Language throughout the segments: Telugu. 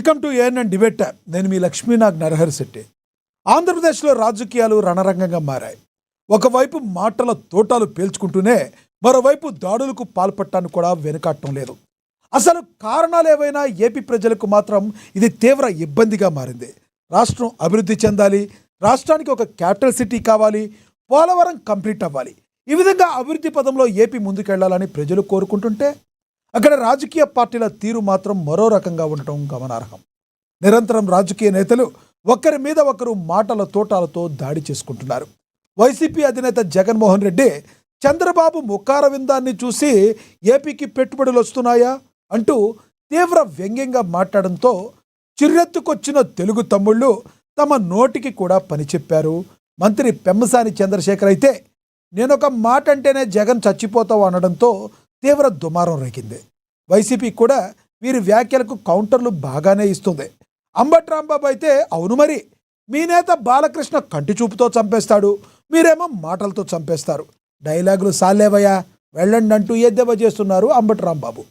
Welcome to ANN debate tab. నేను మీ లక్ష్మీనాగ్ నరహరి శెట్టి. ఆంధ్రప్రదేశ్లో రాజకీయాలు రణరంగంగా మారాయి. ఒకవైపు మాటల తోటాలు పేల్చుకుంటూనే మరోవైపు దాడులకు పాల్పడటానికి కూడా వెనుకాడటం లేదు. అసలు కారణాలు ఏవైనా ఏపీ ప్రజలకు మాత్రం ఇది తీవ్ర ఇబ్బందిగా మారింది. రాష్ట్రం అభివృద్ధి చెందాలి, రాష్ట్రానికి ఒక క్యాపిటల్ సిటీ కావాలి, పోలవరం కంప్లీట్ అవ్వాలి. ఈ విధంగా అభివృద్ధి పదంలో ఏపీ ముందుకెళ్లాలని ప్రజలు కోరుకుంటుంటే అక్కడ రాజకీయ పార్టీల తీరు మాత్రం మరో రకంగా ఉండటం గమనార్హం. నిరంతరం రాజకీయ నేతలు ఒకరి మీద ఒకరు మాటల తోటాలతో దాడి చేసుకుంటున్నారు. వైసీపీ అధినేత జగన్మోహన్ రెడ్డి చంద్రబాబు ముఖార విందాన్ని చూసి ఏపీకి పెట్టుబడులు వస్తున్నాయా అంటూ తీవ్ర వ్యంగ్యంగా మాట్లాడంతో చిర్రెత్తుకొచ్చిన తెలుగు తమ్ముళ్ళు తమ నోటికి కూడా పని చెప్పారు. మంత్రి పెమ్మసాని చంద్రశేఖర్ అయితే నేనొక మాట అంటేనే జగన్ చచ్చిపోతావు అనడంతో తీవ్ర దుమారం రేగింది. వైసీపీ కూడా వీరి వ్యాఖ్యలకు కౌంటర్లు బాగానే ఇస్తుంది. అంబటి రాంబాబు అయితే అవును మరి, మీ నేత బాలకృష్ణ కంటి చూపుతో చంపేస్తాడు, మీరేమో మాటలతో చంపేస్తారు, డైలాగులు సాలేవయ్యా వెళ్ళండి అంటూ ఎద్దేవా చేస్తున్నారు అంబటి రాంబాబు.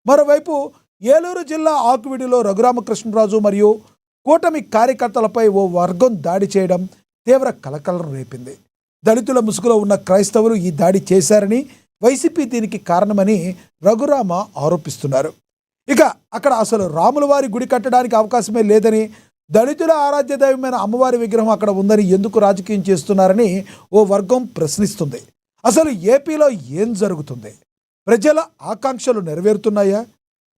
మరోవైపు ఏలూరు జిల్లా ఆకువిడిలో రఘురామకృష్ణరాజు మరియు కూటమి కార్యకర్తలపై ఓ వర్గం దాడి చేయడం తీవ్ర కలకలం రేపింది. దళితుల ముసుగులో ఉన్న క్రైస్తవులు ఈ దాడి చేశారని, వైసీపీ దీనికి కారణమని రఘురామ ఆరోపిస్తున్నారు. ఇక అక్కడ అసలు రాముల వారి గుడి కట్టడానికి అవకాశమే లేదని, దళితుల ఆరాధ్య దైవమైన అమ్మవారి విగ్రహం అక్కడ ఉందని ఎందుకు రాజకీయం చేస్తున్నారని ఓ వర్గం ప్రశ్నిస్తుంది. అసలు ఏపీలో ఏం జరుగుతుంది? ప్రజల ఆకాంక్షలు నెరవేరుతున్నాయా?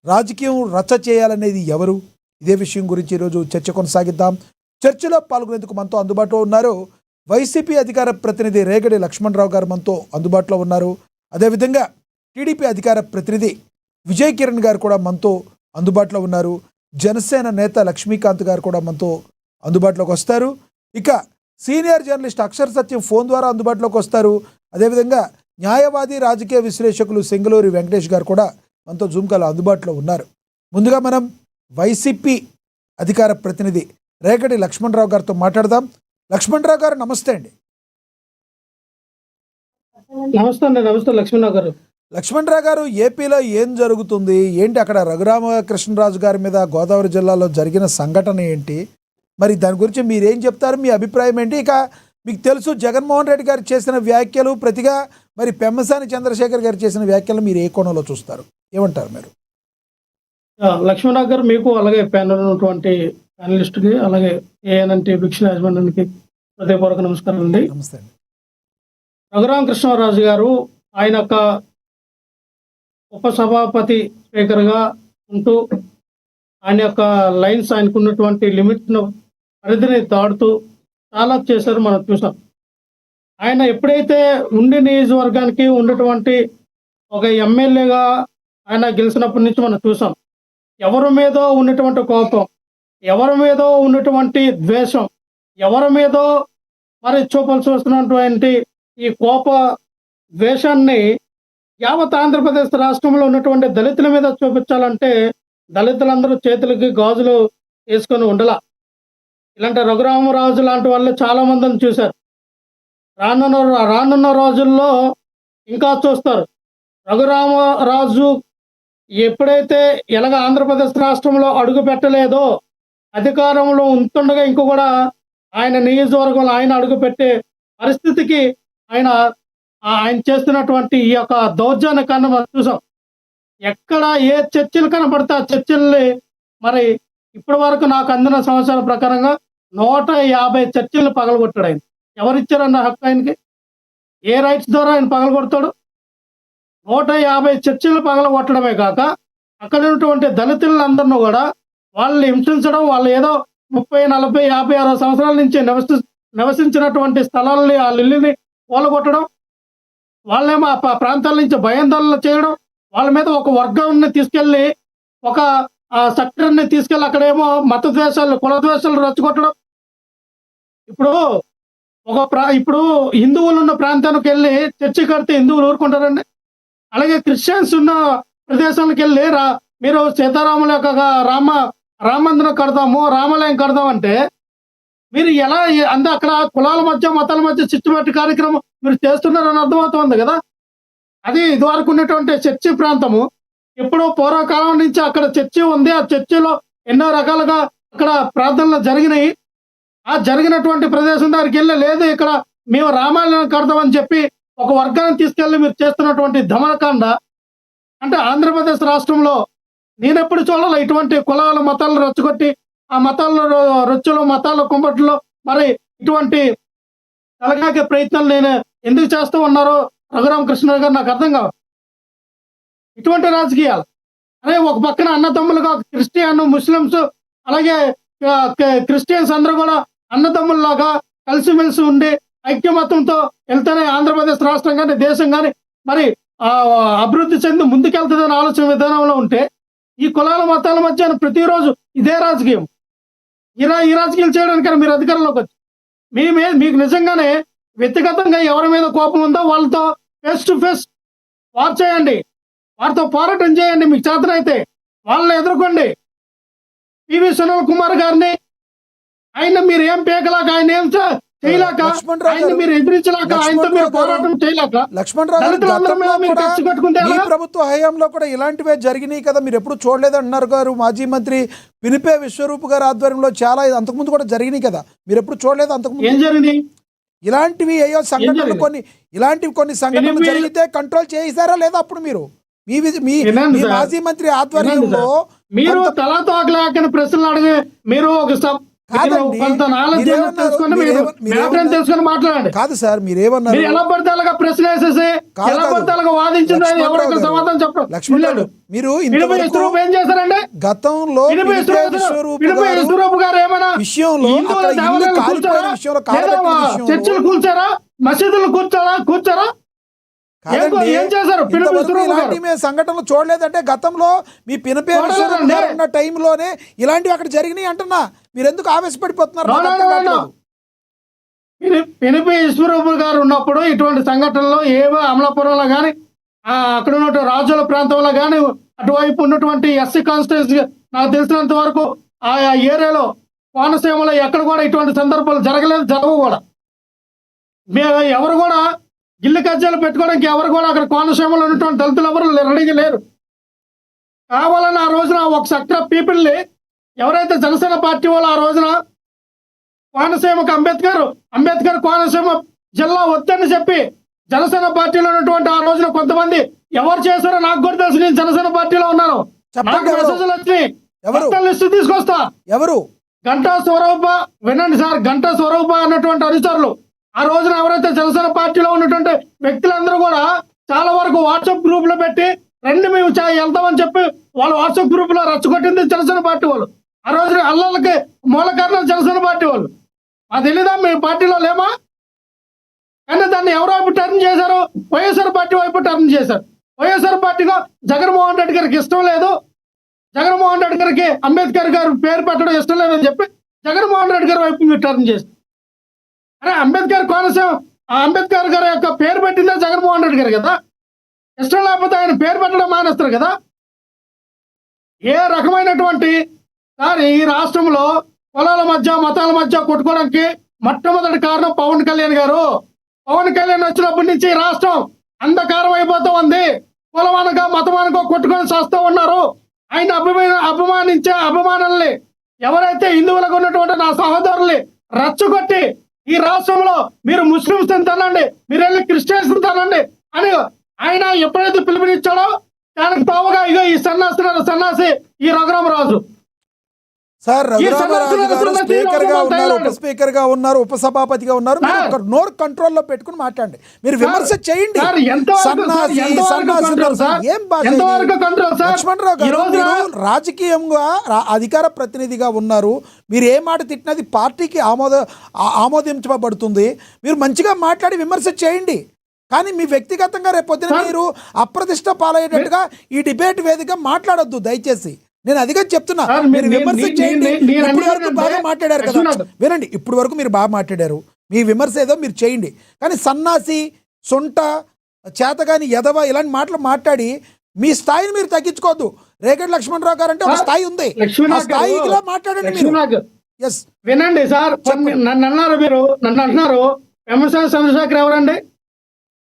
రాజకీయం రచ్చ చేయాలనేది ఎవరు? ఇదే విషయం గురించి ఈరోజు చర్చ కొనసాగిద్దాం. చర్చలో పాల్గొనేందుకు మనతో అందుబాటులో ఉన్నారు వైసీపీ అధికార ప్రతినిధి రేగడి లక్ష్మణరావు గారు మనతో అందుబాటులో ఉన్నారు. అదేవిధంగా టీడీపీ అధికార ప్రతినిధి విజయ్ కిరణ్ గారు కూడా మనతో అందుబాటులో ఉన్నారు. జనసేన నేత లక్ష్మీకాంత్ గారు కూడా మనతో అందుబాటులోకి వస్తారు. ఇక సీనియర్ జర్నలిస్ట్ అక్షర సత్యం ఫోన్ ద్వారా అందుబాటులోకి వస్తారు. అదేవిధంగా న్యాయవాది రాజకీయ విశ్లేషకులు సింగళూరి వెంకటేష్ గారు కూడా మనతో జూమ్ కాల్ అందుబాటులో ఉన్నారు. ముందుగా మనం వైసీపీ అధికార ప్రతినిధి రేగడి లక్ష్మణరావు గారితో మాట్లాడదాం. లక్ష్మణరావు గారు నమస్తే అండి. నమస్తే లక్ష్మణరావు గారు. లక్ష్మణరావు గారు, ఏపీలో ఏం జరుగుతుంది ఏంటి? అక్కడ రఘురామకృష్ణరాజు గారి మీద గోదావరి జిల్లాలో జరిగిన సంఘటన ఏంటి? మరి దాని గురించి మీరేం చెప్తారు? మీ అభిప్రాయం ఏంటి? ఇక మీకు తెలుసు జగన్మోహన్ రెడ్డి గారు చేసిన వ్యాఖ్యలు ప్రతిగా మరి పెమ్మసాని చంద్రశేఖర్ గారు చేసిన వ్యాఖ్యలు మీరు ఏ కోణంలో చూస్తారు? ఏమంటారు మీరు? లక్ష్మణరావు గారు, మీకు అలాగే ప్యానల్ ఉన్నటువంటి ప్యానలిస్ట్కి అలాగే ఏఎన్ఎన్ వీక్షణ యాజమాన్యానికి హృదయపూర్వక నమస్కారం అండి. నమస్తే అండి. రఘురామకృష్ణరాజు గారు ఆయన యొక్క ఉపసభాపతి స్పీకర్గా ఉంటూ ఆయన యొక్క లైన్స్ ఆయనకున్నటువంటి లిమిట్ను పరిధిని దాడుతూ చాలా చేశారు, మనం చూసాం. ఆయన ఎప్పుడైతే ఉండి నియోజకవర్గానికి ఉన్నటువంటి ఒక ఎమ్మెల్యేగా ఆయన గెలిచినప్పటి నుంచి మనం చూసాం. ఎవరి మీదో ఉన్నటువంటి కోపం, ఎవరి మీదో ఉన్నటువంటి ద్వేషం, ఎవరి మీదో మరి చూపాల్సి వస్తున్నటువంటి ఈ కోప ద్వేషాన్ని యావత్ ఆంధ్రప్రదేశ్ రాష్ట్రంలో ఉన్నటువంటి దళితుల మీద చూపించాలంటే దళితులందరూ చేతులకి గాజులు వేసుకొని ఉండలా. ఇలాంటి రఘురామరాజు లాంటి వాళ్ళు చాలా మందిని చూశారు. రానున్న రోజుల్లో ఇంకా చూస్తారు. రఘురామరాజు ఎప్పుడైతే ఎలాగ ఆంధ్రప్రదేశ్ రాష్ట్రంలో అడుగు పెట్టలేదో, అధికారంలో ఉంటుండగా ఇంకో కూడా ఆయన నియోజకవర్గంలో ఆయన అడుగు పెట్టే పరిస్థితికి ఆయన చేస్తున్నటువంటి ఈ యొక్క దౌర్జన్యకాన్ని మనం చూసాం. ఎక్కడ ఏ చర్చలు కనబడితే ఆ చర్చల్ని మరి ఇప్పటి వరకు నాకు అందిన సంవత్సరాల ప్రకారంగా 150 చర్చలు పగలగొట్టాడు ఆయన. ఎవరిచ్చారన్న హక్కు ఆయనకి? ఏ రైట్స్ ద్వారా ఆయన పగలగొడతాడు? 150 చర్చలు పగలగొట్టడమే కాక అక్కడ ఉన్నటువంటి దళితులందరినీ కూడా వాళ్ళని హింసించడం, వాళ్ళు ఏదో 30, 40, 50, 60 సంవత్సరాల నుంచి నివసించినటువంటి స్థలాలని వాళ్ళ ఇల్లుని కూలగొట్టడం, వాళ్ళేమో ఆ ప్రాంతాల నుంచి భయాందోళన చేయడం, వాళ్ళ మీద ఒక వర్గాన్ని తీసుకెళ్ళి ఒక సెక్టర్ని తీసుకెళ్ళి అక్కడేమో మత ద్వేషాలు, కుల ద్వేషాలు రచ్చగొట్టడం. ఇప్పుడు హిందువులు ఉన్న ప్రాంతానికి వెళ్ళి చర్చి కడితే హిందువులు ఊరుకుంటారండి? అలాగే క్రిస్టియన్స్ ఉన్న ప్రదేశాలకు వెళ్ళి మీరు సీతారాముల యొక్క రామ మందిరం కడదాము, రామాలయం కడదాం అంటే మీరు ఎలా అక్కడ కులాల మధ్య మతాల మధ్య సిస్టమేటిక్ కార్యక్రమం మీరు చేస్తున్నారని అర్థమవుతుంది కదా. అది ఇదివరకు ఉన్నటువంటి చర్చి ప్రాంతము ఎప్పుడో పూర్వకాలం నుంచి అక్కడ చర్చి ఉంది. ఆ చర్చిలో ఎన్నో రకాలుగా అక్కడ ప్రార్థనలు జరిగినాయి. ఆ జరిగినటువంటి ప్రదేశం దగ్గరికి వెళ్ళి లేదు ఇక్కడ మేము రామాలయం కడతామని చెప్పి ఒక వర్గాన్ని తీసుకెళ్లి మీరు చేస్తున్నటువంటి దమనకాండ అంటే ఆంధ్రప్రదేశ్ రాష్ట్రంలో నేనెప్పుడు చూడాలి ఇటువంటి కులాల మతాలను రెచ్చగొట్టి ఆ మతాల రొచ్చులు మతాల కుంపట్లో మరి ఇటువంటి తలగాకే ప్రయత్నాలు నేను ఎందుకు చేస్తూ ఉన్నారో రఘురామకృష్ణ గారు నాకు అర్థం కాదు. ఇటువంటి రాజకీయాలు అదే ఒక పక్కన అన్నదమ్ములుగా క్రిస్టియన్ ముస్లిమ్స్ అలాగే క్రిస్టియన్స్ అందరూ కూడా అన్నదమ్ముల్లాగా కలిసిమెలిసి ఉండి ఐక్యమత్యంతో వెళ్తేనే ఆంధ్రప్రదేశ్ రాష్ట్రం కానీ దేశం కానీ మరి అభివృద్ధి చెంది ముందుకెళ్తుందని ఆలోచన విధానంలో ఉంటే ఈ కులాల మతాల మధ్య ప్రతిరోజు ఇదే రాజకీయం ఈ రాజకీయాలు చేయడానికైనా మీరు అధికారంలోకి వచ్చి మీకు నిజంగానే వ్యక్తిగతంగా ఎవరి మీద కోపం ఉందో వాళ్ళతో ఫేస్ టు ఫేస్ వార్ చేయండి, వారితో పోరాటం చేయండి. మీకు చేతనైతే వాళ్ళని ఎదుర్కోండి. పివి సునీల్ కుమార్ గారిని ఆయన మీరు ఏం పేకలాక ఆయన ఏం చేయలేక ఆయన మీరు ఎదిరించలేక ఆయనతో మీరు పోరాటం చేయలేక ప్రభుత్వ హయాంలో కూడా ఇలాంటివే జరిగినాయి కదా, మీరు ఎప్పుడు చూడలేదు అంటున్నారు గారు. మాజీ మంత్రి పినిపే విశ్వరూప్ గారి ఆధ్వర్యంలో చాలా అంతకుముందు కూడా జరిగినాయి కదా, మీరు ఎప్పుడు చూడలేదు అంతకుముందు ఏం జరిగింది? ఇలాంటివి అయ్యో సంఘటనలు కొన్ని సంఘటనలు జరిగితే కంట్రోల్ చేశారా లేదా? అప్పుడు మీరు మీ మాజీ మంత్రి ఆధ్వర్యంలో మీరు తలతో ఆకలేకని ప్రశ్నలు అడిగి మీరు ఒక మాట్లాడండి. కాదు సార్ మీరేమన్నారు? ఎలా పడితే అలాగా ప్రశ్న వేసేసి ఎలా పడితే అలాగా వాదించింది ఎవరికి సమాధానం చెప్పడం. లక్ష్మణ్ మీరు ఏం చేశారండి గతంలో విశ్వరూప్ గారు ఏమైనా విషయంలో చర్చలు కూర్చారా, మసీదులు కూర్చారా? ఏం చేశారు? సంఘటనలు చూడలేదంటే గతంలో మీ పినపే ఉన్న టైంలోనే ఇలాంటివి అక్కడ జరిగినాయి అంటున్నా, మీరు ఎందుకు ఆవేశపడిపోతున్నారు? పినిపి ఈశ్వరూప్ గారు ఉన్నప్పుడు ఇటువంటి సంఘటనలు ఏవో అమలాపురంలో కానీ అక్కడ ఉన్న రాజుల ప్రాంతంలో కానీ అటువైపు ఉన్నటువంటి ఎస్సీ కాన్స్టిట్యూన్సీ నాకు తెలిసినంత వరకు ఆ ఏరియాలో కోనసీమలో ఎక్కడ కూడా ఇటువంటి సందర్భాలు జరగవు కూడా. ఎవరు కూడా ఇల్లు కజ్జాలు పెట్టుకోవడానికి ఎవరు కూడా అక్కడ కోనసీమలో ఉన్నటువంటి దళితులు ఎవరు రెడీగా లేరు. కావాలని ఆ రోజున ఒక సెక్టర్ ఆఫ్ పీపుల్ని ఎవరైతే జనసేన పార్టీ వాళ్ళు ఆ రోజున కోనసీమకు అంబేద్కర్ కోనసీమ జిల్లా వద్దని చెప్పి జనసేన పార్టీలో ఉన్నటువంటి ఆ రోజున కొంతమంది ఎవరు చేశారో నాకు కూడా తెలుసు. నేను జనసేన పార్టీలో ఉన్నాను. మెసేజ్లు వచ్చినాయి, లిస్టు తీసుకొస్తా. ఎవరు? గంటా స్వరూప, వినండి సార్, గంటా స్వరూప అన్నటువంటి అనుచరులు ఆ రోజున ఎవరైతే జనసేన పార్టీలో ఉన్నటువంటి వ్యక్తులందరూ కూడా చాలా వరకు వాట్సాప్ గ్రూప్ లో పెట్టి రండి మేము వెళ్తామని చెప్పి వాళ్ళు వాట్సాప్ గ్రూప్ లో రచ్చగొట్టింది జనసేన పార్టీ వాళ్ళు. ఆ రోజున అల్లలకి మూల కారణాలు జనసేన పార్టీ వాళ్ళు. అది తెలీదా? మీ పార్టీలో లేమా? కానీ దాన్ని ఎవరు వైపు టర్న్ చేశారు? వైఎస్ఆర్ పార్టీ వైపు టర్న్ చేశారు. వైఎస్ఆర్ పార్టీగా జగన్మోహన్ రెడ్డి గారికి ఇష్టం లేదు, జగన్మోహన్ రెడ్డి గారికి అంబేద్కర్ గారు పేరు పెట్టడం ఇష్టం లేదని చెప్పి జగన్మోహన్ రెడ్డి గారి వైపు మీరు టర్న్ చేస్తారు. అరే అంబేద్కర్ కోనసీమ అంబేద్కర్ గారి యొక్క పేరు పెట్టిందే జగన్మోహన్ రెడ్డి గారు కదా. ఇష్టం లేకపోతే ఆయన పేరు పెట్టడం మానేస్తారు కదా. ఏ రకమైనటువంటి సార్ ఈ రాష్ట్రంలో కులాల మధ్య మతాల మధ్య కొట్టుకోవడానికి మొట్టమొదటి కారణం పవన్ కళ్యాణ్ గారు. పవన్ కళ్యాణ్ వచ్చినప్పటి నుంచి రాష్ట్రం అంధకారం అయిపోతూ ఉంది. కులమానగా మతమానగా కొట్టుకొని చేస్తూ ఉన్నారు. ఆయన అభిమానించే అభిమానుల్ని ఎవరైతే హిందువులకు ఉన్నటువంటి నా సహోదరుల్ని రచ్చగొట్టి ఈ రాష్ట్రంలో మీరు ముస్లింస్ తినండి, మీరు వెళ్ళి క్రిస్టియన్స్ తినండి అని ఆయన ఎప్పుడైతే పిలుపునిచ్చాడో దానికి తావుగా ఇగో ఈ సన్నాసి ఈ రఘురామరాజు సార్. రఘురామరాజు గారు స్పీకర్ గా ఉన్నారు, ఉప స్పీకర్ గా ఉన్నారు, ఉపసభాపతిగా ఉన్నారు. నోరు కంట్రోల్లో పెట్టుకుని మాట్లాడండి. మీరు విమర్శ చేయండి. లక్ష్మణరావు గారు రాజకీయంగా అధికార ప్రతినిధిగా ఉన్నారు. మీరు ఏ మాట తిట్టినది పార్టీకి ఆమోదించబడుతుంది. మీరు మంచిగా మాట్లాడి విమర్శ చేయండి. కానీ మీ వ్యక్తిగతంగా రేపొద్దున మీరు అప్రతిష్ట పాలయ్యేటట్టుగా ఈ డిబేట్ వేదిక మాట్లాడొద్దు దయచేసి. నేను అదిగా చెప్తున్నా. మీరు విమర్శ చేయండి. ఇప్పటి వరకు బాగా మాట్లాడారు కదా, వినండి. ఇప్పటి వరకు మీరు బాగా మాట్లాడారు. మీ విమర్శ ఏదో మీరు చేయండి. కానీ సన్నాసి, సొంట, చేతగాని, ఎదవ ఇలాంటి మాటలు మాట్లాడి మీ స్థాయిని మీరు తగ్గించుకోవద్దు. రేగడి లక్ష్మణరావు గారు అంటే ఒక స్థాయి ఉంది, ఆ స్థాయిలో మాట్లాడండి మీరు. వినండి సార్, నన్ను అంటున్నారు వెంకటేశ్వర చంద్రశేఖర్ ఎవరండి?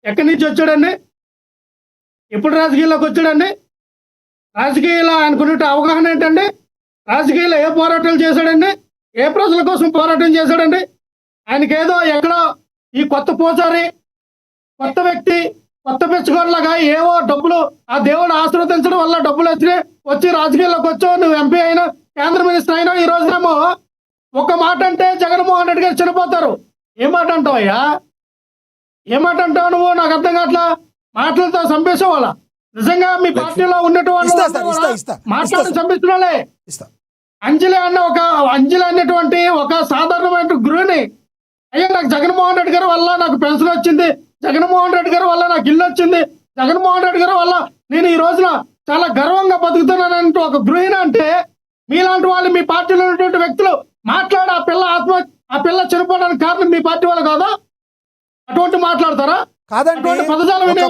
ఎక్కడి నుంచి వచ్చాడండి? ఎప్పుడు రాజకీయాల్లోకి వచ్చాడండి? రాజకీయాల్లో అనుకునే అవగాహన ఏంటండి? రాజకీయాల్లో ఏ పోరాటాలు చేశాడండి? ఏ ప్రజల కోసం పోరాటం చేశాడండి? ఆయనకేదో ఎక్కడో ఈ కొత్త పూజారి, కొత్త వ్యక్తి, కొత్త పిచ్చుకోట్లాగా ఏవో డబ్బులు ఆ దేవుడు ఆశీర్వదించడం వల్ల డబ్బులు వచ్చి రాజకీయాల్లోకి వచ్చావు, నువ్వు ఎంపీ అయినా కేంద్ర మినిస్టర్ అయినా, ఈ రోజునేమో ఒక మాట అంటే జగన్మోహన్ రెడ్డి గారు చనిపోతారు. ఏ మాట అంటావు అయ్యా? ఏ మాట అంటావు నువ్వు? నాకు అర్థం కావట్లా. మాటలతో చంపేసే వాళ్ళ నిజంగా మీ పార్టీలో ఉన్నటువంటి మాట్లాడి చంపిస్తున్నాలే. అంజలి అనేటువంటి ఒక సాధారణమైన గృహిణి, అయ్యా నాకు జగన్మోహన్ రెడ్డి గారి వల్ల నాకు పెన్షన్ వచ్చింది, జగన్మోహన్ రెడ్డి గారి వల్ల నాకు ఇల్లు వచ్చింది, జగన్మోహన్ రెడ్డి గారి వల్ల నేను ఈ రోజున చాలా గర్వంగా బతుకుతున్నానంటూ ఒక గృహిణి అంటే, మీలాంటి వాళ్ళు మీ పార్టీలో ఉన్నటువంటి వ్యక్తులు మాట్లాడి ఆ పిల్ల చనిపోవడానికి కారణం మీ పార్టీ వాళ్ళు కాదా? అటువంటి మాట్లాడతారా? కాదండి, ఒక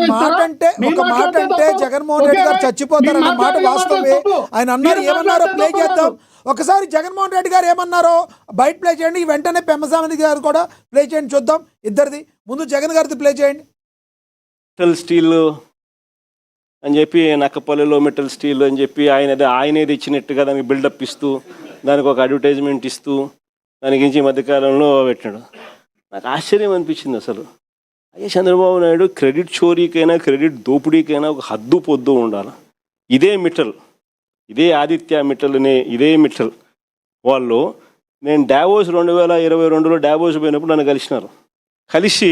మాట అంటే జగన్మోహన్ రెడ్డి గారు చచ్చిపోతారన్న మాట వాస్తవే. ఆయన అన్నారు, ఏమన్నారో ప్లే చేద్దాం ఒకసారి. జగన్మోహన్ రెడ్డి గారు ఏమన్నారో బయట ప్లే చేయండి, వెంటనే పెమ్మసాని గారు కూడా ప్లే చేయండి, చూద్దాం ఇద్దరిది. ముందు జగన్ గారిది ప్లే చేయండి. మెటల్ స్టీల్ అని చెప్పి, నక్కపల్లిలో మెటల్ స్టీల్ అని చెప్పి ఆయనేది ఇచ్చినట్టుగా దానికి బిల్డప్ ఇస్తూ, దానికి ఒక అడ్వర్టైజ్మెంట్ ఇస్తూ, దాని గురించి ఈ మధ్యకాలంలో పెట్టాడు. నాకు ఆశ్చర్యం అనిపించింది అసలు. అయ్యే చంద్రబాబు నాయుడు, క్రెడిట్ చోరీకైనా క్రెడిట్ దోపిడీకైనా ఒక హద్దు పొద్దు ఉండాలి. ఇదే మిట్టల్, ఇదే ఆదిత్య మిట్టల్ అనే ఇదే మిట్టల్ వాళ్ళు, నేను డావోస్ 2022లో డావోస్ పోయినప్పుడు నన్ను కలిసినారు. కలిసి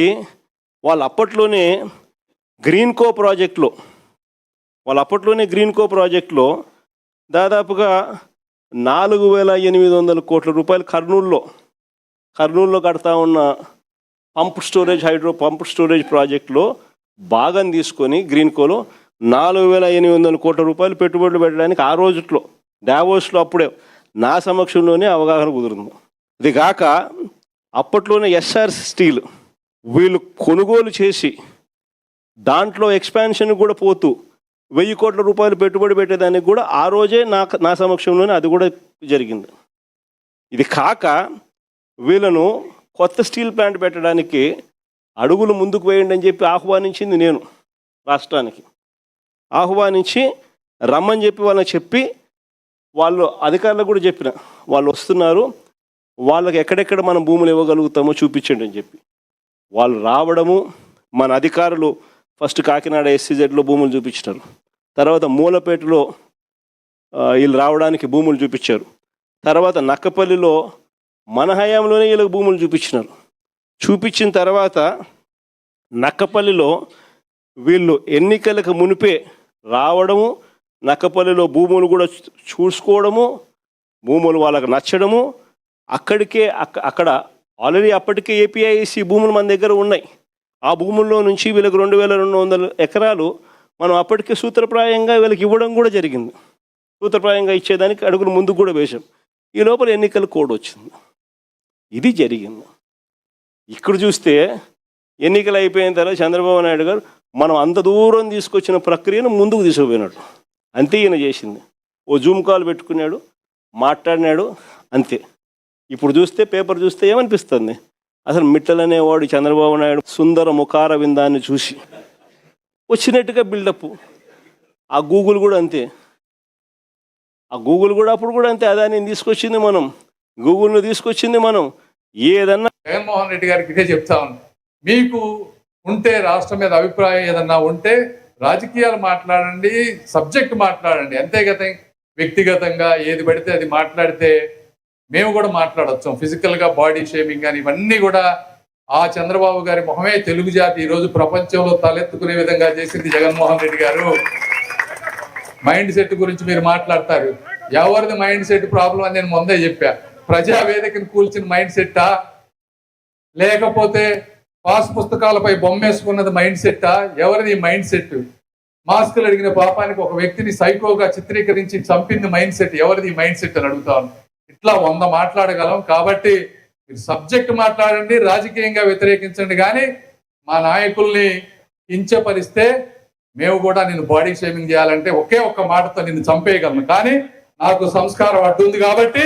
వాళ్ళు అప్పట్లోనే గ్రీన్కో ప్రాజెక్టులో దాదాపుగా 4,800 కోట్ల రూపాయలు కర్నూలులో కడతా ఉన్న పంప్ స్టోరేజ్ ప్రాజెక్టులో భాగం తీసుకొని గ్రీన్కోలో 4,800 కోట్ల రూపాయలు పెట్టుబడులు పెట్టడానికి ఆ రోజుట్లో డావోస్లో అప్పుడే నా సమక్షంలోనే అవగాహన కుదురుంది. ఇది కాక అప్పట్లోనే ఎస్ఆర్ స్టీల్ వీళ్ళు కొనుగోలు చేసి దాంట్లో ఎక్స్పాన్షన్ కూడా పోతూ 1,000 కోట్ల రూపాయలు పెట్టుబడి పెట్టేదానికి కూడా ఆ రోజే నా సమక్షంలోనే అది కూడా జరిగింది. ఇది కాక వీళ్ళను కొత్త స్టీల్ ప్లాంట్ పెట్టడానికి అడుగులు ముందుకు వేయండి అని చెప్పి ఆహ్వానించింది నేను. రాష్ట్రానికి ఆహ్వానించి రమ్మని చెప్పి వాళ్ళని చెప్పి, వాళ్ళు అధికారులకు కూడా చెప్పిన, వాళ్ళు వస్తున్నారు, వాళ్ళకి ఎక్కడెక్కడ మనం భూములు ఇవ్వగలుగుతామో చూపించండి అని చెప్పి. వాళ్ళు రావడము, మన అధికారులు ఫస్ట్ కాకినాడ SCZలో భూములు చూపించినారు, తర్వాత మూలపేటలో వీళ్ళు రావడానికి భూములు చూపించారు, తర్వాత నక్కపల్లిలో మన హయాంలోనే వీళ్ళకి భూములు చూపించినారు. చూపించిన తర్వాత నక్కపల్లిలో వీళ్ళు ఎన్నికలకు మునిపే రావడము, నక్కపల్లిలో భూములు కూడా చూసుకోవడము, భూములు వాళ్ళకు నచ్చడము, అక్కడ ఆల్రెడీ అప్పటికే APIC భూములు మన దగ్గర ఉన్నాయి. ఆ భూముల్లో నుంచి వీళ్ళకి 2,200 ఎకరాలు మనం అప్పటికే సూత్రప్రాయంగా వీళ్ళకి ఇవ్వడం కూడా జరిగింది. సూత్రప్రాయంగా ఇచ్చేదానికి అడుగులు ముందుకు కూడా వేశాం. ఈ లోపల ఎన్నికల కోడ్ వచ్చింది. ఇది జరిగింది. ఇక్కడ చూస్తే ఎన్నికలు అయిపోయిన తర్వాత చంద్రబాబు నాయుడు గారు మనం అంత దూరం తీసుకొచ్చిన ప్రక్రియను ముందుకు తీసుకుపోయినాడు. అంతే ఈయన చేసింది. ఓ జూమ్ కాల్ పెట్టుకున్నాడు, మాట్లాడినాడు, అంతే. ఇప్పుడు చూస్తే పేపర్ చూస్తే ఏమనిపిస్తుంది, అసలు మిట్టల్ అనేవాడు చంద్రబాబు నాయుడు సుందర ముఖార విందాన్ని చూసి వచ్చినట్టుగా బిల్డప్. ఆ గూగుల్ కూడా అంతే, అప్పుడు కూడా అంతే. అదాన్ని తీసుకొచ్చింది మనం, గూగుల్ను తీసుకొచ్చింది మనం. ఏదన్నా జగన్మోహన్ రెడ్డి గారికి ఇదే చెప్తా ఉన్నా, మీకు ఉంటే రాష్ట్రం మీద అభిప్రాయం ఏదన్నా ఉంటే రాజకీయాలు మాట్లాడండి, సబ్జెక్ట్ మాట్లాడండి, అంతేగత వ్యక్తిగతంగా ఏది పడితే అది మాట్లాడితే మేము కూడా మాట్లాడొచ్చు. ఫిజికల్గా బాడీ షేమింగ్ కానీ ఇవన్నీ కూడా ఆ చంద్రబాబు గారి మొహమే తెలుగు జాతి ఈరోజు ప్రపంచంలో తలెత్తుకునే విధంగా చేసింది జగన్మోహన్ రెడ్డి గారు. మైండ్ సెట్ గురించి మీరు మాట్లాడతారు, ఎవరిది మైండ్ సెట్ ప్రాబ్లం అని నేను ముందే చెప్పా. ప్రజావేదికను కూల్చిన మైండ్ సెట్టా, లేకపోతే పాస్ పుస్తకాలపై బొమ్మేసుకున్నది మైండ్ సెట్టా? ఎవరిది మైండ్ సెట్? మాస్కులు అడిగిన పాపానికి ఒక వ్యక్తిని సైకోగా చిత్రీకరించి చంపింది మైండ్ సెట్. ఎవరిది మైండ్ సెట్ అని అడుగుతాను. ఇట్లా 100 మాట్లాడగలం. కాబట్టి మీరు సబ్జెక్ట్ మాట్లాడండి, రాజకీయంగా వ్యతిరేకించండి, కానీ మా నాయకుల్ని కించపరిస్తే మేము కూడా నిన్ను బాడీ షేమింగ్ చేయాలంటే ఒకే ఒక్క మాటతో నిన్ను చంపేయగలను, కానీ నాకు సంస్కారం అడ్డుంది కాబట్టి.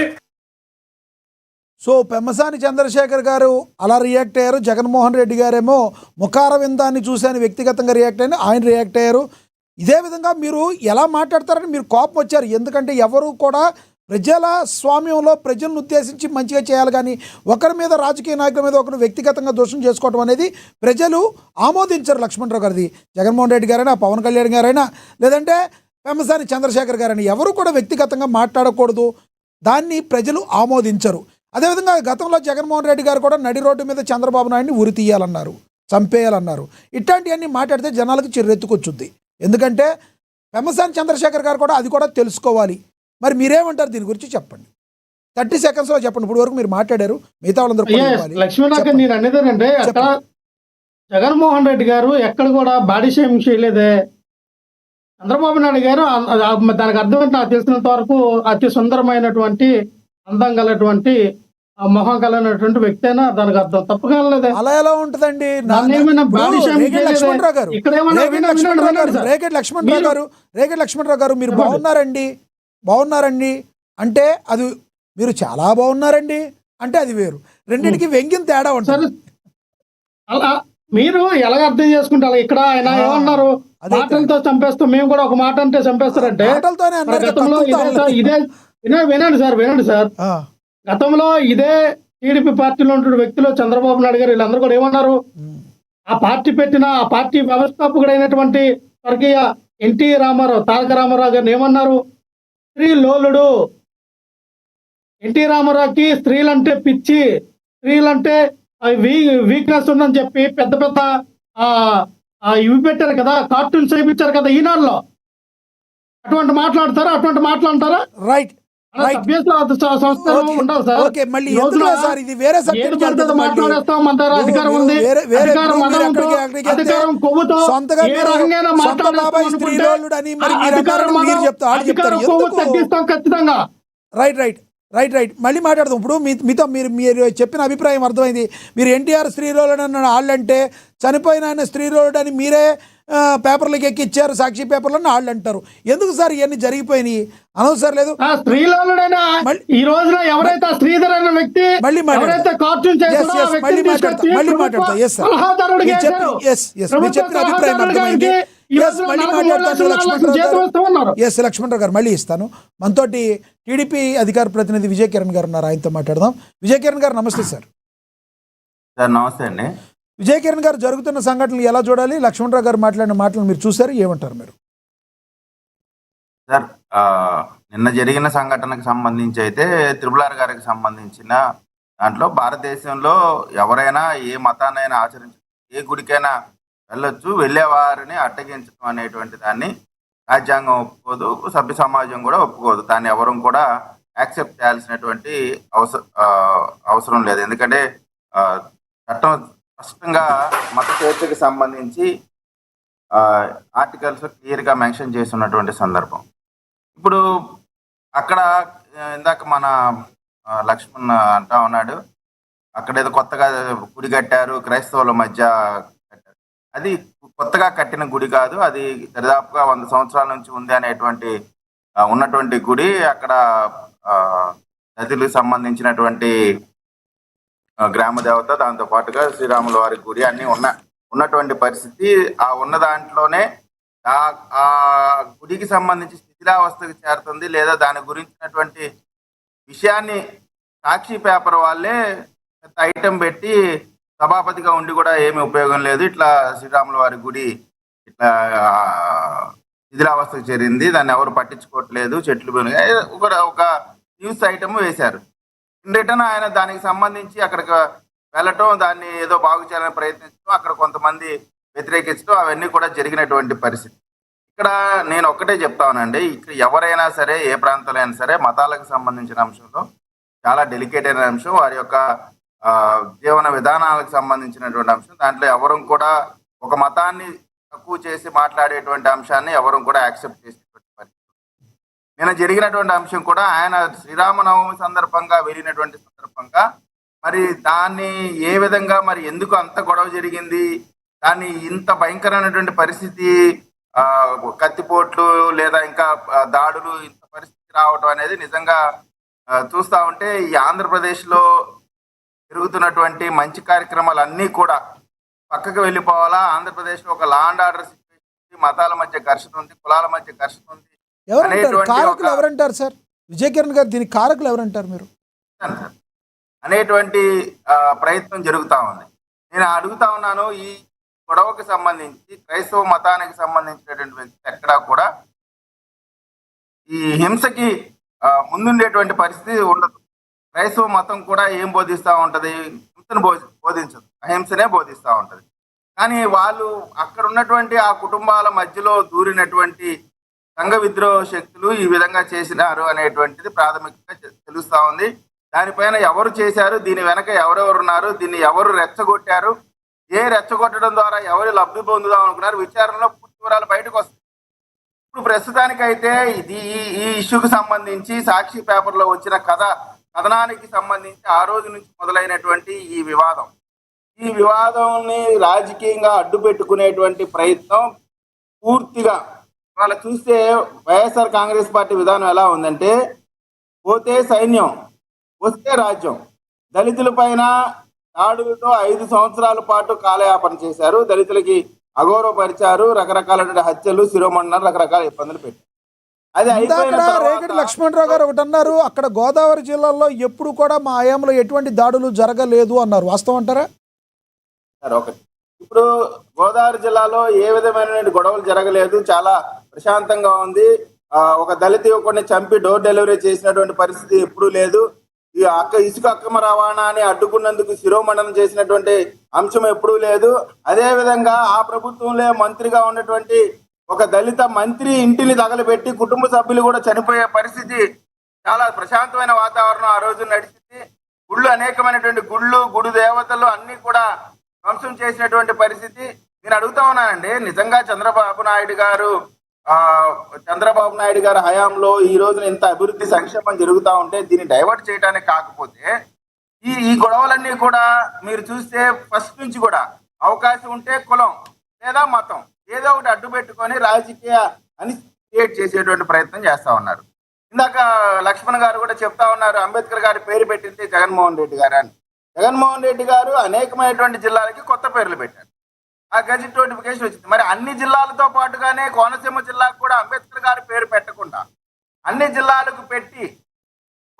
సో పెమ్మసాని చంద్రశేఖర్ గారు అలా రియాక్ట్ అయ్యారు, జగన్మోహన్ రెడ్డి గారేమో ముఖార విందాన్ని చూశాను వ్యక్తిగతంగా రియాక్ట్ అయిన ఆయన రియాక్ట్ అయ్యారు. ఇదే విధంగా మీరు ఎలా మాట్లాడతారని మీరు కోపం వచ్చారు. ఎందుకంటే ఎవరు కూడా ప్రజల స్వామ్యంలో ప్రజలను ఉద్దేశించి మంచిగా చేయాలి, కానీ ఒకరి మీద రాజకీయ నాయకుల మీద ఒకరు వ్యక్తిగతంగా దోషం చేసుకోవడం అనేది ప్రజలు ఆమోదించరు. లక్ష్మణరావు గారిది జగన్మోహన్ రెడ్డి గారైనా, పవన్ కళ్యాణ్ గారైనా, లేదంటే పెమ్మసాని చంద్రశేఖర్ గారైనా ఎవరు కూడా వ్యక్తిగతంగా మాట్లాడకూడదు, దాన్ని ప్రజలు ఆమోదించరు. అదేవిధంగా గతంలో జగన్మోహన్ రెడ్డి గారు కూడా నడి రోడ్డు మీద చంద్రబాబు నాయుడిని ఉరి తీయాలన్నారు, చంపేయాలన్నారు. ఇట్లాంటివన్నీ మాట్లాడితే జనాలకు చిర్రెత్తుకొచ్చుద్ది. ఎందుకంటే పెమ్మసాని చంద్రశేఖర్ గారు కూడా అది కూడా తెలుసుకోవాలి. మరి మీరేమంటారు దీని గురించి చెప్పండి. 30 seconds చెప్పండి. ఇప్పుడు వరకు మీరు మాట్లాడారు, మిగతా వాళ్ళందరూ కూడా ఇవ్వాలి. లక్ష్మీనాథ్ నేను అనేది ఏంటంటే అక్కడ జగన్మోహన్ రెడ్డి గారు ఎక్కడ కూడా బాడీ షేమింగ్ చేయలేదే. చంద్రబాబు నాయుడు గారు దానికి అర్థం ఏంటి నాకు తెలిసినంత వరకు అతి సుందరమైనటువంటి అందం గలటువంటి మొహం కలిగినటువంటి వ్యక్తి అయినా దానికి అర్థం తప్పగా లేదే. అలా ఎలా ఉంటుందండి? రేగడి లక్ష్మణరావు గారు మీరు బాగున్నారండి అంటే అది మీరు చాలా బాగున్నారండి అంటే అది వేరు. రెండింటికి వ్యంగ్యం తేడా ఉంటుంది. అలా మీరు ఎలాగ అర్థం చేసుకుంటారు? ఇక్కడ ఆయన ఏమన్నారు, మాటలతో చంపేస్తాం, మేము కూడా ఒక మాట అంటే చంపేస్తారంటే గతంలో ఇదే వినండి సార్ గతంలో ఇదే టీడీపీ పార్టీలో ఉంటున్న వ్యక్తులు చంద్రబాబు నాయుడు గారు వీళ్ళందరూ కూడా ఏమన్నారు, ఆ పార్టీ పెట్టిన ఆ పార్టీ వ్యవస్థాపకుడైనటువంటి స్వర్గీయ ఎన్టీ రామారావు, తారక రామారావు గారిని ఏమన్నారు, స్త్రీ లోలుడు. ఎన్టీ రామారావుకి స్త్రీలంటే పిచ్చి, స్త్రీలంటే వీక్నెస్ ఉందని చెప్పి పెద్ద పెద్ద ఇవి పెట్టారు కదా, కార్టూన్స్ చేయించారు కదా ఈనాడులో. అటువంటి మాట్లాడతారా? రైట్. రైట్ మళ్ళీ మాట్లాడదాం. ఇప్పుడు మీతో మీరు చెప్పిన అభిప్రాయం అర్థమైంది. మీరు ఎన్టీఆర్ స్త్రీరోలుడు అన్న వాళ్ళంటే చనిపోయిన ఆయన స్త్రీరోలుడు అని మీరే పేపర్లకి ఎక్కిచ్చారు, సాక్షి పేపర్లో వాళ్ళు అంటారు. ఎందుకు సార్ ఇవన్నీ జరిగిపోయినాయి? అనవసరం లేదు. ఈ రోజున ఎవరైతే శ్రీధర్ అనే వ్యక్తి మళ్ళీ మాట్లాడతా. చెప్పిన అభిప్రాయం అర్థమైంది. లక్ష్మణరావు గారు మళ్ళీ ఇస్తాను. మనతోటి టీడీపీ అధికార ప్రతినిధి విజయ్ కిరణ్ గారు ఉన్నారు, ఆయనతో మాట్లాడదాం. విజయ్ కిరణ్ గారు నమస్తే సార్. నమస్తే అండి. విజయ్ కిరణ్ గారు, జరుగుతున్న సంఘటనలు ఎలా చూడాలి? లక్ష్మణరావు గారు మాట్లాడిన మాటలు మీరు చూసారు, ఏమంటారు మీరు? సార్, నిన్న జరిగిన సంఘటనకు సంబంధించి అయితే త్రిపుల్ గారికి సంబంధించిన దాంట్లో భారతదేశంలో ఎవరైనా ఏ మతాన్నైనా ఆచరించ, ఏ గుడికైనా వెళ్ళొచ్చు, వెళ్ళేవారిని అడ్డగించడం అనేటువంటి దాన్ని రాజ్యాంగం ఒప్పుకోదు, సభ్య సమాజం కూడా ఒప్పుకోదు. దాన్ని ఎవరు కూడా యాక్సెప్ట్ చేయాల్సినటువంటి అవసరం లేదు. ఎందుకంటే చట్టం స్పష్టంగా మత స్వేచ్ఛకి సంబంధించి ఆర్టికల్స్ క్లియర్గా మెన్షన్ చేస్తున్నటువంటి సందర్భం. ఇప్పుడు అక్కడ ఇందాక మన లక్ష్మణ్ అంటా ఉన్నాడు, అక్కడ ఏదో కొత్తగా గుడి కట్టారు, క్రైస్తవుల మధ్య కట్టారు. అది కొత్తగా కట్టిన గుడి కాదు, అది దాదాపుగా 100 సంవత్సరాల నుంచి ఉంది అనేటువంటి ఉన్నటువంటి గుడి. అక్కడ నదులకు సంబంధించినటువంటి గ్రామ దేవత, దాంతో పాటుగా శ్రీరాముల వారి గుడి అన్ని ఉన్నటువంటి పరిస్థితి. ఉన్న దాంట్లోనే ఆ గుడికి సంబంధించి శిథిలావస్థకు చేరుతుంది, లేదా దాని గురించినటువంటి విషయాన్ని సాక్షి పేపర్ వాళ్ళే ఐటెం పెట్టి సభాపతిగా ఉండి కూడా ఏమి ఉపయోగం లేదు, ఇట్లా శ్రీరాముల వారి గుడి ఇట్లా శిథిలావస్థకు చేరింది, దాన్ని ఎవరు పట్టించుకోవట్లేదు, చెట్లు ఒక న్యూస్ ఐటమ్ వేశారు. ఇన్ రిటర్న్ ఆయన దానికి సంబంధించి అక్కడికి వెళ్ళటం, దాన్ని ఏదో బాగు చేయాలని ప్రయత్నించడం, అక్కడ కొంతమంది వ్యతిరేకించడం, అవన్నీ కూడా జరిగినటువంటి పరిస్థితి. ఇక్కడ నేను ఒక్కటే చెప్తానండి, ఇక్కడ ఎవరైనా సరే, ఏ ప్రాంతంలో అయినా సరే, మతాలకు సంబంధించిన అంశంలో చాలా డెలికేట్ అయిన అంశం, వారి యొక్క జీవన విధానాలకు సంబంధించినటువంటి అంశం. దాంట్లో ఎవరు కూడా ఒక మతాన్ని తక్కువ చేసి మాట్లాడేటువంటి అంశాన్ని ఎవరు కూడా యాక్సెప్ట్ చేసేటువంటి పరిస్థితి. నిన్న జరిగినటువంటి అంశం కూడా ఆయన శ్రీరామనవమి సందర్భంగా వెళ్ళినటువంటి సందర్భంగా మరి దాన్ని ఏ విధంగా, మరి ఎందుకు అంత గొడవ జరిగింది, దాన్ని ఇంత భయంకరమైనటువంటి పరిస్థితి, కత్తిపోట్లు లేదా ఇంకా దాడులు, ఇంత పరిస్థితి రావటం అనేది నిజంగా చూస్తూ ఉంటే ఈ ఆంధ్రప్రదేశ్లో జరుగుతున్నటువంటి మంచి కార్యక్రమాలన్నీ కూడా పక్కకు వెళ్ళిపోవాలా. ఆంధ్రప్రదేశ్లో ఒక లా అండ్ ఆర్డర్ సిచ్యువేషన్ ఉంది, మతాల మధ్య ఘర్షణ ఉంది, కులాల మధ్య ఘర్షణ ఉంది. ఎవరంటారు సార్? విజయ్ కిరణ్ గారు దీనికి కారకులు ఎవరంటారు మీరు? అనేటువంటి ప్రయత్నం జరుగుతూ ఉంది. నేను అడుగుతా ఉన్నాను, ఈ గొడవకు సంబంధించి క్రైస్తవ మతానికి సంబంధించినటువంటి వ్యక్తి ఎక్కడా కూడా ఈ హింసకి ముందుండేటువంటి పరిస్థితి ఉండదు. క్రైస్తవ మతం కూడా ఏం బోధిస్తూ ఉంటుంది? హింసను బోధించదు, అహింసనే బోధిస్తూ ఉంటుంది. కానీ వాళ్ళు అక్కడ ఉన్నటువంటి ఆ కుటుంబాల మధ్యలో దూరినటువంటి సంఘ విద్రోహ శక్తులు ఈ విధంగా చేసినారు అనేటువంటిది ప్రాథమికంగా తెలుస్తూ ఉంది. దానిపైన ఎవరు చేశారు, దీని వెనక ఎవరెవరు ఉన్నారు, దీన్ని ఎవరు రెచ్చగొట్టారు, ఏ రెచ్చగొట్టడం ద్వారా ఎవరు లబ్ధి పొందుదాం అనుకున్నారు, విచారణలో పూర్తి వివరాలు బయటకు వస్తాయి. ఇప్పుడు ప్రస్తుతానికైతే ఈ ఇష్యూకి సంబంధించి సాక్షి పేపర్లో వచ్చిన కథనానికి సంబంధించి ఆ రోజు నుంచి మొదలైనటువంటి ఈ వివాదాన్ని రాజకీయంగా అడ్డు పెట్టుకునేటువంటి ప్రయత్నం పూర్తిగా వాళ్ళ చూస్తే వైఎస్ఆర్ కాంగ్రెస్ పార్టీ విధానం ఎలా ఉందంటే, పోతే సైన్యం వస్తే రాజ్యం. దళితుల పైన దాడులతో 5 సంవత్సరాల పాటు కాలయాపన చేశారు, దళితులకి అగౌరవపరిచారు, రకరకాల హత్యలు, శిరోమండనం, రకరకాల ఇబ్బందులు పెట్టారు. అది అయిపోయిన రేగడి లక్ష్మణరావు గారు ఒకటి అన్నారు, అక్కడ గోదావరి జిల్లాలో ఎప్పుడు కూడా మా ఆయంలో ఎటువంటి దాడులు జరగలేదు అన్నారు. వాస్తవం అంటారా? ఒకటి, ఇప్పుడు గోదావరి జిల్లాలో ఏ విధమైన గొడవలు జరగలేదు, చాలా ప్రశాంతంగా ఉంది. ఒక దళిత యువకుడిని చంపి డోర్ డెలివరీ చేసినటువంటి పరిస్థితి ఎప్పుడూ లేదు. ఈ ఇసుక అక్రమ రవాణాని అడ్డుకున్నందుకు శిరోమండనం చేసినటువంటి అంశం ఎప్పుడూ లేదు. అదే విధంగా ఆ ప్రభుత్వంలో మంత్రిగా ఉన్నటువంటి ఒక దళిత మంత్రి ఇంటిని తగలబెట్టి కుటుంబ సభ్యులు కూడా చనిపోయే పరిస్థితి, చాలా ప్రశాంతమైన వాతావరణం ఆ రోజు నడిచింది. అనేకమైనటువంటి గుడి దేవతలు అన్ని కూడా ధ్వంసం చేసినటువంటి పరిస్థితి. నేను అడుగుతా ఉన్నానండి, నిజంగా చంద్రబాబు నాయుడు గారు హయాంలో ఈ రోజున ఇంత అభివృద్ధి సంక్షేమం జరుగుతూ ఉంటే దీన్ని డైవర్ట్ చేయడానికి కాకపోతే ఈ గొడవలన్నీ కూడా మీరు చూస్తే ఫస్ట్ నుంచి కూడా అవకాశం ఉంటే కులం లేదా మతం ఏదో ఒకటి అడ్డు పెట్టుకొని రాజకీయ అని క్రియేట్ చేసేటువంటి ప్రయత్నం చేస్తా ఉన్నారు. ఇందాక లక్ష్మణ్ గారు కూడా చెప్తా ఉన్నారు, అంబేద్కర్ గారి పేరు పెట్టింది జగన్మోహన్ రెడ్డి గారు అని. జగన్మోహన్ రెడ్డి గారు అనేకమైనటువంటి జిల్లాలకి కొత్త పేర్లు పెట్టారు, ఆ గెజిట్ నోటిఫికేషన్ వచ్చింది. మరి అన్ని జిల్లాలతో పాటుగానే కోనసీమ జిల్లాకు కూడా అంబేద్కర్ గారి పేరు పెట్టకుండా అన్ని జిల్లాలకు పెట్టి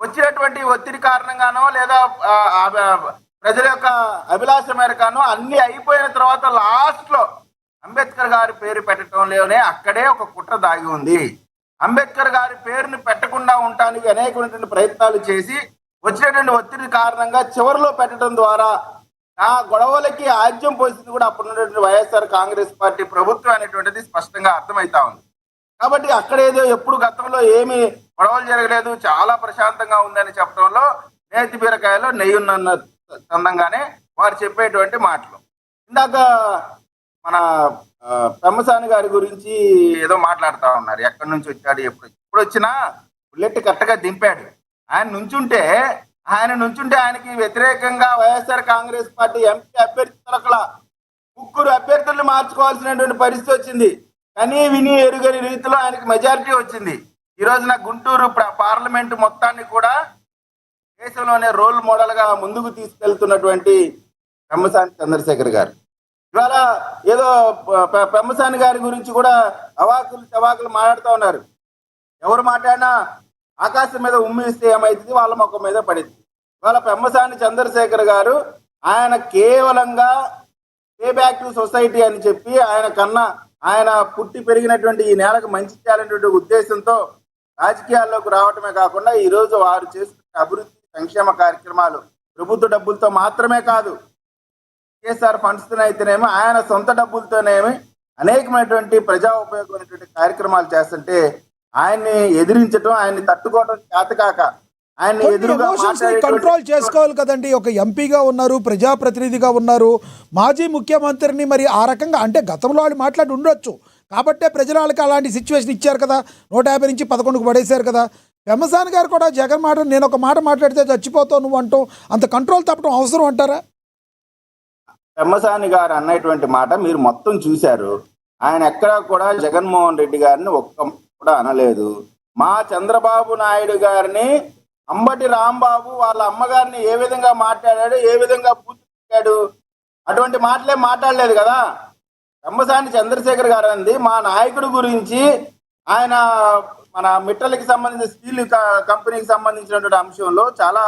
వచ్చినటువంటి ఒత్తిడి కారణంగానో లేదా ప్రజల యొక్క అభిలాష మేరగానో అన్ని అయిపోయిన తర్వాత లాస్ట్లో అంబేద్కర్ గారి పేరు పెట్టడంలోనే అక్కడే ఒక కుట్ర దాగి ఉంది. అంబేద్కర్ గారి పేరుని పెట్టకుండా ఉండటానికి అనేకమైనటువంటి ప్రయత్నాలు చేసి వచ్చినటువంటి ఒత్తిడి కారణంగా చివరిలో పెట్టడం ద్వారా ఆ గొడవలకి ఆజ్యం పోసింది కూడా అప్పుడున్నటువంటి వైఎస్ఆర్ కాంగ్రెస్ పార్టీ ప్రభుత్వం అనేటువంటిది స్పష్టంగా అర్థమవుతా ఉంది. కాబట్టి అక్కడేదో ఎప్పుడు గతంలో ఏమి గొడవలు జరగలేదు, చాలా ప్రశాంతంగా ఉందని చెప్పడంలో నేతి బీరకాయలో నెయ్యి ఉన్న చందంగానే వారు చెప్పేటువంటి మాటలు. ఇందాక మన పెమ్మసాని గారి గురించి ఏదో మాట్లాడుతూ ఉన్నారు, ఎక్కడి నుంచి వచ్చాడు, ఎప్పుడు వచ్చినా బుల్లెట్ కరెక్ట్గా దింపాడు. ఆయన నుంచుంటే ఆయనకి వ్యతిరేకంగా వైఎస్ఆర్ కాంగ్రెస్ పార్టీ ఎంపీ అభ్యర్థి తరకల 3 అభ్యర్థులను మార్చుకోవాల్సినటువంటి పరిస్థితి వచ్చింది. కానీ విని ఎరుగని రీతిలో ఆయనకి మెజారిటీ వచ్చింది. ఈ రోజున గుంటూరు పార్లమెంటు మొత్తాన్ని కూడా దేశంలోనే రోల్ మోడల్గా ముందుకు తీసుకెళ్తున్నటువంటి పెమ్మసాని చంద్రశేఖర్ గారు ఇవాళ ఏదో పెమ్మసాని గారి గురించి కూడా చవాకులు మాట్లాడుతూ ఉన్నారు. ఎవరు మాట్లాడినా ఆకాశం మీద ఉమ్మిస్తే ఏమైతుంది, వాళ్ళ ముఖం మీద పడింది. ఇవాళ పెమ్మసాని చంద్రశేఖర్ గారు ఆయన కేవలంగా పే బ్యాక్ టు సొసైటీ అని చెప్పి ఆయన పుట్టి పెరిగినటువంటి ఈ నేలకు మంచి చేయాలనేటువంటి ఉద్దేశంతో రాజకీయాల్లోకి రావటమే కాకుండా ఈరోజు వారు చేస్తున్న అభివృద్ధి సంక్షేమ కార్యక్రమాలు ప్రభుత్వ డబ్బులతో మాత్రమే కాదు, కేసీఆర్ ఫండ్స్ అయితేనేమి ఆయన సొంత డబ్బులతోనేమి అనేకమైనటువంటి ప్రజా ఉపయోగమైనటువంటి కార్యక్రమాలు చేస్తుంటే ఆయన్ని ఎదిరించడం, ఆయన్ని తట్టుకోవడం చేతకాక ఆయన్ని ఎదురుగా కంట్రోల్ చేసుకోవాలి కదండి. ఒక ఎంపీగా ఉన్నారు, ప్రజాప్రతినిధిగా ఉన్నారు, మాజీ ముఖ్యమంత్రిని మరి ఆ రకంగా అంటే గతంలో వాళ్ళు మాట్లాడి ఉండొచ్చు కాబట్టే ప్రజలు వాళ్ళకి అలాంటి సిచ్యువేషన్ ఇచ్చారు కదా, 150 నుంచి 11కు పడేశారు కదా. పెమ్మసాని గారు కూడా జగన్ మాట నేను ఒక మాట మాట్లాడితే చచ్చిపోతావు నువ్వు అంటావు, అంత కంట్రోల్ తప్పడం అవసరం అంటారా? పెమ్మసాని గారు అన్నటువంటి మాట మీరు మొత్తం చూశారు. ఆయన ఎక్కడా కూడా జగన్మోహన్ రెడ్డి గారిని ఒక్క కూడా అనలేదు. మా చంద్రబాబు నాయుడు గారిని అంబటి రాంబాబు వాళ్ళ అమ్మగారిని ఏ విధంగా మాట్లాడాడు, ఏ విధంగా పూర్తి అటువంటి మాటలే మాట్లాడలేదు కదా. పెమ్మసాని చంద్రశేఖర్ గారు అంది మా నాయకుడి గురించి ఆయన మన మిట్టలకి సంబంధించిన స్టీల్ కంపెనీకి సంబంధించినటువంటి అంశంలో చాలా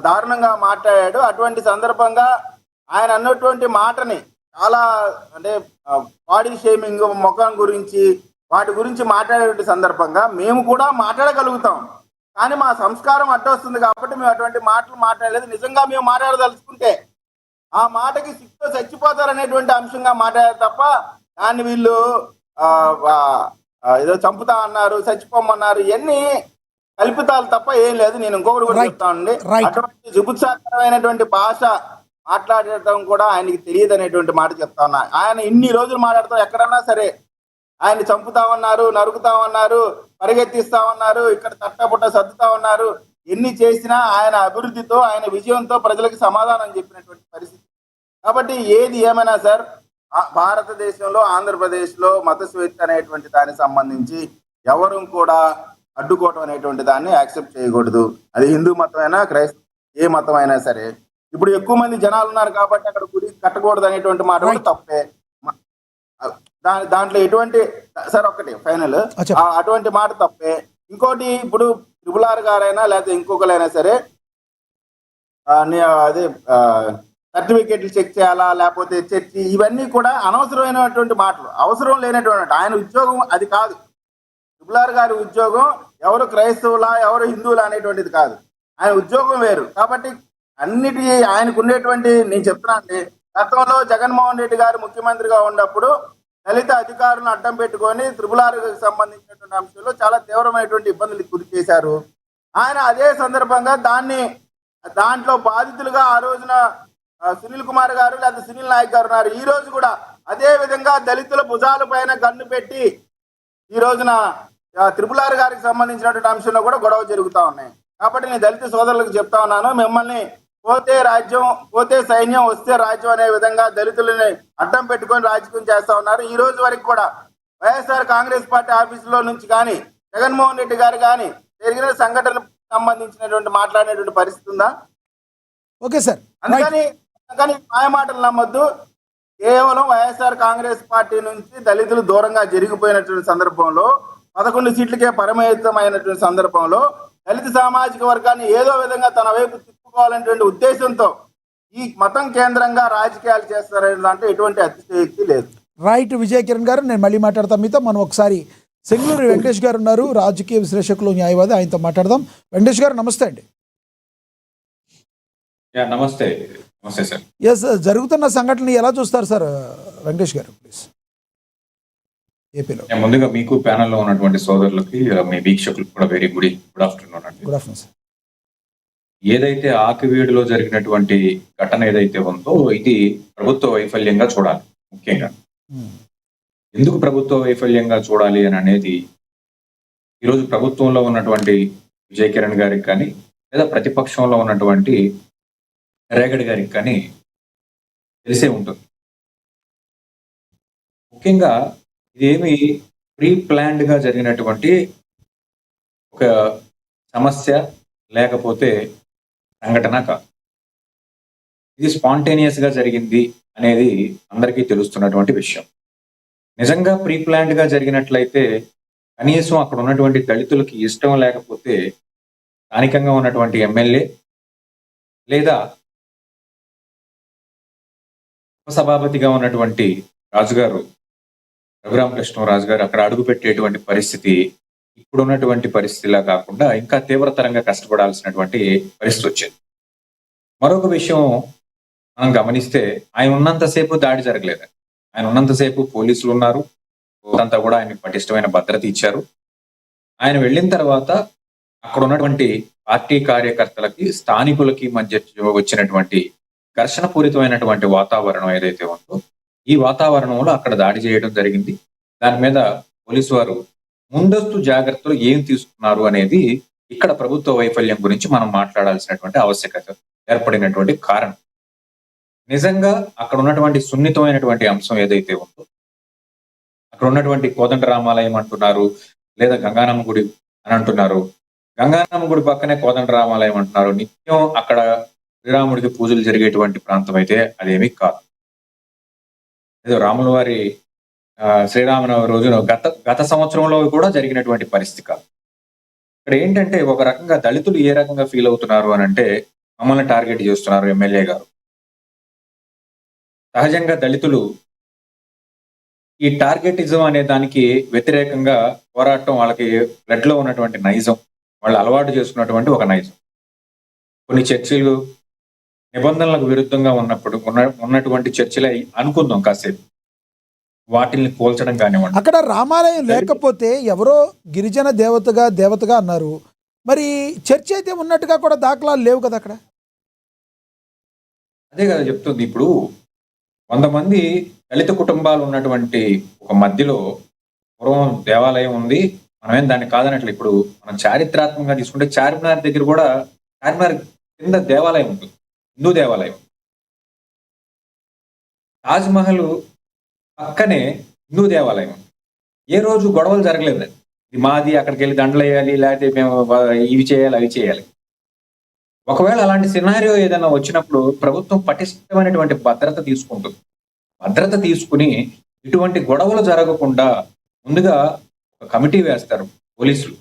దారుణంగా మాట్లాడాడు. అటువంటి సందర్భంగా ఆయన అన్నటువంటి మాటని చాలా అంటే బాడీ షేమింగ్, ముఖం గురించి వాటి గురించి మాట్లాడేటువంటి సందర్భంగా మేము కూడా మాట్లాడగలుగుతాం. కానీ మా సంస్కారం అడ్డొస్తుంది కాబట్టి మేము అటువంటి మాటలు మాట్లాడలేదు. నిజంగా మేము మాట్లాడదలుచుకుంటే ఆ మాటకి శిక్ష చచ్చిపోతారనేటువంటి అంశంగా మాట్లాడారు తప్ప దాన్ని వీళ్ళు ఏదో చంపుతా అన్నారు, చచ్చిపోమన్నారు, ఇవన్నీ కల్పితాలు తప్ప ఏం లేదు. నేను ఇంకొకటి కూడా చెప్తానండి, అటువంటి జుగుత్సాకరమైనటువంటి భాష మాట్లాడటం కూడా ఆయనకి తెలియదు అనేటువంటి మాట చెప్తా ఉన్నా. ఆయన ఇన్ని రోజులు మాట్లాడతాం, ఎక్కడన్నా సరే ఆయన చంపుతామన్నారు, నరుకుతామన్నారు, పరిగెత్తిస్తామన్నారు, ఇక్కడ తట్టపుట్ట సర్దుతామన్నారు. ఎన్ని చేసినా ఆయన అభివృద్ధితో, ఆయన విజయంతో ప్రజలకు సమాధానం చెప్పినటువంటి పరిస్థితి. కాబట్టి ఏది ఏమైనా సార్, భారతదేశంలో ఆంధ్రప్రదేశ్లో మత స్వేచ్ఛ అనేటువంటి దానికి సంబంధించి ఎవరు కూడా అడ్డుకోవటం అనేటువంటి దాన్ని యాక్సెప్ట్ చేయకూడదు. అది హిందూ మతమైనా ఏ మతం అయినా సరే. ఇప్పుడు ఎక్కువ మంది జనాలు ఉన్నారు కాబట్టి అక్కడ గుడి కట్టకూడదు అనేటువంటి మాట కూడా తప్పే. దాంట్లో ఎటువంటి సార్ ఒకటి ఫైనల్ అటువంటి మాట తప్పే. ఇంకోటి, ఇప్పుడు త్రిపులార్ గారైనా లేకపోతే ఇంకొకరైనా సరే అదే సర్టిఫికేట్లు చెక్ చేయాలా, లేకపోతే చర్చి, ఇవన్నీ కూడా అనవసరమైనటువంటి మాటలు, అవసరం లేనటువంటి. ఆయన ఉద్యోగం అది కాదు. త్రిపులార్ గారి ఉద్యోగం ఎవరు క్రైస్తవులా ఎవరు హిందువులా అనేటువంటిది కాదు, ఆయన ఉద్యోగం వేరు. కాబట్టి అన్నిటి ఆయనకు ఉండేటువంటి, నేను చెప్తున్నానండి, గతంలో జగన్మోహన్ రెడ్డి గారు ముఖ్యమంత్రిగా ఉన్నప్పుడు దళిత అధికారులను అడ్డం పెట్టుకొని త్రిపులార్కి సంబంధించినటువంటి అంశంలో చాలా తీవ్రమైనటువంటి ఇబ్బందులు గురి చేశారు. ఆయన అదే సందర్భంగా దాంట్లో బాధితులుగా ఆ రోజున సునీల్ కుమార్ గారు లేదా సునీల్ నాయక్ గారు ఉన్నారు. ఈ రోజు కూడా అదే విధంగా దళితుల భుజాల పైన గన్ను పెట్టి ఈ రోజున త్రిపులార్ గారికి సంబంధించినటువంటి అంశంలో కూడా గొడవ జరుగుతూ ఉన్నాయి. కాబట్టి నేను దళిత సోదరులకు చెప్తా ఉన్నాను, మిమ్మల్ని పోతే రాజ్యం, పోతే సైన్యం, వస్తే రాజ్యం అనే విధంగా దళితులని అడ్డం పెట్టుకొని రాజకీయం చేస్తా ఉన్నారు. ఈ రోజు వరకు కూడా వైఎస్ఆర్ కాంగ్రెస్ పార్టీ ఆఫీసులో నుంచి కానీ జగన్మోహన్ రెడ్డి గారు కానీ జరిగిన సంఘటనలకు సంబంధించినటువంటి మాట్లాడేటువంటి పరిస్థితి ఉందా? Okay sir. అందుకని మాయ మాటలు నమ్మొద్దు. కేవలం వైఎస్ఆర్ కాంగ్రెస్ పార్టీ నుంచి దళితులు దూరంగా జరిగిపోయినటువంటి సందర్భంలో, 11 సీట్లకే పరిమితమైనటువంటి సందర్భంలో దళిత సామాజిక వర్గాన్ని ఏదో విధంగా తన వైపు తిప్పుకోవాలనేటువంటి ఉద్దేశంతో ఈ మతం కేంద్రంగా రాజకీయాలు చేస్తారనే దాంట్లో ఎటువంటి అతిశయోక్తి లేదు. రైట్ విజయ్ కిరణ్ గారు, నేను మళ్ళీ మాట్లాడతాం మీతో. మనం ఒకసారి సెంగులూరి వెంకటేష్ గారు ఉన్నారు, రాజకీయ విశ్లేషకులు, న్యాయవాది, ఆయనతో మాట్లాడదాం. వెంకటేష్ గారు నమస్తే అండి. నమస్తే. నమస్తే సార్. ఎస్, జరుగుతున్న సంఘటన ఎలా చూస్తారు సార్ వెంకటేష్ గారు ప్లీజ్? ఏపీలో ముందుగా మీకు ప్యానల్లో ఉన్నటువంటి సోదరులకి, మీ వీక్షకులకు కూడా వెరీ గుడ్ ఆఫ్టర్నూన్ అండి. Good afternoon sir. ఏదైతే ఆకివీడులో జరిగినటువంటి ఘటన ఏదైతే ఉందో ఇది ప్రభుత్వ వైఫల్యంగా చూడాలి. ముఖ్యంగా ఎందుకు ప్రభుత్వ వైఫల్యంగా చూడాలి అని అనేది ఈరోజు ప్రభుత్వంలో ఉన్నటువంటి విజయ్ కిరణ్ గారికి కానీ లేదా ప్రతిపక్షంలో ఉన్నటువంటి రేగడి గారికి కానీ తెలిసే ఉంటుంది. ముఖ్యంగా ఇదేమి ప్రీ ప్లాన్డ్ గా జరిగినటువంటి ఒక సమస్య లేకపోతే సంఘటన కాదు. ఇది స్పాంటేనియస్ గా జరిగింది అనేది అందరికీ తెలుస్తున్నటువంటి విషయం. నిజంగా ప్రీ ప్లాన్డ్ గా జరిగినట్లయితే కనీసం అక్కడ ఉన్నటువంటి దళితులకి ఇష్టం లేకపోతే స్థానికంగా ఉన్నటువంటి ఎమ్మెల్యే లేదా ఉపసభాపతిగా ఉన్నటువంటి రాజుగారు, రఘురామకృష్ణరాజు గారు అక్కడ అడుగు పెట్టేటువంటి పరిస్థితి ఇప్పుడున్నటువంటి పరిస్థితిలా కాకుండా ఇంకా తీవ్రతరంగా కష్టపడాల్సినటువంటి పరిస్థితి వచ్చింది. మరొక విషయం మనం గమనిస్తే ఆయన ఉన్నంతసేపు దాడి జరగలేదు. ఆయన ఉన్నంతసేపు పోలీసులు ఉన్నారు, అంతా కూడా ఆయనకి పటిష్టమైన భద్రత ఇచ్చారు. ఆయన వెళ్ళిన తర్వాత అక్కడ ఉన్నటువంటి పార్టీ కార్యకర్తలకి, స్థానికులకి మధ్య వచ్చినటువంటి ఘర్షణపూరితమైనటువంటి వాతావరణం ఏదైతే ఉందో ఈ వాతావరణంలో అక్కడ దాడి చేయడం జరిగింది. దాని మీద పోలీసు వారు ముందస్తు జాగ్రత్తలు ఏం తీసుకున్నారు అనేది ఇక్కడ ప్రభుత్వ వైఫల్యం గురించి మనం మాట్లాడాల్సినటువంటి ఆవశ్యకత ఏర్పడినటువంటి కారణం. నిజంగా అక్కడ ఉన్నటువంటి సున్నితమైనటువంటి అంశం ఏదైతే ఉందో, అక్కడ ఉన్నటువంటి కోదండ రామాలయం అంటున్నారు, లేదా గంగానమ్మ గుడి అని అంటున్నారు. గంగానమ్మ గుడి పక్కనే కోదండ రామాలయం అంటున్నారు. నిత్యం అక్కడ శ్రీరాముడికి పూజలు జరిగేటువంటి ప్రాంతం అయితే అదేమీ కాదు. ఏదో రాముల వారి శ్రీరామనవమి రోజున గత సంవత్సరంలో కూడా జరిగినటువంటి పరిస్థితి కాదు. ఇక్కడ ఏంటంటే ఒక రకంగా దళితులు ఏ రకంగా ఫీల్ అవుతున్నారు అని అంటే, మమ్మల్ని టార్గెట్ చేస్తున్నారు ఎమ్మెల్యే గారు. సహజంగా దళితులు ఈ టార్గెటిజం అనే దానికి వ్యతిరేకంగా పోరాటం వాళ్ళకి బ్లడ్ లో ఉన్నటువంటి నైజం, వాళ్ళు అలవాటు చేసుకున్నటువంటి ఒక నైజం. కొన్ని చర్చలు నిబంధనలకు విరుద్ధంగా ఉన్నటువంటి చర్చలే అనుకుందాం కాసేపు, వాటిని పోల్చడం కానివ్వండి. అక్కడ రామాలయం లేకపోతే ఎవరో గిరిజన దేవతగా అన్నారు. మరి చర్చ్ అయితే ఉన్నట్టుగా కూడా దాఖలాలు లేవు కదా అక్కడ. అదే కదా చెప్తుంది. ఇప్పుడు 100 మంది దళిత కుటుంబాలు ఉన్నటువంటి ఒక మధ్యలో పూర్వం దేవాలయం ఉంది, మనమేం దాన్ని కాదనట్లు. ఇప్పుడు మనం చారిత్రాత్మకంగా తీసుకుంటే చార్మినార్ దగ్గర కూడా, చార్మినార్ కింద దేవాలయం ఉంటుంది, హిందూ దేవాలయం. తాజ్ మహల్ పక్కనే హిందూ దేవాలయం ఉంది. ఏ రోజు గొడవలు జరగలేదు. ఇది మాది, అక్కడికి వెళ్ళి దండలు వేయాలి, లేకపోతే మేము ఇవి చేయాలి అవి చేయాలి. ఒకవేళ అలాంటి సినారియో ఏదైనా వచ్చినప్పుడు ప్రభుత్వం పటిష్టమైనటువంటి భద్రత తీసుకుంటుంది. భద్రత తీసుకుని ఇటువంటి గొడవలు జరగకుండా ముందుగా ఒక కమిటీ వేస్తారు పోలీసులు.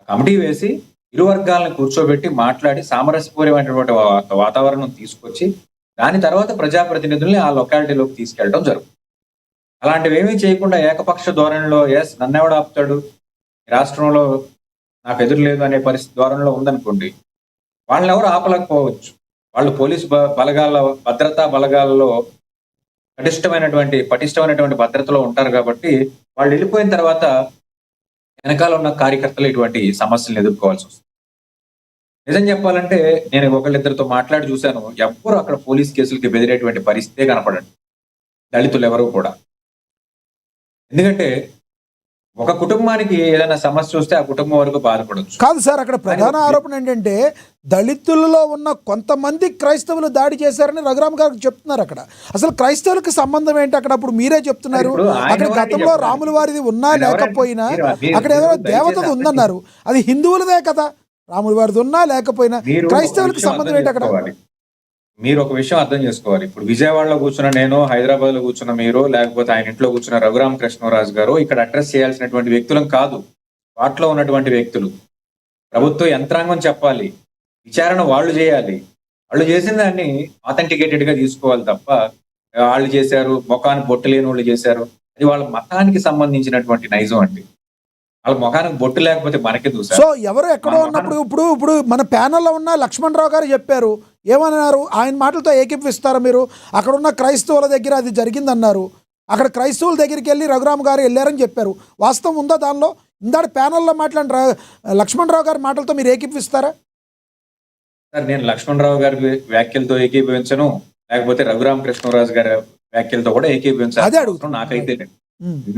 కమిటీ వేసి ఇరు వర్గాలను కూర్చోబెట్టి మాట్లాడి సామరస్యపూర్వమైనటువంటి వాతావరణం తీసుకొచ్చి దాని తర్వాత ప్రజాప్రతినిధుల్ని ఆ లొకాలిటీలోకి తీసుకెళ్ళడం జరుగుతుంది. అలాంటివి ఏమీ చేయకుండా ఏకపక్ష ధోరణిలో నన్నెవడు ఆపుతాడు, రాష్ట్రంలో నాకు ఎదురు లేదు అనే పరిస్థితి ధోరణిలో ఉందనుకోండి, వాళ్ళని ఎవరు ఆపలేకపోవచ్చు. వాళ్ళు పోలీసు బలగాల భద్రతా బలగాల్లో పటిష్టమైనటువంటి భద్రతలో ఉంటారు కాబట్టి వాళ్ళు వెళ్ళిపోయిన తర్వాత వెనకాల ఉన్న కార్యకర్తలు ఇటువంటి సమస్యలను ఎదుర్కోవాల్సి వస్తుంది. నిజం చెప్పాలంటే నేను ఒకళ్ళిద్దరితో మాట్లాడి చూశాను, ఎవ్వరు అక్కడ పోలీస్ కేసులకి బెదిరేటువంటి పరిస్థితే కనపడండి దళితులు ఎవరు కూడా. ఎందుకంటే ఒక కుటుంబానికి ఏదైనా సమస్య వస్తే ఆ కుటుంబం వరకు బాధపడవచ్చు. కాదు సార్, అక్కడ ప్రధాన ఆరోపణ ఏంటంటే దళితులలో ఉన్న కొంతమంది క్రైస్తవులు దాడి చేశారని రఘురామ్ గారు చెప్తున్నారు. అక్కడ అసలు క్రైస్తవులకు సంబంధం ఏంటి అక్కడ? అప్పుడు మీరే చెప్తున్నారు అక్కడ గతంలో రాముల వారిది ఉన్నా లేకపోయినా అక్కడ ఏదో దేవతది ఉందన్నారు, అది హిందువులదే కదా. రాముల వారిది ఉన్నా లేకపోయినా క్రైస్తవులకు సంబంధం ఏంటి అక్కడ? మీరు ఒక విషయం అర్థం చేసుకోవాలి. ఇప్పుడు విజయవాడలో కూర్చున్న నేను, హైదరాబాద్ లో కూర్చున్న మీరు, లేకపోతే ఆయన ఇంట్లో కూర్చున్న రఘురామ కృష్ణరాజు గారు ఇక్కడ అడ్రస్ చేయాల్సినటువంటి వ్యక్తులం కాదు. వాటిలో ఉన్నటువంటి వ్యక్తులు ప్రభుత్వ యంత్రాంగం చెప్పాలి, విచారణ వాళ్ళు చేయాలి. వాళ్ళు చేసిన దాన్ని ఆథెంటికేటెడ్ గా తీసుకోవాలి తప్ప వాళ్ళు చేశారు, ముఖానికి బొట్టు లేని వాళ్ళు చేశారు, అది వాళ్ళ మతానికి సంబంధించినటువంటి నైజం అండి. వాళ్ళ ముఖానికి బొట్టు లేకపోతే మనకి చూసారు. సో ఎవరు ఎక్కడో ఉన్నప్పుడు ఇప్పుడు మన ప్యానల్లో ఉన్న లక్ష్మణరావు గారు చెప్పారు, ఏమన్నారు? ఆయన మాటలతో ఏకీపిస్తారా మీరు? అక్కడ ఉన్న క్రైస్తవుల దగ్గర అది జరిగిందన్నారు, అక్కడ క్రైస్తవుల దగ్గరికి వెళ్ళి రఘురామ్ గారు వెళ్ళారని చెప్పారు. వాస్తవం ఉందా దానిలో? ఇందాడు ప్యానల్లో మాట్లాడిన లక్ష్మణరావు గారి మాటలతో మీరు ఏకీపిస్తారా? సార్, నేను లక్ష్మణరావు గారి వ్యాఖ్యలతో ఏకీభవించను, లేకపోతే రఘురామ కృష్ణరాజు గారి వ్యాఖ్యలతో కూడా ఏకీభవించాలి నాకైతే.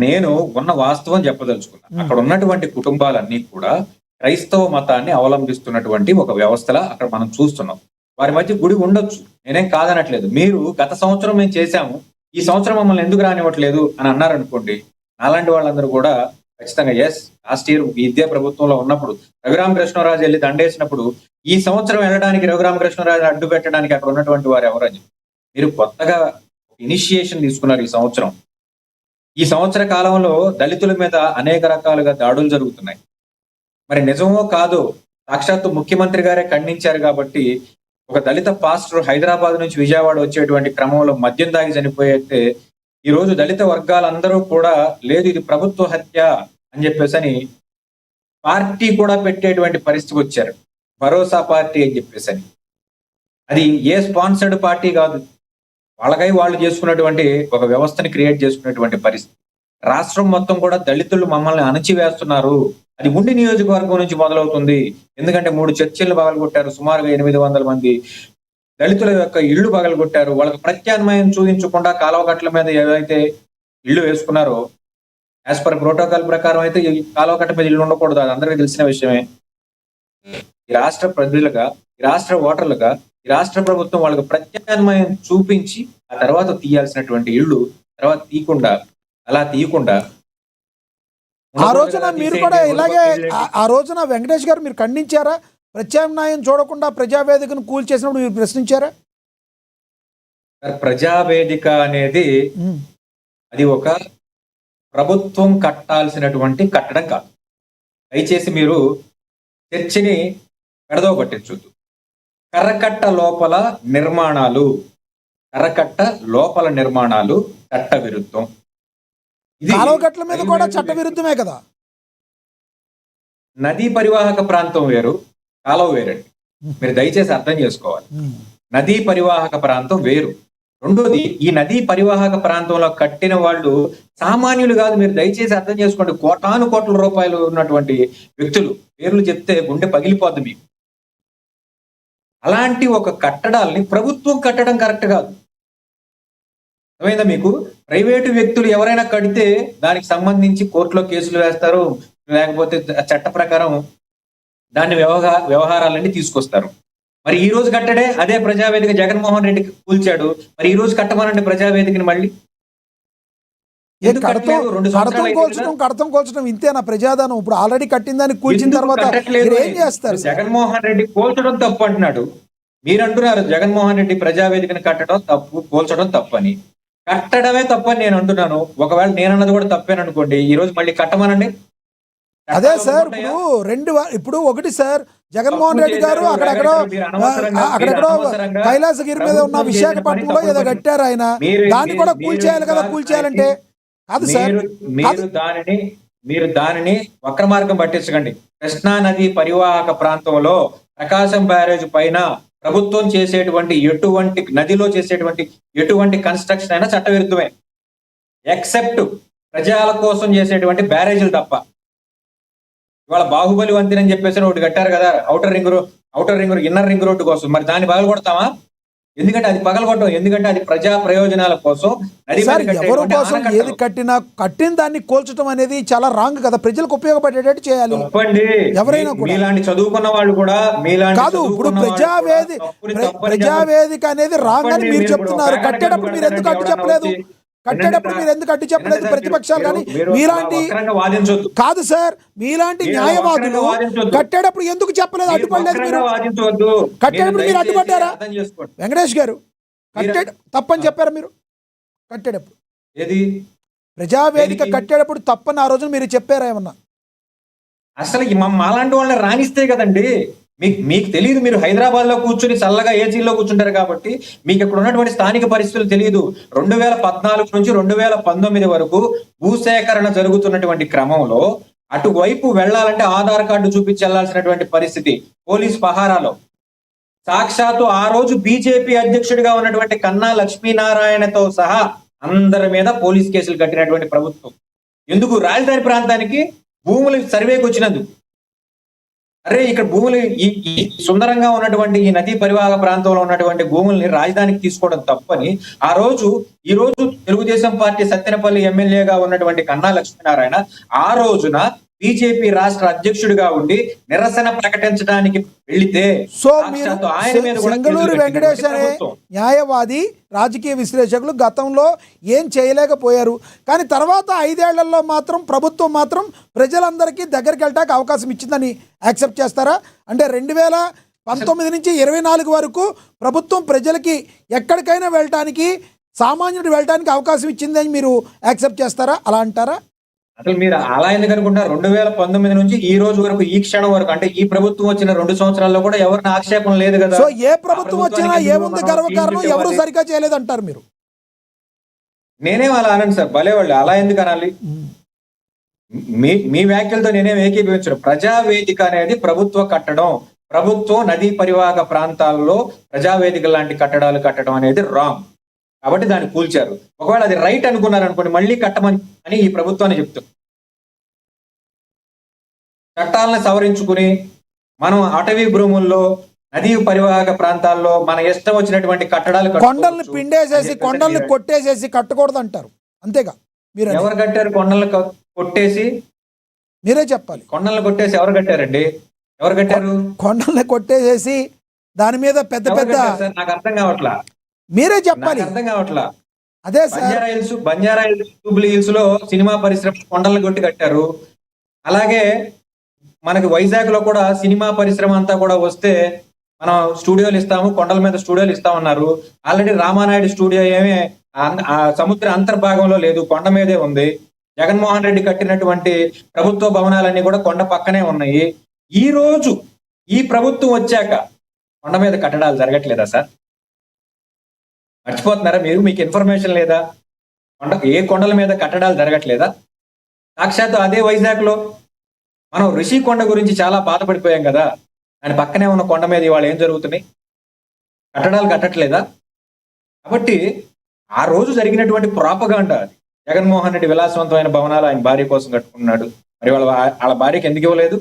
నేను ఉన్న వాస్తవం చెప్పదలుచుకున్నా. అక్కడ ఉన్నటువంటి కుటుంబాలన్నీ కూడా క్రైస్తవ మతాన్ని అవలంబిస్తున్నటువంటి ఒక వ్యవస్థలా అక్కడ మనం చూస్తున్నాం. వారి మధ్య గుడి ఉండొచ్చు, నేనేం కాదనట్లేదు. మీరు గత సంవత్సరం మేము చేశాము, ఈ సంవత్సరం మమ్మల్ని ఎందుకు రానివ్వట్లేదు అని అన్నారనుకోండి, అలాంటి వాళ్ళందరూ కూడా ఖచ్చితంగా లాస్ట్ ఇయర్ విద్యా ప్రభుత్వంలో ఉన్నప్పుడు రఘురామ కృష్ణరాజు వెళ్ళి దండేసినప్పుడు ఈ సంవత్సరం వెళ్ళడానికి రఘురామ కృష్ణరాజు అడ్డు పెట్టడానికి అక్కడ ఉన్నటువంటి వారు ఎవరని మీరు కొత్తగా ఇనిషియేషన్ తీసుకున్నారు. ఈ సంవత్సర కాలంలో దళితుల మీద అనేక రకాలుగా దాడులు జరుగుతున్నాయి. మరి నిజమో కాదో సాక్షాత్తు ముఖ్యమంత్రి గారే ఖండించారు కాబట్టి ఒక దళిత పాస్టర్ హైదరాబాద్ నుంచి విజయవాడ వచ్చేటువంటి క్రమంలో మద్యం దాగి చనిపోయితే ఈ రోజు దళిత వర్గాలందరూ కూడా లేదు ఇది ప్రభుత్వ హత్య అని చెప్పేసి పార్టీ కూడా పెట్టేటువంటి పరిస్థితికి వచ్చారు. భరోసా పార్టీ అని చెప్పేసి అది ఏ స్పాన్సర్డ్ పార్టీ కాదు, వాళ్ళకై వాళ్ళు చేసుకున్నటువంటి ఒక వ్యవస్థని క్రియేట్ చేసుకున్నటువంటి పరిస్థితి. రాష్ట్రం మొత్తం కూడా దళితులు మమ్మల్ని అణచివేస్తున్నారు. అది ఉండి నియోజకవర్గం నుంచి మొదలవుతుంది. ఎందుకంటే 3 చర్చిలు పగలగొట్టారు, సుమారుగా 800 మంది దళితుల యొక్క ఇళ్లు పగలగొట్టారు. వాళ్ళకి ప్రత్యామ్నాయం చూపించకుండా కాలువకట్ల మీద ఏవైతే ఇళ్లు వేసుకున్నారో యాజ్ పర్ ప్రోటోకాల్ ప్రకారం అయితే ఈ కాలువకట్ట మీద ఇల్లు ఉండకూడదు, అది అందరికీ తెలిసిన విషయమే. ఈ రాష్ట్ర ప్రజలుగా, ఈ రాష్ట్ర ఓటర్లుగా ఈ రాష్ట్ర ప్రభుత్వం వాళ్ళకి ప్రత్యామ్నాయం చూపించి ఆ తర్వాత తీయాల్సినటువంటి ఇళ్ళు తర్వాత తీయకుండా ఆ రోజున మీరు కూడా ఇలాగే ఆ రోజున వెంకటేష్ గారు మీరు ఖండించారా? ప్రత్యామ్నాయం చూడకుండా ప్రజావేదికను కూల్చేసినప్పుడు మీరు ప్రశ్నించారా? ప్రజావేదిక అనేది అది ఒక ప్రభుత్వం కట్టాల్సినటువంటి కట్టడం కాదు. దయచేసి మీరు చర్చని పెడదో పట్టించొద్దు. కర్రకట్ట లోపల నిర్మాణాలు చట్ట విరుద్ధం. కాలువ గట్ల మీద కూడా చట్ట విరుద్ధమే కదా. నదీ పరివాహక ప్రాంతం వేరు, కాలువ వేరండి. మీరు దయచేసి అర్థం చేసుకోవాలి. నదీ పరివాహక ప్రాంతం వేరు. రెండోది, ఈ నదీ పరివాహక ప్రాంతంలో కట్టిన వాళ్ళు సామాన్యులు కాదు. మీరు దయచేసి అర్థం చేసుకోండి. కోటాను కోట్ల రూపాయలు ఉన్నటువంటి వ్యక్తులు పేర్లు చెప్తే గుండె పగిలిపోద్ది మీకు. అలాంటి ఒక కట్టడాల్ని ప్రభుత్వం కట్టడం కరెక్ట్ కాదు. అర్థమైందా మీకు? ప్రైవేటు వ్యక్తులు ఎవరైనా కడితే దానికి సంబంధించి కోర్టులో కేసులు వేస్తారు, లేకపోతే చట్ట ప్రకారం దాన్ని వ్యవహారాలన్నీ తీసుకొస్తారు. మరి ఈ రోజు కట్టడే అదే ప్రజావేదిక జగన్మోహన్ రెడ్డి కూల్చాడు. మరి ఈ రోజు కట్టమనండి ప్రజావేదికని మళ్ళీ. కడతం కోల్చడం ఇంతేనా ప్రజాదానం? ఇప్పుడు ఆల్రెడీ కట్టిందని కూల్చిన తర్వాత మీరు ఏం చేస్తారు? జగన్మోహన్ రెడ్డి కూల్చడం తప్పు అంటున్నాడు. మీరు అంటున్నారు జగన్మోహన్ రెడ్డి ప్రజావేదికని కట్టడం తప్పు, కూల్చడం తప్పు అని. కట్టడమే తప్పని నేను అంటున్నాను. ఒకవేళ నేనన్నది కూడా తప్పేననుకోండి, ఈ రోజు మళ్ళీ కట్టమనండి. అదే సార్, ఇప్పుడు ఒకటి సార్, జగన్మోహన్ రెడ్డి గారు అక్కడెక్కడో కైలాసగిరి మీద ఉన్న విశాఖపట్నంలో ఏదో కట్టారు ఆయన, దాన్ని కూడా కూల్చేయాలి కదా. కూల్చేయాలంటే కాదు సార్, మీరు దానిని వక్ర మార్గం పట్టించకండి. కృష్ణా నది పరివాహక ప్రాంతంలో ప్రకాశం బ్యారేజ్ పైన ప్రభుత్వం చేసేటువంటి నదిలో చేసేటువంటి ఎటువంటి కన్స్ట్రక్షన్ అయినా చట్టవిరుద్ధమే, ఎక్సెప్ట్ ప్రజల కోసం చేసేటువంటి బ్యారేజీలు తప్ప. ఇవాళ బాహుబలి వంతెన అని చెప్పేసి ఒకటి కట్టారు కదా, outer ring inner ring road కోసం. మరి దాన్ని పగలగొడతామా? ఎందుకంటే అది ప్రజా ప్రయోజనాల కోసం. ఎవరి కోసం ఏది కట్టిన దాన్ని కోల్చడం అనేది చాలా రాంగ్ కదా. ప్రజలకు ఉపయోగపడేటట్టు చేయాలి. ఎవరైనా మీలాంటి చదువుకున్న వాళ్ళు కూడా కాదు. ఇప్పుడు ప్రజావేదిక అనేది రాంగ్ అని మీరు చెప్తున్నారు. కట్టేటప్పుడు మీరు ఎందుకు అడ్డు చెప్పలేదు? ప్రతిపక్షాలు కానీ మీలాంటి కాదు సార్, మీలాంటి న్యాయవాదులు కట్టేటప్పుడు ఎందుకు చెప్పలేదు? అడ్డుపడలేదు మీరు. కట్టేటప్పుడు మీరు అడ్డుపడ్డారా? వెంకటేష్ గారు తప్పని చెప్పారా మీరు? కట్టేటప్పుడు ఏది ప్రజావేదిక కట్టేటప్పుడు తప్పని ఆ రోజున మీరు చెప్పారా ఏమన్నా? అసలు మాలాంటి వాళ్ళని రాణిస్తే కదండి. మీకు తెలియదు. మీరు హైదరాబాద్ లో కూర్చుని చల్లగా ఏసీలో కూర్చుంటారు కాబట్టి మీకు ఇక్కడ ఉన్నటువంటి స్థానిక పరిస్థితులు తెలియదు. 2014 నుంచి 2019 వరకు భూసేకరణ జరుగుతున్నటువంటి క్రమంలో అటువైపు వెళ్లాలంటే ఆధార్ కార్డు చూపించి వెళ్లాల్సినటువంటి పరిస్థితి పోలీస్ పహారాలో. సాక్షాత్తు ఆ రోజు బీజేపీ అధ్యక్షుడిగా ఉన్నటువంటి కన్నా లక్ష్మీనారాయణతో సహా అందరి మీద పోలీస్ కేసులు కట్టినటువంటి ప్రభుత్వం. ఎందుకు? రాజధాని ప్రాంతానికి భూములు సర్వేకి వచ్చినందుకు. అరే, ఇక్కడ భూములు ఈ సుందరంగా ఉన్నటువంటి ఈ నదీ పరివాహక ప్రాంతంలో ఉన్నటువంటి భూముల్ని రాజధానికి తీసుకోవడం తప్పని ఈ రోజు తెలుగుదేశం పార్టీ సత్తెనపల్లి ఎమ్మెల్యేగా ఉన్నటువంటి కన్నా లక్ష్మీనారాయణ ఆ రోజున బీజేపీ రాష్ట్ర అధ్యక్షుడిగా ఉండి నిరసన ప్రకటించడానికి వెళితే సింగళూరు వెంకటేష్ అనే న్యాయవాది, రాజకీయ విశ్లేషకులు గతంలో ఏం చేయలేకపోయారు. కానీ తర్వాత 5 ఏళ్లలో మాత్రం ప్రభుత్వం మాత్రం ప్రజలందరికీ దగ్గరికి వెళ్ళడానికి అవకాశం ఇచ్చిందని యాక్సెప్ట్ చేస్తారా? అంటే 2019 నుంచి 24 వరకు ప్రభుత్వం ప్రజలకి ఎక్కడికైనా వెళ్ళటానికి, సామాన్యుడు వెళ్ళటానికి అవకాశం ఇచ్చిందని మీరు యాక్సెప్ట్ చేస్తారా? అలా అంటారా? అసలు మీరు అలా ఎందుకు అనుకుంటారు? 2019 నుంచి ఈ రోజు వరకు, ఈ క్షణం వరకు, అంటే ఈ ప్రభుత్వం వచ్చిన 2 సంవత్సరాల్లో కూడా ఎవరిని ఆక్షేపణ లేదు కదా. సో ఏ ప్రభుత్వం వచ్చినా ఏముంది గర్వకారణం, ఎవరు సరిగా చేయలేదంటారు మీరు? నేనేం అలా అనండి సార్, భలేవాళ్ళు. అలా ఎందుకు అనాలి? మీ వ్యాఖ్యలతో నేనేం ఏకీభవించను. ప్రజావేదిక అనేది ప్రభుత్వ కట్టడం. ప్రభుత్వం నదీ పరివాహక ప్రాంతాల్లో ప్రజావేదిక లాంటి కట్టడాలు కట్టడం అనేది రాంగ్. కాబట్టి దాన్ని కూల్చారు. ఒకవేళ అది రైట్ అనుకున్నారు అనుకోండి, మళ్ళీ కట్టమని అని ఈ ప్రభుత్వాన్ని చెప్తాం. చట్టాలను సవరించుకుని మనం అటవీ భూముల్లో, నదీ పరివాహక ప్రాంతాల్లో మన ఇష్టం వచ్చినటువంటి కట్టడాలు, కొండల్ని పిండేసేసి, కొండల్ని కొట్టేసేసి కట్టకూడదు అంటారు. అంతేగా? మీరు ఎవరు కట్టారు? కొండల్ని కొట్టేసి మీరే చెప్పాలి. కొండల్ని కొట్టేసి ఎవరు కట్టారండి? ఎవరు కట్టారు? కొండల్ని కొట్టేసేసి దాని మీద పెద్ద నాకు అర్థం కావట్లా. మీరే చెప్పాలి. అర్థం కావట్లా. అదే బంజారా హిల్స్, జూబ్లీ హిల్స్ లో సినిమా పరిశ్రమ కొండలను కొట్టి కట్టారు. అలాగే మనకి వైజాగ్ లో కూడా సినిమా పరిశ్రమ అంతా కూడా వస్తే మనం స్టూడియోలు ఇస్తాము, కొండల మీద స్టూడియోలు ఇస్తామన్నారు. ఆల్రెడీ రామానాయుడు స్టూడియో ఏమీ సముద్ర అంతర్భాగంలో లేదు, కొండ మీదే ఉంది. జగన్మోహన్ రెడ్డి కట్టినటువంటి ప్రభుత్వ భవనాలన్నీ కూడా కొండ పక్కనే ఉన్నాయి. ఈ రోజు ఈ ప్రభుత్వం వచ్చాక కొండ మీద కట్టడాలు జరగట్లేదా సార్? మర్చిపోతున్నారా మీరు? మీకు ఇన్ఫర్మేషన్ లేదా? ఏ కొండల మీద కట్టడాలు జరగట్లేదా? సాక్షాత్తు అదే వైజాగ్లో మనం రిషికొండ గురించి చాలా బాధపడిపోయాం కదా, దాని పక్కనే ఉన్న కొండ మీద ఇవాళ ఏం జరుగుతున్నాయి? కట్టడాలు కట్టట్లేదా? కాబట్టి ఆ రోజు జరిగినటువంటి ప్రాపగాండా అది. జగన్మోహన్ రెడ్డి విలాసవంతమైన భవనాలు ఆయన భార్య కోసం కట్టుకున్నాడు, మరి వాళ్ళ భార్యకి ఎందుకు ఇవ్వలేదు?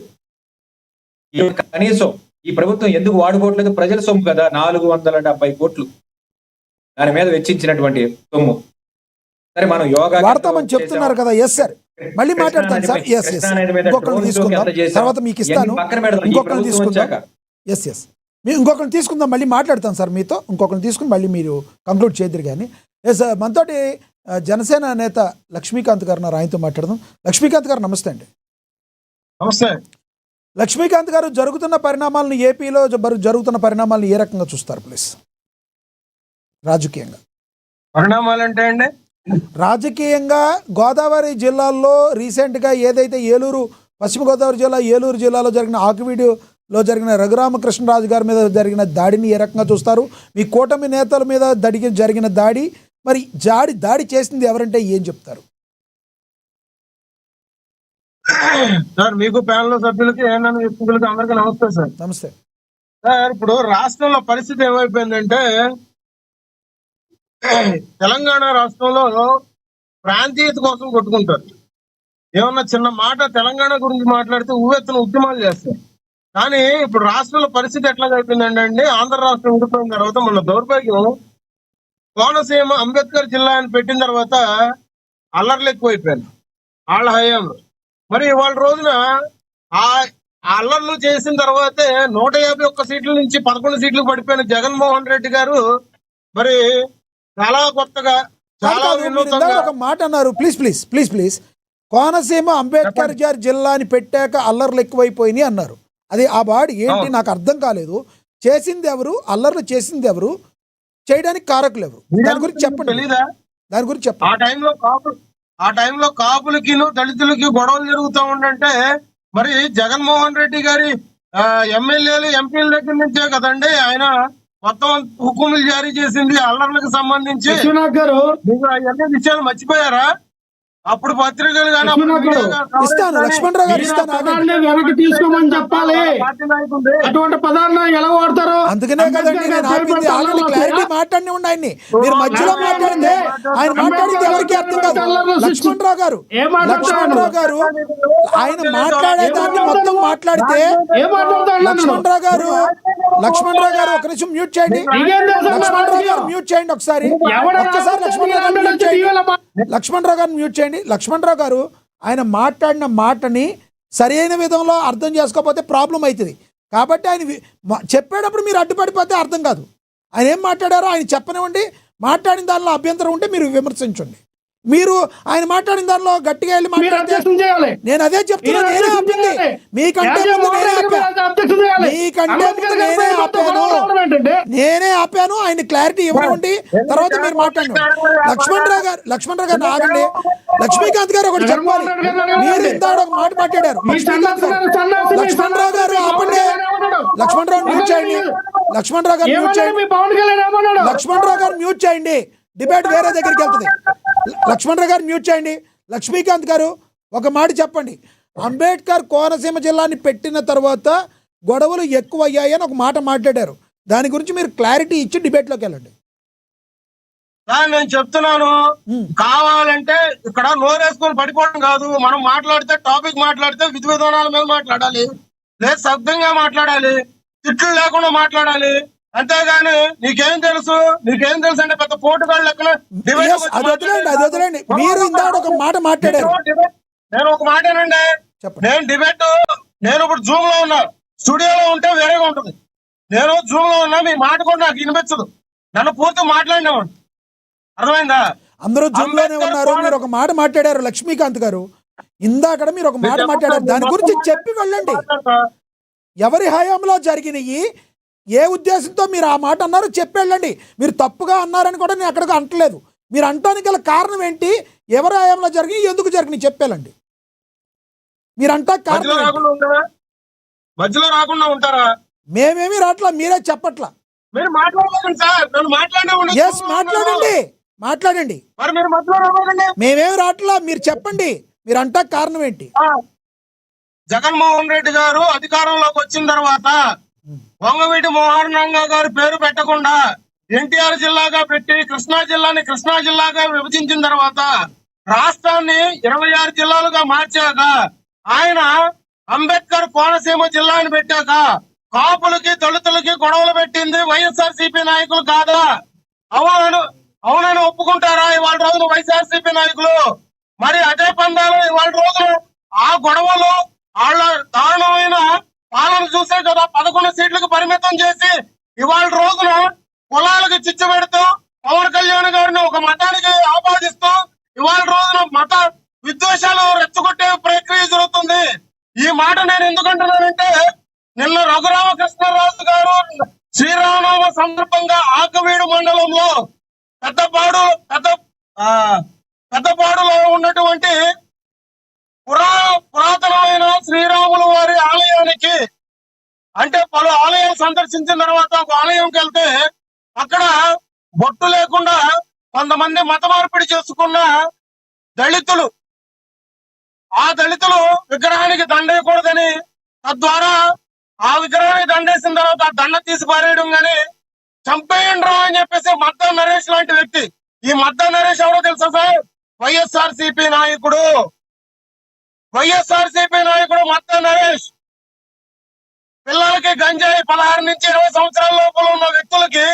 కనీసం ఈ ప్రభుత్వం ఎందుకు వాడుకోవట్లేదు? ప్రజల సొమ్ము కదా, 470 కోట్లు దాని మీద వెచ్చించినటువంటి సొమ్ము. సరే, మనం యోగా వాడతామని చెప్తున్నారు కదా. ఎస్ సార్, మళ్ళీ మాట్లాడతాను సార్. ఎస్ ఎస్ ఇంకొకరిని తీసుకుందాం, తర్వాత మీకు ఇస్తాను. ఇంకొకరిని తీసుకుందాం. ఎస్ ఎస్ మీరు ఇంకొకరిని తీసుకుందాం, మళ్ళీ మాట్లాడతాను సార్ మీతో. ఇంకొకరిని తీసుకుని మళ్ళీ మీరు కంక్లూడ్ చేద్దరు కానీ. ఎస్, మనతోటి జనసేన నేత లక్ష్మీకాంత్ గారు ఉన్నారు, ఆయనతో మాట్లాడదాం. లక్ష్మీకాంత్ గారు నమస్తే అండి. నమస్తే. లక్ష్మీకాంత్ గారు, జరుగుతున్న పరిణామాలను, ఏపీలో జరుగుతున్న పరిణామాలను ఏ రకంగా చూస్తారు ప్లీజ్? రాజకీయంగా పరిణామాలంటే అండి, రాజకీయంగా గోదావరి జిల్లాల్లో రీసెంట్గా ఏదైతే పశ్చిమ గోదావరి జిల్లా ఏలూరు జిల్లాలో జరిగిన ఆకివీడులో జరిగిన రఘురామకృష్ణరాజు గారి మీద జరిగిన దాడిని ఏ రకంగా చూస్తారు? మీ కూటమి నేతల మీద జరిగిన దాడి, మరి దాడి చేసింది ఎవరంటే ఏం చెప్తారు? సార్ మీకు ప్యానల్ సభ్యులకి ఏమన్నా వ్యక్తులకి అందరికీ నమస్తే సార్. నమస్తే సార్, ఇప్పుడు రాష్ట్రంలో పరిస్థితి ఏమైపోయిందంటే, తెలంగాణ రాష్ట్రంలో ప్రాంతీయత కోసం కొట్టుకుంటారు. ఏమన్నా చిన్న మాట తెలంగాణ గురించి మాట్లాడితే ఉవ్వెత్తున ఉద్యమాలు చేస్తారు. కానీ ఇప్పుడు రాష్ట్రంలో పరిస్థితి ఎట్లా అయిపోయిందంటే అండి, ఆంధ్ర రాష్ట్రం ఉండిపోయిన తర్వాత మన దౌర్భాగ్యం, కోనసీమ అంబేద్కర్ జిల్లా అని పెట్టిన తర్వాత అల్లర్లు ఎక్కువైపోయాను వాళ్ళ హయాంలో. మరి వాళ్ళ రోజున ఆ అల్లర్లు చేసిన తర్వాతే 151 సీట్ల నుంచి 11 సీట్లు పడిపోయిన జగన్మోహన్ రెడ్డి గారు మరి చాలా కొత్తగా, చాలా వినూత్నంగా ఒక మాట అన్నారు. ప్లీజ్ కోనసీమ అంబేద్కర్ గారి జిల్లా అని పెట్టాక అల్లర్లు ఎక్కువైపోయినాయి అన్నారు. అది ఆ బాడీ ఏంటి నాకు అర్థం కాలేదు. చేసింది ఎవరు? అల్లర్లు చేసింది ఎవరు? చేయడానికి కారకులు ఎవరు? దాని గురించి చెప్పండి. తెలీదా? దాని గురించి చెప్పండి. ఆ టైంలో కాపులకి దళితులకి గొడవలు జరుగుతూ ఉండంటే మరి జగన్మోహన్ రెడ్డి గారి ఎమ్మెల్యేలు ఎంపీల దగ్గర నుంచే కదండి ఆయన మొత్తం హుకుములు జారీ చేసింది అల్లర్లకు సంబంధించి. విశ్వనాథ్ గారు, మీకు అవన్నీ విషయాలు మర్చిపోయారా? అప్పుడు పత్రికలు కానీ ఇస్తాను, లక్ష్మణరావు గారు ఇస్తాను. వెనక్కి తీసుకోమని చెప్పాలి. అటువంటి పదాలను ఎలా వాడతారు? అందుకనే కదండి నేను ఆపింది. ఆల్రెడీ క్లారిటీ మాట్లాడినివ్వండి ఆయన్ని. మీరు మధ్యలో మాట్లాడితే ఆయన మాట్లాడింది ఎవరికి అర్థం కాదు. లక్ష్మణరావు గారు ఆయన మాట్లాడేదాన్ని మొత్తం మాట్లాడితే లక్ష్మణరావు గారు ఒక నిమిషం మ్యూట్ చేయండి. లక్ష్మణరావు గారు మ్యూట్ చేయండి ఒకసారి. లక్ష్మణరావు గారు మ్యూట్ చేయండి. లక్ష్మణరావు గారు ఆయన మాట్లాడిన మాటని సరైన విధంలో అర్థం చేసుకోకపోతే ప్రాబ్లం అవుతుంది. కాబట్టి ఆయన చెప్పేటప్పుడు మీరు అడ్డుపడిపోతే అర్థం కాదు. ఆయన ఏం మాట్లాడారో ఆయన చెప్పనివ్వండి. మాట్లాడిన దానిలో అభ్యంతరం ఉంటే మీరు విమర్శించండి. మీరు ఆయన మాట్లాడిన దానిలో గట్టిగా వెళ్ళి మాట్లాడితే నేను అదే చెప్తున్నా. నేనే ఆపింది మీకంటే ముందు నేనే ఆపాను. ఆయన క్లారిటీ ఇవ్వండి, తర్వాత మీరు మాట్లాడండి. లక్ష్మణరావు గారు ఆగండి. లక్ష్మీకాంత్ గారు ఒకటి చెప్పాలి. మీరు ఇందాక ఒక మాట మాట్లాడారు. లక్ష్మణరావు గారు ఆపండి. లక్ష్మణరావు మ్యూట్ చేయండి. లక్ష్మణరావు గారు మ్యూట్ చేయండి. డిబేట్ వేరే దగ్గరికి వెళ్తుంది. లక్ష్మణరావు గారు మ్యూట్ చేయండి. లక్ష్మీకాంత్ గారు ఒక మాట చెప్పండి. అంబేద్కర్ కోనసీమ జిల్లాని పెట్టిన తర్వాత గొడవలు ఎక్కువ అయ్యాయని ఒక మాట మాట్లాడారు. దాని గురించి మీరు క్లారిటీ ఇచ్చి డిబేట్లోకి వెళ్ళండి. నేను చెప్తున్నాను, కావాలంటే ఇక్కడ నోరేసుకొని పడిపోవడం కాదు. మనం మాట్లాడితే టాపిక్ మాట్లాడితే విధి విధానాల మీద మాట్లాడాలి, లేదు సభ్యంగా మాట్లాడాలి, తిట్లు లేకుండా మాట్లాడాలి. అంతేగాని నీకేం తెలుసు అంటే పెద్ద పోటుగాళ్ళు లెక్కన మీరు ఇందాక ఒక మాట మాట్లాడారు. నేను ఒక మాటేనండి. నేను ఇప్పుడు జూమ్ లో ఉన్నా, స్టూడియోలో ఉంటే వేరేగా ఉంటుంది. నేను జూమ్ లో ఉన్నా, మీ మాట కూడా నాకు వినిపించదు. నన్ను పూర్తి మాట్లాడినామండి, అర్థమైందా? అందరూ జూమ్ లోనే ఉన్నారు. మీరు ఒక మాట మాట్లాడారు లక్ష్మీకాంత్ గారు. ఇందాక మీరు ఒక మాట మాట్లాడారు, దాని గురించి చెప్పి వెళ్ళండి. ఎవరి హయాంలో జరిగినాయి, ఏ ఉద్దేశంతో మీరు ఆ మాట అన్నారు చెప్పి వెళ్ళండి. మీరు తప్పుగా అన్నారని కూడా నేను అక్కడికి అంటలేదు. మీరు అంటానికి గల కారణం ఏంటి, ఎవరి హయాంలో జరిగి ఎందుకు జరిగినాయి చెప్పాలండి. మీరంటా మధ్యలో కారణం ఏంటి? రాకుండా ఉంటారా? మధ్యలో రాకుండా ఉంటారా? మేమేమి రాట్లా, మీరే చెప్పట్లా. మీరు మాట్లాడలేదు సార్, నన్ను మాట్లాడే ఎస్, మాట్లాడండి, మాట్లాడండి. మరి మీరు మధ్యలో రాకూడదండి. మేమేమి రాట్లా, మీరు చెప్పండి. మీరంటా కారణం ఏంటి? జగన్మోహన్ రెడ్డి గారు అధికారంలోకి వచ్చిన తర్వాత వంగవీటి మోహన్ రంగా గారి పేరు పెట్టకుండా ఎన్టీఆర్ జిల్లాగా పెట్టి కృష్ణా జిల్లాని కృష్ణా జిల్లాగా విభజించిన తర్వాత రాష్ట్రాన్ని 26 జిల్లాలుగా మార్చాక ఆయన అంబేద్కర్ కోనసీమ జిల్లాని పెట్టాక కాపులకి దళితులకి గొడవలు పెట్టింది వైఎస్ఆర్సీపీ నాయకులు కాదా? అవునని ఒప్పుకుంటారా ఇవాళ రోజున వైఎస్ఆర్సీపీ నాయకులు? మరి అదే పందాలు ఇవాళ రోజున ఆ గొడవలు వాళ్ళ దారుణమైన పాలన చూసే కదా 11 సీట్లకు పరిమితం చేసి ఇవాళ రోజున కులాలకు చిచ్చు పెడుతూ పవన్ కళ్యాణ్ గారిని ఒక మతానికి ఆపాదిస్తూ ఇవాళ రోజున మత విద్వేషాలు రెచ్చగొట్టే ప్రక్రియ జరుగుతుంది. ఈ మాట నేను ఎందుకంటున్నానంటే నిన్న రఘురామకృష్ణరాజు గారు శ్రీరామనవమి సందర్భంగా ఆకవీడు మండలంలో పెద్దపాడులో ఉన్నటువంటి పురాతనమైన శ్రీరాములు వారి ఆలయానికి అంటే పలు ఆలయాలు సందర్శించిన తర్వాత ఒక ఆలయంకి వెళ్తే అక్కడ బొట్టు లేకుండా కొంతమంది మత మార్పిడి చేసుకున్న దళితులు ఆ దళితులు విగ్రహానికి దండేయకూడదని తద్వారా ఆ విగ్రహానికి దండేసిన తర్వాత ఆ దండ తీసి పారేయడం గాని చంపేయండ్రా అని చెప్పేసి మద్దా నరేష్ లాంటి వ్యక్తి. ఈ మద్దా నరేష్ ఎవరో తెలుసా సార్? వైఎస్ఆర్సీపీ నాయకుడు మద్దా నరేష్. పిల్లలకి గంజాయి 16 నుంచి 20 సంవత్సరాల లోపల ఉన్న వ్యక్తులకి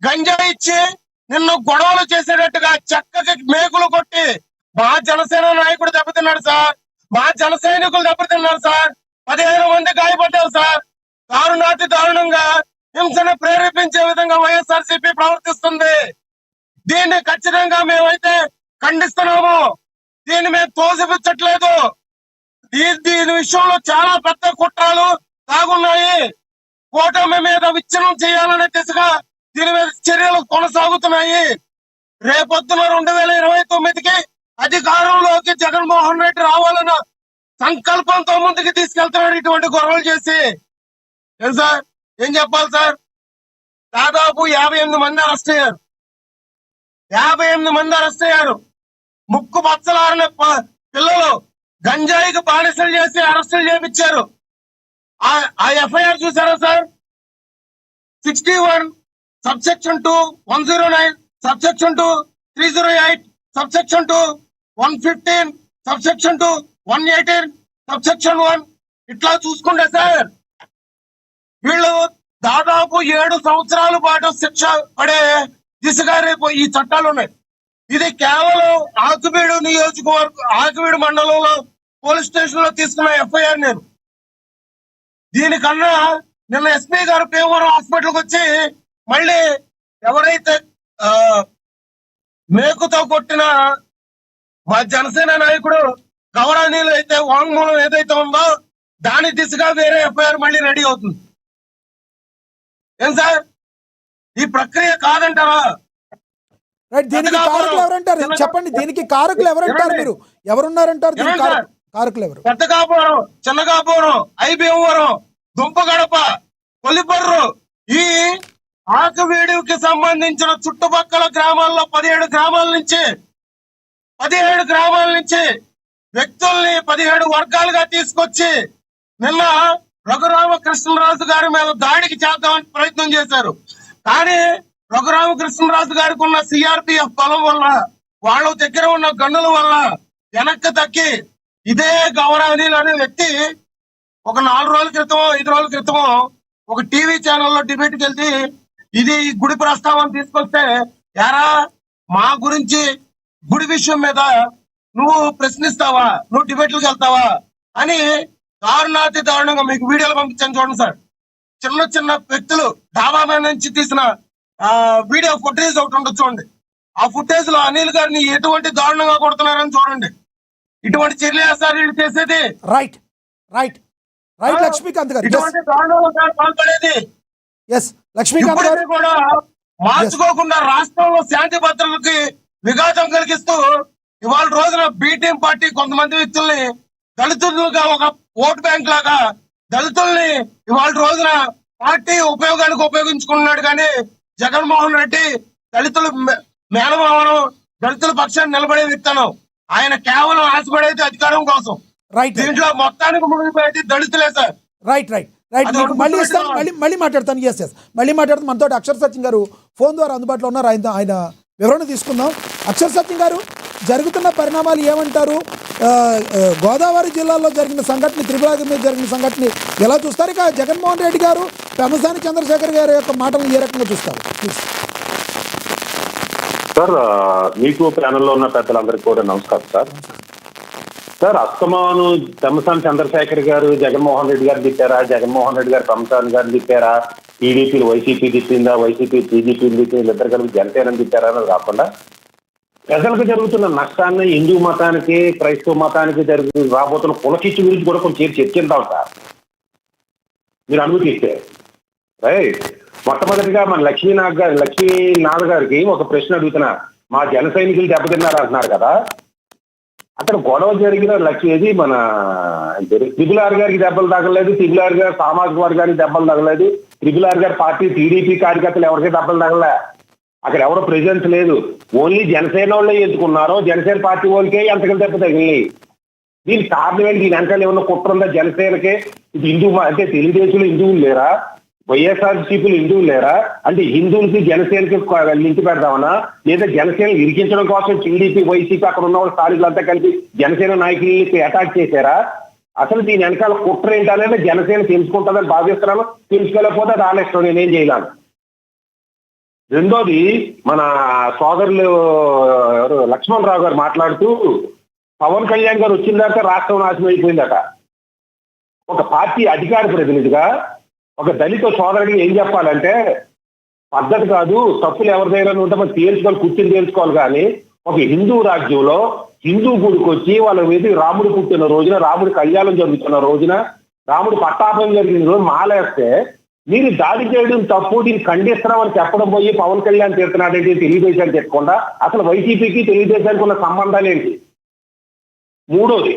గంజాయి ఇచ్చి నిన్ను గొడవలు చేసేటట్టుగా చెక్కకి మేకులు కొట్టి మా జనసేన నాయకుడు దెబ్బతిన్నాడు సార్, మా జన సైనికులు దెబ్బతిన్నారు సార్, 15 మంది గాయపడ్డారు సార్. దారుణాతి దారుణంగా హింసను ప్రేరేపించే విధంగా వైఎస్ఆర్సీపీ ప్రవర్తిస్తుంది. దీన్ని ఖచ్చితంగా మేమైతే ఖండిస్తున్నాము. దీన్ని మేము తోసిపుచ్చట్లేదు. దీని విషయంలో చాలా పెద్ద కుట్రలు సాగున్నాయి. కూటమి మీద విచ్ఛిన్నం చేయాలనే దిశగా దీని మీద చర్యలు కొనసాగుతున్నాయి. రేపొద్దున 2029కి అధికారంలోకి జగన్మోహన్ రెడ్డి రావాలన్న సంకల్పంతో ముందుకు తీసుకెళ్తున్నాడు ఇటువంటి గొడవలు చేసి. ఏం సార్, ఏం చెప్పాలి సార్? దాదాపు 58 మంది అరెస్ట్ అయ్యారు. 58 మంది అరెస్ట్ అయ్యారు. ముక్కు పచ్చలారిన పిల్లలు గంజాయికి బానిసలు చేసి అరెస్టులు చేపించారు. ఆ ఎఫ్ఐఆర్ చూసారా sir? 61 subsection 2 109 subsection 2 308 subsection 2 115 subsection 2 118 subsection 1 ఇట్లా చూసుకుంటే సార్ వీళ్ళు దాదాపు 7 సంవత్సరాల పాటు శిక్ష పడే దిశగా రేపు ఈ చట్టాలు ఉన్నాయి. ఇది కేవలం ఆకువీడు మండలంలో పోలీస్ స్టేషన్ లో తీసుకున్న ఎఫ్ఐఆర్. నేను దీనికన్నా నిన్న ఎస్పీ గారు పేవరం హాస్పిటల్కి వచ్చి మళ్ళీ ఎవరైతే మేకుతో కొట్టిన మా జనసేన నాయకుడు గౌరవనీయులు అయితే వాంగ్మూలం ఏదైతే ఉందో దాని దిశగా వేరే ఎఫ్ఐఆర్ మళ్ళీ రెడీ అవుతుంది. ఏం సార్, ఈ ప్రక్రియ కాదంటారా? రైట్, దీనికి కారకులు ఎవరంటారు చెప్పండి. దీనికి కారకులు ఎవరంటారు? మీరు ఎవరున్నారంటారు దీనికి కారకులు ఎవరు? పెద్దకాపురం, చిన్నకాపురం, ఐబివరం, దుంపగడప, కొల్లిపర్రు, ఈ ఆకువీడికి సంబంధించిన చుట్టుపక్కల గ్రామాల్లో 17 గ్రామాల నుంచి వ్యక్తుల్ని 17 వర్గాలుగా తీసుకొచ్చి నిన్న రఘురామకృష్ణరాజు గారి మీద దాడికి చేద్దామని ప్రయత్నం చేశారు. కానీ రఘురామకృష్ణరాజు గారికి ఉన్న సిఆర్పిఎఫ్ బలం వల్ల వాళ్ళ దగ్గర ఉన్న గన్నుల వల్ల వెనక్కి తక్కి ఇదే గౌరవనీయులు అనే వ్యక్తి ఒక 4 రోజుల క్రితం 5 రోజుల క్రితం ఒక టీవీ ఛానల్లో డిబేట్కి వెళ్తే ఇది గుడి ప్రస్తావన తీసుకొస్తే యారా మా గురించి గుడి విషయం మీద నువ్వు ప్రశ్నిస్తావా, నువ్వు డిబేట్లకు వెళ్తావా అని దారుణాతి దారుణంగా మీకు వీడియోలు పంపించాను చూడండి సార్. చిన్న చిన్న వ్యక్తులు డాబా మీద నుంచి తీసిన వీడియో ఫుటేజ్ ఒకటి ఉండదు చూడండి. ఆ ఫుటేజ్ లో అనిల్ గారిని ఎటువంటి దారుణంగా కొడుతున్నారని చూడండి. ఇటువంటి చర్య సార్ వీళ్ళు చేసేది. రైట్ రైట్ రైట్ లక్ష్మీకాంత్ గారు, ఇటువంటి దారుణంగా పాల్పడేది. ఎస్ లక్ష్మీకాంత్ గారు కూడా మార్చుకోకుండా రాష్ట్రంలో శాంతి భద్రతలకి విఘాతం కలిగిస్తూ ఇవాళ రోజున బీటీఎం పార్టీ కొంతమంది వ్యక్తుల్ని దళితులుగా ఒక ఓట్ బ్యాంక్ లాగా దళితుల్ని ఇవాళ రోజున పార్టీ ఉపయోగానికి ఉపయోగించుకున్నాడు. కానీ జగన్మోహన్ రెడ్డి దళితులు మేనమావనం, దళితుల పక్షాన్ని నిలబడే వ్యక్తను. ఆయన కేవలం ఆశపడేది అధికారం కోసం. రైట్ దీంట్లో మొత్తానికి మునిగిపోయేది దళితులే సార్. రైట్ రైట్ రైట్ అది మీకు మళ్ళీ ఒకటి ఇస్తాను, మళ్ళీ మాట్లాడతాను. ఎస్ మళ్ళీ మాట్లాడతాను. మనతో అక్షర సత్యం గారు ఫోన్ ద్వారా అందుబాటులో ఉన్నారు. ఆయన వివరణ తీసుకుందాం. అక్షర సత్యం గారు, జరుగుతున్న పరిణామాలు ఏమంటారు? గోదావరి జిల్లాలో జరిగిన సంఘటన, త్రిపురాది మీద జరిగిన సంఘటన ఎలా చూస్తారు? ఇక జగన్మోహన్ రెడ్డి గారు, పెమ్మసాని చంద్రశేఖర్ గారి యొక్క మాటలను ఏ రకంగా చూస్తారు? సార్, మీకు ప్యానెల్లో ఉన్న పెద్దలందరికీ కూడా నమస్కారం సార్. సార్, అస్తమాను పెమ్మసాని చంద్రశేఖర్ గారు జగన్మోహన్ రెడ్డి గారు తిప్పారా, జగన్మోహన్ రెడ్డి గారు పెమ్మసాని గారు తిప్పారా, టీడీపీలు వైసీపీ తిప్పిందా, వైసీపీ టీడీపీలు తిప్పింది, ఇద్దరు కలిపి జనసేన తిప్పారా అనేది కాకుండా ప్రజలకు జరుగుతున్న నష్టాన్ని హిందూ మతానికి, క్రైస్తవ మతానికి రాబోతున్న కులకిచ్చు గురించి కూడా కొంచెం చర్చిద్దాం సార్, మీరు అనుమతిస్తే. రైట్, మొట్టమొదటిగా మన లక్ష్మీనాథ్ గారికి ఒక ప్రశ్న అడుగుతున్నా. మా జన సైనికులు దెబ్బతిన్నారు అంటున్నారు కదా, అక్కడ గొడవ జరిగిన ఏది మన త్రిపుల్ ఆర్ గారికి దెబ్బలు తగలేదు, త్రిపుల్ ఆర్ గారు సామాజిక వర్గానికి దెబ్బలు తగలేదు, త్రిపుల్ ఆర్ గారి పార్టీ టీడీపీ కార్యకర్తలు ఎవరికి దెబ్బలు తగలే. అక్కడ ఎవరో ప్రెజెన్స్ లేదు. ఓన్లీ జనసేన వాళ్ళే ఎందుకున్నారో జనసేన పార్టీ వాళ్ళకే ఎంతకలు దెబ్బ తగిలి. దీనికి కారణం ఏంటి? దీని వెనకాల ఏమన్నా కుట్ర ఉందా? జనసేనకే ఇది హిందూ అంటే తెలుగుదేశంలో హిందువులు లేరా, వైఎస్ఆర్సీపీలు హిందువులు లేరా? అంటే హిందువులకి జనసేనకి లింక్ పెడదామన్నా, లేదా జనసేన ఇరికించడం కోసం టీడీపీ వైసీపీ అక్కడ ఉన్న వాళ్ళు స్థానికులంతా కలిపి జనసేన నాయకులకి అటాక్ చేశారా? అసలు దీని వెనకాల కుట్ర ఏంటనేది జనసేన తెలుసుకుంటుందని భావిస్తున్నాను. తెలుసుకోలేకపోతే అది ఆలస్యం, నేనేం చేయలేను. రెండోది, మన సోదరులు ఎవరు లక్ష్మణరావు గారు మాట్లాడుతూ పవన్ కళ్యాణ్ గారు వచ్చిన దాకా రాష్ట్రం నాశనం అయిపోయిందట. ఒక పార్టీ అధికార ప్రతినిధిగా ఒక దళిత సోదరుడికి ఏం చెప్పాలంటే, పద్ధతి కాదు, తప్పులు ఎవరిదైనా ఉంటే మనం తేల్చుకోవాలి, కూర్చొని తేల్చుకోవాలి. కానీ ఒక హిందూ రాజ్యంలో హిందూ గుడికి వచ్చి వాళ్ళ మీద రాముడు పుట్టిన రోజున, రాముడి కళ్యాణం జరుగుతున్న రోజున, రాముడు పట్టాభం జరిగిన రోజు మాలేస్తే మీరు దాడి చేయడం తప్పు, దీన్ని ఖండిస్తున్నామని చెప్పడం పోయి పవన్ కళ్యాణ్ తిడుతున్నాడంటే తెలుగుదేశాన్ని చెప్పకుండా అసలు వైసీపీకి తెలుగుదేశానికి ఉన్న సంబంధాలు ఏంటి? మూడోది,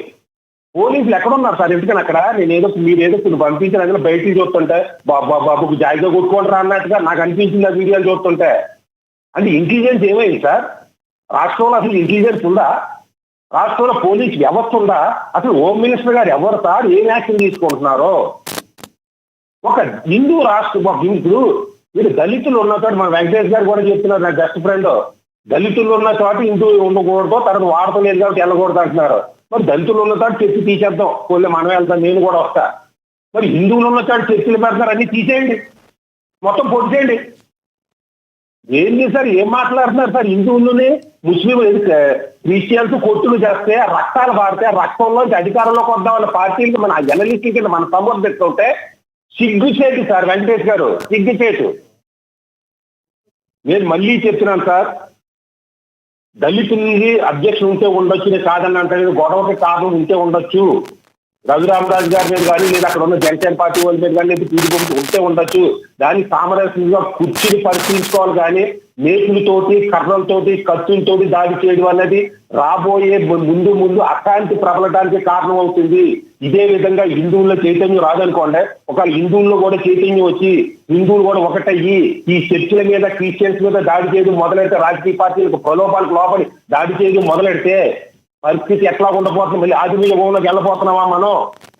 పోలీసులు ఎక్కడున్నారు సార్? ఎందుకని అక్కడ మీరేదో కొన్ని పంపించిన అందులో బయటికి చూస్తుంటే బాబుకు జాయిగా కొట్టుకుంటారా అన్నట్టుగా నాకు అనిపించింది ఆ వీడియోలు చూస్తుంటే. అంటే ఇంటెలిజెన్స్ ఏమైంది సార్? రాష్ట్రంలో అసలు ఇంటెలిజెన్స్ ఉందా? రాష్ట్రంలో పోలీస్ వ్యవస్థ ఉందా? అసలు హోమ్ మినిస్టర్ గారు ఎవరు సార్? ఏం యాక్షన్ తీసుకుంటున్నారో? ఒక హిందూ రాష్ట్రం ఇప్పుడు మీరు దళితులు ఉన్న చోట, మన వెంకటేష్ గారు కూడా చెప్తున్నారు, నా బెస్ట్ ఫ్రెండ్, దళితులు ఉన్న చోట హిందూ ఉండకూడదు, తర్వాత వాడతం లేదు కాబట్టి వెళ్ళకూడదు అంటున్నారు. మరి దళితులు ఉన్న చోట చర్చి తీసేద్దాం, పోలే మనం వెళ్తాం, నేను కూడా వస్తా. మరి హిందువులు ఉన్న చోట చర్చిలు పెడతారు, అన్ని తీసేయండి, మొత్తం పొడిచేయండి. ఏంటి సార్, ఏం మాట్లాడుతున్నారు సార్? హిందువులని ముస్లింలు క్రిస్టియన్స్ కొట్టులు చేస్తే రక్తాలు పాడితే రక్తంలోంచి అధికారంలోకి వద్దామన్న పార్టీలకి మన జర్నలిస్టుల కింద మన సంబోధిస్తుంటే సిగ్గుచేటు సార్ వెంకటేష్ గారు, సిగ్గుచేటు. నేను మళ్ళీ చెప్తున్నాను సార్, దళితులకి అధ్యక్షుడు ఉంటే ఉండొచ్చు, కాదని అంటే గొడవకి కారణం ఉంటే ఉండొచ్చు. రఘురామరాజు గారి మీద కానీ, లేదా అక్కడ ఉన్న జనసేన పార్టీ వాళ్ళ మీద కానీ, లేదా టీడీపీ ఉంటే ఉండొచ్చు. దాన్ని సామరస్యంగా కుర్చీని పరిశీలించుకోవాలి. కానీ నేతులతోటి, కర్రలతోటి, కత్తులతోటి దాడి చేయడం అనేది రాబోయే ముందు అశాంతి ప్రబలటానికి కారణం అవుతుంది. ఇదే విధంగా హిందువుల్లో చైతన్యం రాదనుకోండి, ఒక హిందువుల్లో కూడా చైతన్యం వచ్చి హిందువులు కూడా ఒకటయ్యి ఈ చర్చిల మీద, క్రిస్టియన్స్ మీద దాడి చేయడం మొదలెడితే, రాజకీయ పార్టీలకు ప్రలోభాలకు లోపడి దాడి చేయడం మొదలెడితే పరిస్థితి ఎట్లా ఉండబోతుంది? మళ్ళీ ఆధునిక యుగంలోకి వెళ్ళబోతున్నామా మనం?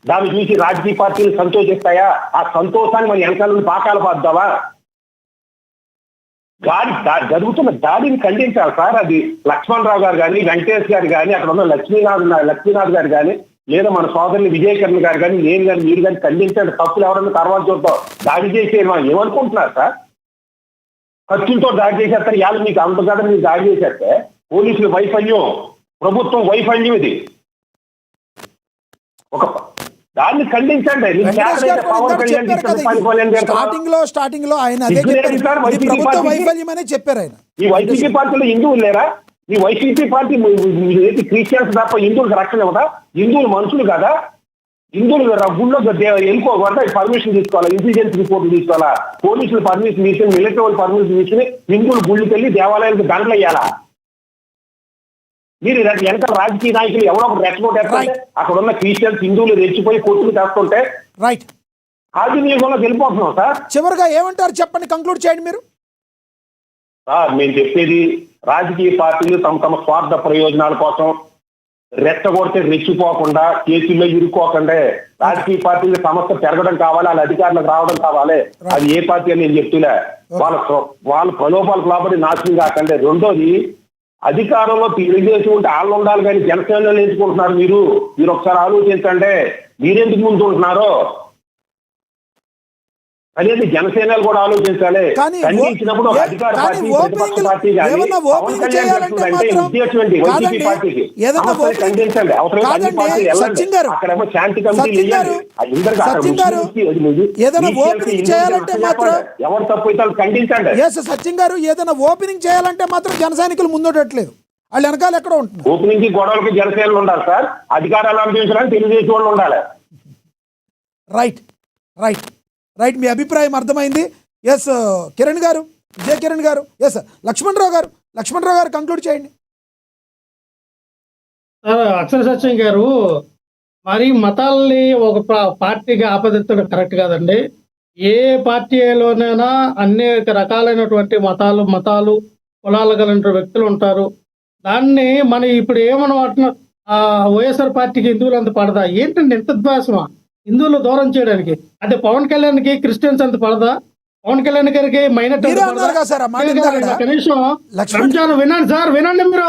దాన్ని చూసి రాజకీయ పార్టీలు సంతోషిస్తాయా? ఆ సంతోషాన్ని మన వెనకాల పాకాలు పాద్దావా? జరుగుతున్న దాడిని ఖండించాలి సార్. అది లక్ష్మణరావు గారు కానీ, వెంకటేష్ గారు కానీ, అక్కడ ఉన్న లక్ష్మీనాథ్ గారు కానీ, లేదా మన సోదరుని విజయకరణ్ గారు కానీ, నేను కానీ, మీరు కానీ ఖండించండి. తప్పులు ఎవరన్నా తర్వాత చూద్దాం. దాడి చేసే ఏమనుకుంటున్నారు సార్? ఖర్చులతో దాడి చేసేస్తారు. ఇవాళ మీకు అంత కదా మీరు దాడి చేసేస్తే పోలీసుల వైఫల్యం, ప్రభుత్వం వైఫల్యం ఇది. ఒక దాన్ని ఖండించండి. స్టార్టింగ్ లో ఆయన ప్రభుత్వ వైఫల్యం అనే చెప్పారు ఆయన. ఈ వైసీపీ పార్టీలో హిందువులు లేరా? ఈ వైసీపీ పార్టీ క్రిస్టియన్స్ తప్ప హిందువులకు రక్షణ ఇవ్వదా? హిందువులు మనుషులు కదా? హిందువులు గుళ్ళో వెళ్ళిపోకుండా పర్మిషన్ తీసుకోవాలా, ఇంటెలిజెన్స్ రిపోర్ట్లు తీసుకోవాలా, పోలీసులు పర్మిషన్ తీసుకుని, మిలిటరీ వాళ్ళు పర్మిషన్ తీసుకుని హిందువులు గుళ్ళకి వెళ్ళి దేవాలయాలకు దండలు వేయాలా? మీరు వెనక రాజకీయ నాయకులు ఎవరో ఒకరు రెచ్చగొట్టి వేస్తుంటే అక్కడ ఉన్న క్రిస్టియన్స్ హిందువులు రెచ్చిపోయి కొట్టుకు చేస్తుంటే రైట్, ఆధునికంలో వెళ్ళిపోతున్నాం సార్. చివరిగా ఏమంటారు చెప్పండి, కంక్లూడ్ చేయండి మీరు. సార్ మేము చెప్పేది రాజకీయ పార్టీలు తమ తమ స్వార్థ ప్రయోజనాల కోసం రెచ్చగొడితే రెచ్చిపోకుండా కేసుల్లో ఇరుక్కోకుండా రాజకీయ పార్టీల సమస్య పెరగడం కావాలి, వాళ్ళ అధికారులకు రావడం కావాలి. అది ఏ పార్టీ అని నేను చెప్తులే. వాళ్ళ ప్రలోభాలకు లోపడి నాశనం కాకండి. రెండోది, అధికారంలో తెలుగుదేశం ఉంటే వాళ్ళు ఉండాలి కానీ జనసేనలో ఎంచుకుంటున్నారు. మీరు ఒకసారి ఆలోచించండి, మీరెందుకు ముందు ఉంటున్నారో అనేది జనసేనలు కూడా ఆలోచించాలి. ఖండించినప్పుడు ఒక అధికార పార్టీ ప్రతిపక్ష పార్టీ కానీ పవన్ కళ్యాణ్ చేస్తుందంటే ఉద్దేశం ఏంటి? వైసీపీ పార్టీకి ఖండించండి. అవసరం అన్ని పార్టీలు వెళ్ళండి, అక్కడేమో శాంతి కమిటీలు వేయండి. ఎవరు తప్పు అయితే ఖండించండి. సత్యం గారు, ఏదైనా ఓపెనింగ్ చేయాలంటే మాత్రం జన సైనికులు ముందుండట్లేదు, వాళ్ళు వెనకాల ఎక్కడ ఉంటున్నారు. ఓపెనింగ్ కి గొడవలకి జనసేనలు ఉండాలి సార్, అధికారాలు అందించడానికి తెలుగుదేశం వాళ్ళు ఉండాలి. రైట్ రైట్ రైట్, మీ అభిప్రాయం అర్థమైంది. ఎస్ కిరణ్ గారు, విజయ్ కిరణ్ గారు. ఎస్ లక్ష్మణరావు గారు కంక్లూడ్ చేయండి. అక్షర సత్యం గారు, మరి మతాల్ని ఒక పార్టీగా ఆపాదించడం కరెక్ట్ కాదండి. ఏ పార్టీలోనైనా అనేక రకాలైనటువంటి మతాలు కులాలు కలిగిన వ్యక్తులు ఉంటారు. దాన్ని మనం ఇప్పుడు ఏమన్నా వైఎస్ఆర్ పార్టీకి హిందువులు అంత పడదా ఏంటండి? ఎంత ద్వేషమా హిందువులు దూరం చేయడానికి? అంటే పవన్ కళ్యాణ్ కి క్రిస్టియన్స్ అంత పడదా? పవన్ కళ్యాణ్ గారికి మైనారిటీ కనీసం రంజాన్ వినండి సార్, వినండి మీరు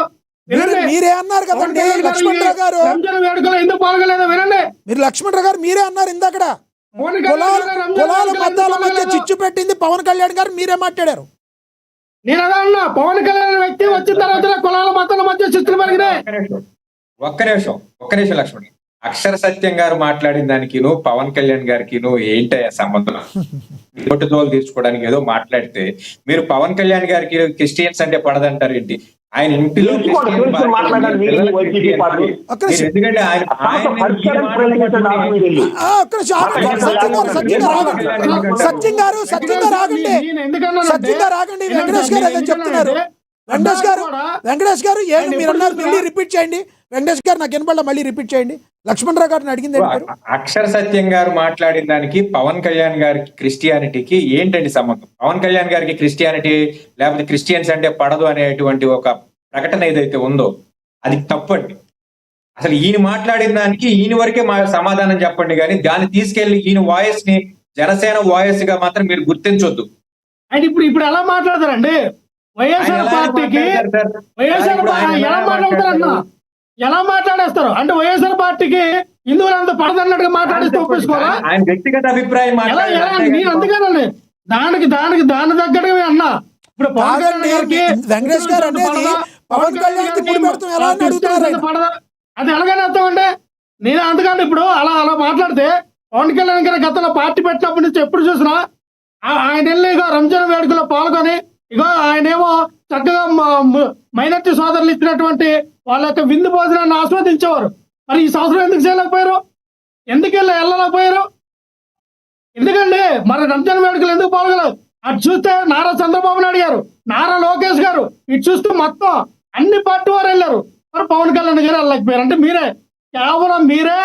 మీరే అన్నారు కదండి లక్ష్మణరావు గారు, రంజాన్ వేడుకలో ఎందుకు పాల్గొలేదో వినండి. మీరు లక్ష్మణరావు గారు మీరే అన్నారు ఇందాక, కులాల మతాల మధ్య చిచ్చు పెట్టింది పవన్ కళ్యాణ్ గారు, మీరే మాట్లాడారు. నేను అలా అన్నా, పవన్ కళ్యాణ్ వ్యక్తి వచ్చిన తర్వాత కులాల మతాల మధ్య చిచ్చులు పెరిగినాయి. ఒక్క నిమిషం లక్ష్మణ్, అక్షర సత్యం గారు మాట్లాడిన దానికిను పవన్ కళ్యాణ్ గారికిను ఏంటయ్యా సంబంధం? తోలు తీర్చుకోవడానికి ఏదో మాట్లాడితే మీరు పవన్ కళ్యాణ్ గారికి క్రిస్టియన్స్ అంటే పడదంటారు ఏంటి? ఆయన ఇంటిలో ఎందుకంటే వెంకటేష్ గారు మీరు అన్నారు, మళ్ళీ రిపీట్ చేయండి. వెంకటేష్ గారు నాకు వినపడ, మళ్ళీ రిపీట్ చేయండి. లక్ష్మణరావు గారిని అడిగింది అక్షర సత్యం గారు మాట్లాడిన దానికి పవన్ కళ్యాణ్ గారికి క్రిస్టియానిటీకి ఏంటండి సంబంధం? పవన్ కళ్యాణ్ గారికి క్రిస్టియానిటీ లేకపోతే క్రిస్టియన్స్ అంటే పడదు అనేటువంటి ఒక ప్రకటన ఏదైతే ఉందో అది తప్పండి. అసలు ఈయన మాట్లాడిన దానికి ఈయన వరకే సమాధానం చెప్పండి, కానీ దాన్ని తీసుకెళ్లి ఈయన వాయిస్ ని జనసేన వాయిస్ గా మాత్రం మీరు గుర్తించొద్దు. అండ్ ఇప్పుడు ఎలా మాట్లాడతారండి? వైఎస్ఆర్ పార్టీకి ఎలా మాట్లాడేస్తారు అంటే వైఎస్ఆర్ పార్టీకి హిందువులంతా పడదన్నట్టుగా మాట్లాడిస్తే ఒప్పించుకోవాలా? ఆయన వ్యక్తిగత అభిప్రాయం నేను అందుకేనండి దాని తగ్గట్టుగా అన్నా. ఇప్పుడు వెంకటేష్ గారు అనేది పవన్ కళ్యాణ్ పడదా అది ఎలాగైనా అర్థమండి. నేను అందుకని ఇప్పుడు అలా మాట్లాడితే పవన్ కళ్యాణ్ గారి గతంలో పార్టీ పెట్టినప్పటి నుంచి ఎప్పుడు చూసినా ఆయన వెళ్ళి ఇగో రంజాన్ వేడుకలో పాల్గొని ఇగో ఆయనేమో చక్కగా మైనార్టీ సోదరులు ఇచ్చినటువంటి వాళ్ళ యొక్క విందు భోజనాన్ని ఆస్వాదించేవారు. మరి ఈ సంవత్సరం ఎందుకు చేయలేకపోయారు? ఎందుకు వెళ్ళలేకపోయారు? ఎందుకండి మరి రంజాన్ వేడుకలు ఎందుకు పాల్గొనలేదు? అటు చూస్తే నారా చంద్రబాబు నాయుడు గారు, నారా లోకేష్ గారు, ఇటు చూస్తే మొత్తం అన్ని పార్టీ వారు వెళ్ళారు. మరి పవన్ కళ్యాణ్ గారు వెళ్ళలేకపోయారు. అంటే కేవలం మీరే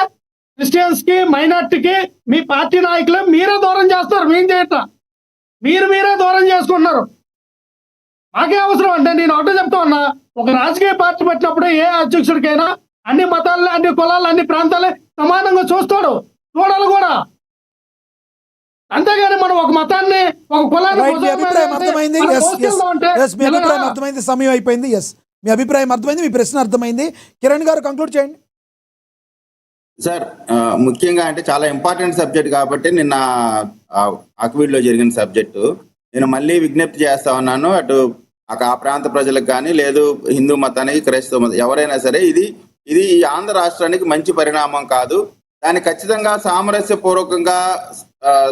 క్రిస్టియన్స్ కి మైనార్టీకి మీ పార్టీ నాయకులే మీరే దూరం చేస్తారు. మేం చేయట మీరే దూరం చేసుకుంటున్నారు. మాకే అవసరం అంటే నేను ఒకటే చెప్తా ఉన్నా, ఒక రాజకీయ పార్టీ పెట్టినప్పుడు ఏ అధ్యక్షుడికైనా అన్ని మతాలని, అన్ని కులాలు, అన్ని ప్రాంతాలే సమానంగా చూడాలి కూడా. అంతేగాని మనం ఒక మతాన్ని ఒక కులాన్ని సమయం అయిపోయింది. మీ అభిప్రాయం అర్థమైంది, మీ ప్రశ్న అర్థమైంది. కిరణ్ గారు కంక్లూడ్ చేయండి. సార్ ముఖ్యంగా అంటే చాలా ఇంపార్టెంట్ సబ్జెక్ట్ కాబట్టి నిన్న ఆక్విడ్లో జరిగిన సబ్జెక్టు నేను మళ్ళీ విజ్ఞప్తి చేస్తా ఉన్నాను. అటు ఆ ప్రాంత ప్రజలకు కానీ లేదు హిందూ మతానికి క్రైస్తవ మతం ఎవరైనా సరే ఇది ఈ ఆంధ్ర రాష్ట్రానికి మంచి పరిణామం కాదు. దాన్ని ఖచ్చితంగా సామరస్యపూర్వకంగా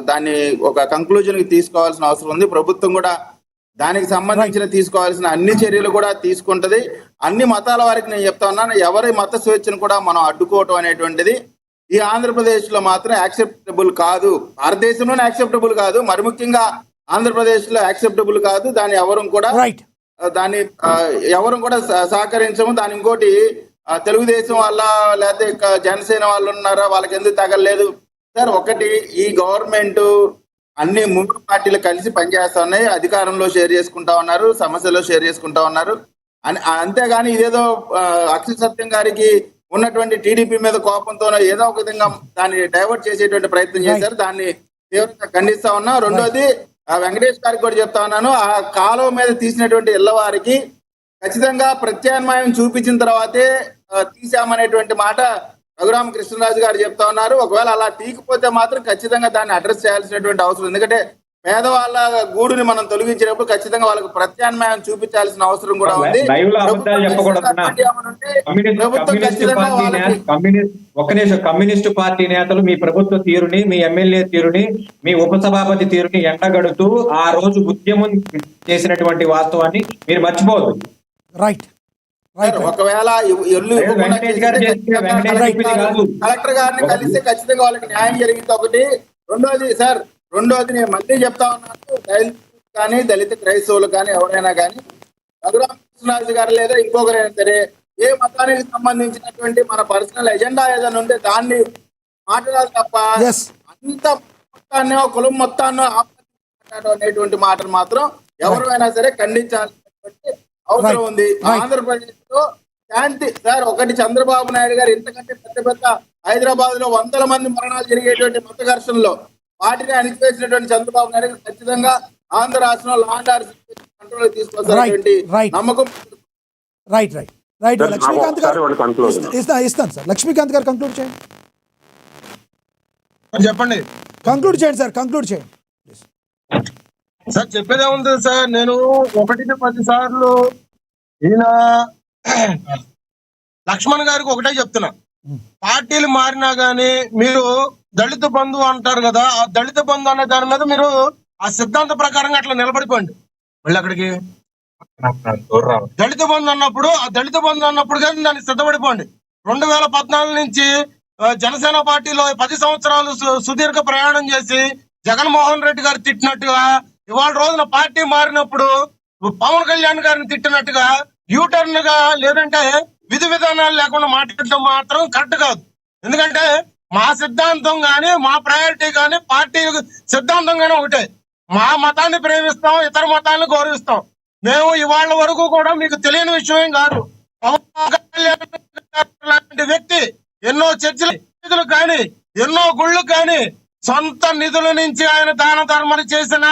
దాన్ని ఒక కంక్లూజన్కి తీసుకోవాల్సిన అవసరం ఉంది. ప్రభుత్వం కూడా దానికి సంబంధించిన తీసుకోవాల్సిన అన్ని చర్యలు కూడా తీసుకుంటది. అన్ని మతాల వారికి నేను చెప్తా ఉన్నాను, ఎవరి మత స్వేచ్ఛను కూడా మనం అడ్డుకోవటం అనేటువంటిది ఈ ఆంధ్రప్రదేశ్లో మాత్రం యాక్సెప్టబుల్ కాదు. భారతదేశంలోనే యాక్సెప్టబుల్ కాదు, మరి ముఖ్యంగా ఆంధ్రప్రదేశ్లో యాక్సెప్టబుల్ కాదు. దాన్ని ఎవరు కూడా దాన్ని ఎవరు కూడా సహకరించము. దాని ఇంకోటి తెలుగుదేశం వాళ్ళ లేకపోతే జనసేన వాళ్ళు ఉన్నారా, వాళ్ళకి ఎందుకు తగలలేదు సార్? ఒకటి, ఈ గవర్నమెంట్ అన్ని 3 పార్టీలు కలిసి పనిచేస్తా ఉన్నాయి, అధికారంలో షేర్ చేసుకుంటా ఉన్నారు, సమస్యలో షేర్ చేసుకుంటా ఉన్నారు అని. అంతేగాని ఇదేదో అక్షయ సత్యం గారికి ఉన్నటువంటి టీడీపీ మీద కోపంతోనో ఏదో ఒక విధంగా దాన్ని డైవర్ట్ చేసేటువంటి ప్రయత్నం చేశారు. దాన్ని తీవ్రంగా ఖండిస్తా ఉన్నా. రెండోది, వెంకటేష్ గారికి కూడా చెప్తా ఉన్నాను, ఆ కాలువ మీద తీసినటువంటి ఇళ్ల వారికి ఖచ్చితంగా ప్రత్యామ్నాయం చూపించిన తర్వాతే తీసామనేటువంటి మాట రఘురామకృష్ణరాజు గారు చెప్తా ఉన్నారు. ఒకవేళ అలా తీయకపోతే మాత్రం ఖచ్చితంగా దాన్ని అడ్రస్ చేయాల్సినటువంటి అవసరం. ఎందుకంటే పేదవాళ్ళ గూడుని మనం తొలగించినప్పుడు ఖచ్చితంగా వాళ్ళకి ప్రత్యామ్నాయం చూపించాల్సిన అవసరం కూడా ఉంది. కమ్యూనిస్ట్ పార్టీ నేతలు మీ ప్రభుత్వ తీరుని, మీ ఎమ్మెల్యే తీరుని, మీ ఉపసభాపతి తీరుని ఎండగడుతూ ఆ రోజు ఉద్యమం చేసినటువంటి వాస్తవాన్ని మీరు మర్చిపోవద్దు. రైట్. ఒకవేళ కలెక్టర్ గారిని కలిస్తే ఖచ్చితంగా వాళ్ళకి న్యాయం జరిగింది ఒకటి. రెండోది నేను మళ్ళీ చెప్తా ఉన్నాను, దళిత క్రైస్తవులు కానీ ఎవరైనా కానీ రఘురామకృష్ణరాజు గారు లేదా ఇంకొకరైనా సరే ఏ మతానికి సంబంధించినటువంటి మన పర్సనల్ ఎజెండా ఏదైనా ఉంటే దాన్ని మాట్లాడాలి తప్ప అంత మొత్తాన్నో కులం మొత్తాన్నో అనేటువంటి మాటలు మాత్రం ఎవరైనా సరే ఖండించాల్సినటువంటి అవసరం ఉంది. ఆంధ్రప్రదేశ్ లో శాంతి సార్, ఒకటి చంద్రబాబు నాయుడు గారు ఇంతకంటే పెద్ద హైదరాబాద్ లో 100 మంది మరణాలు జరిగేటువంటి మత ఘర్షణలో వాటిని అణిచివేసినటువంటి చంద్రబాబు నాయుడు ఖచ్చితంగా ఆంధ్ర రాష్ట్రంలో లా అండ్ ఆర్డర్ కంట్రోల్ తీసుకొస్తారనేటువంటి నమ్మకం. రైట్. లక్ష్మీకాంత్ గారు ఇస్తాను సార్. లక్ష్మీకాంత్ గారు కంక్లూడ్ చేయండి. చెప్పండి. కంక్లూడ్ చేయండి సార్. చెప్పేదే ఉంది సార్. నేను 1-10 సార్లు ఈయన లక్ష్మణ్ గారికి ఒకటే చెప్తున్నా, పార్టీలు మారినా గానీ మీరు దళిత బంధు అంటారు కదా, ఆ దళిత బంధు అనే దాని మీద మీరు ఆ సిద్ధాంత ప్రకారంగా అట్లా నిలబడిపోండి. మళ్ళీ అక్కడికి దళిత బంధు అన్నప్పుడు కానీ దాన్ని సిద్ధపడిపోండి. 2014 నుంచి జనసేన పార్టీలో 10 సంవత్సరాలు సుదీర్ఘ ప్రయాణం చేసి జగన్మోహన్ రెడ్డి గారు తిట్టినట్టుగా ఇవాళ రోజున పార్టీ మారినప్పుడు పవన్ కళ్యాణ్ గారిని తిట్టినట్టుగా యూటర్న్ గా లేదంటే విధి విధానాలు లేకుండా మాట్లాడటం మాత్రం కరెక్ట్ కాదు. ఎందుకంటే మా సిద్ధాంతం గాని, మా ప్రయారిటీ గాని, పార్టీ సిద్ధాంతం గానీ ఒకటే. మా మతాన్ని ప్రేమిస్తాం, ఇతర మతాలను గౌరవిస్తాం. మేము ఇవాళ వరకు కూడా మీకు తెలియని విషయం కాదు, పవన్ కళ్యాణ్ లాంటి వ్యక్తి ఎన్నో చర్చలు కానీ, ఎన్నో గుళ్ళు కానీ సొంత నిధుల నుంచి ఆయన దాన ధర్మాలు చేసిన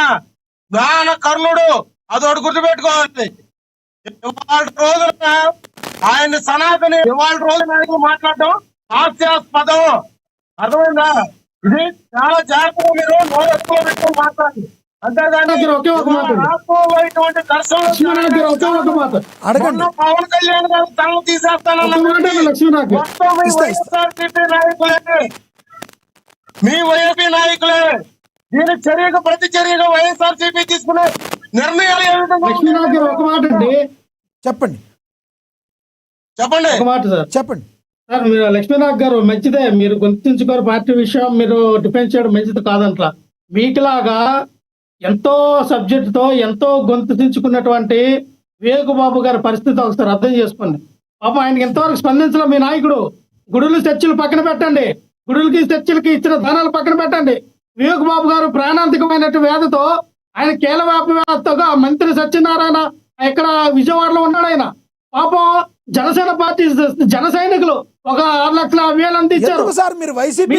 దాన కర్ణుడు. అదొకటి గుర్తుపెట్టుకోవాలి. ఇవాళ రోజున ఆయన సనాతని ఇవాళ రోజున మాట్లాడటం హాస్యాస్పదం. అర్థమైందా? ఇది చాలా జాగ్రత్తగా మీరు నోరెక్కువ పెట్టుకుని మాట్లాడండి. అంతేగాని పవన్ కళ్యాణ్ గారు తనను తీసేస్తానన్న మీ వైఎస్పీ నాయకులే. దీని చర్యకు ప్రతి చర్యగా వైఎస్ఆర్సీపీ తీసుకునే నిర్ణయాలు ఏ విధంగా చెప్పండి. ఒక మాట సార్. చెప్పండి సార్, మీరు లక్ష్మీనాథ్ గారు మంచిదే, మీరు గుర్తించుకోరు పార్టీ విషయం, మీరు డిఫెన్స్ చేయడం మంచిది కాదంట్లా. మీకులాగా ఎంతో సబ్జెక్టుతో ఎంతో గొంతుకున్నటువంటి వివేకబాబు గారి పరిస్థితి ఒకసారి అర్థం చేసుకోండి. పాపం ఆయనకి ఎంతవరకు స్పందించలే మీ నాయకుడు. గుడులు చర్చలు పక్కన పెట్టండి, గుడులకి చర్చలకి ఇచ్చిన దానాలు పక్కన పెట్టండి. వివేకబాబు గారు ప్రాణాంతకమైనటువంటి వ్యాధితో ఆయన కీలవ్యాప్తగా మంత్రి సత్యనారాయణ ఇక్కడ విజయవాడలో ఉన్నాడు. ఆయన పాపం జనసేన పార్టీ జన సైనికులు 6,00,000 అందించారు. సార్ మీరు వైసీపీ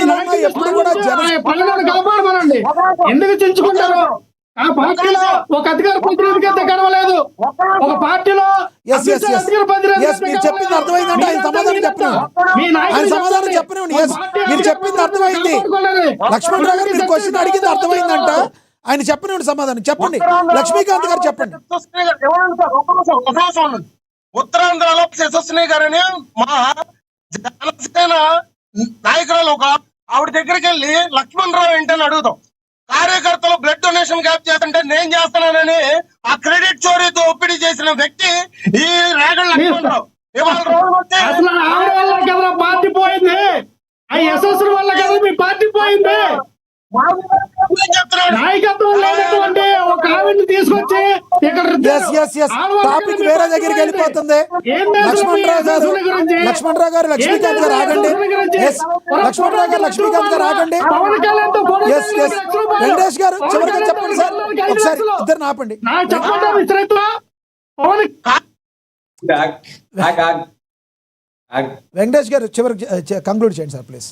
కాపాడమనండి. ఎందుకు చించుకుంటారు? ఆ పార్టీలో ఒక అధికార ప్రతినిధికి అయితే గడవలేదు, ఒక పార్టీలో చెప్పింది అర్థమైందంటే ఆయన సమాధానం చెప్పనివ్వండి. మీరు చెప్పింది అర్థమైంది. లక్ష్మణరావు గారు మీరు క్వశ్చన్ అడిగింది అర్థమైందంట, ఆయన చెప్పనివ్వండి సమాధానం. చెప్పండి లక్ష్మీకాంత్ గారు చెప్పండి. ఉత్తరాంధ్రలో యశస్విని గారని మా జనసేన నాయకురాలు ఒక ఆవిడ దగ్గరికి వెళ్ళి లక్ష్మణ్ రావు ఏంటని అడుగుతాం. కార్యకర్తలు బ్లడ్ డొనేషన్ క్యాంప్ చేస్తుంటే నేను చేస్తున్నానని ఆ క్రెడిట్ చోరీతో ఒప్పిడి చేసిన వ్యక్తి ఈ రేగళ్ళ లక్ష్మణ్ రావు. ఇవాళ పార్టీ పోయింది, ఆ యశస్సు వల్ల కదా మీ పార్టీ పోయింది. నాయకత్వం లేనటువంటి ఒక ఆవిడని తీసుకొచ్చి ఇక్కడ ఎస్ ఎస్ ఎస్ టాపిక్ వేరే దగ్గరికి వెళ్ళిపోతుంది. లక్ష్మణరావు గారు లక్ష్మీకాంత్ గారు ఆగండి. ఎస్ లక్ష్మణరావు గారు లక్ష్మీకాంత్ గారు ఆగండి. ఎస్ ఎస్ వెంకటేష్ గారు చివరిగా చెప్పండి సార్, ఒకసారి ఇద్దరు ఆపండి. వెంకటేష్ గారు చివరికి కంక్లూడ్ చేయండి సార్ ప్లీజ్.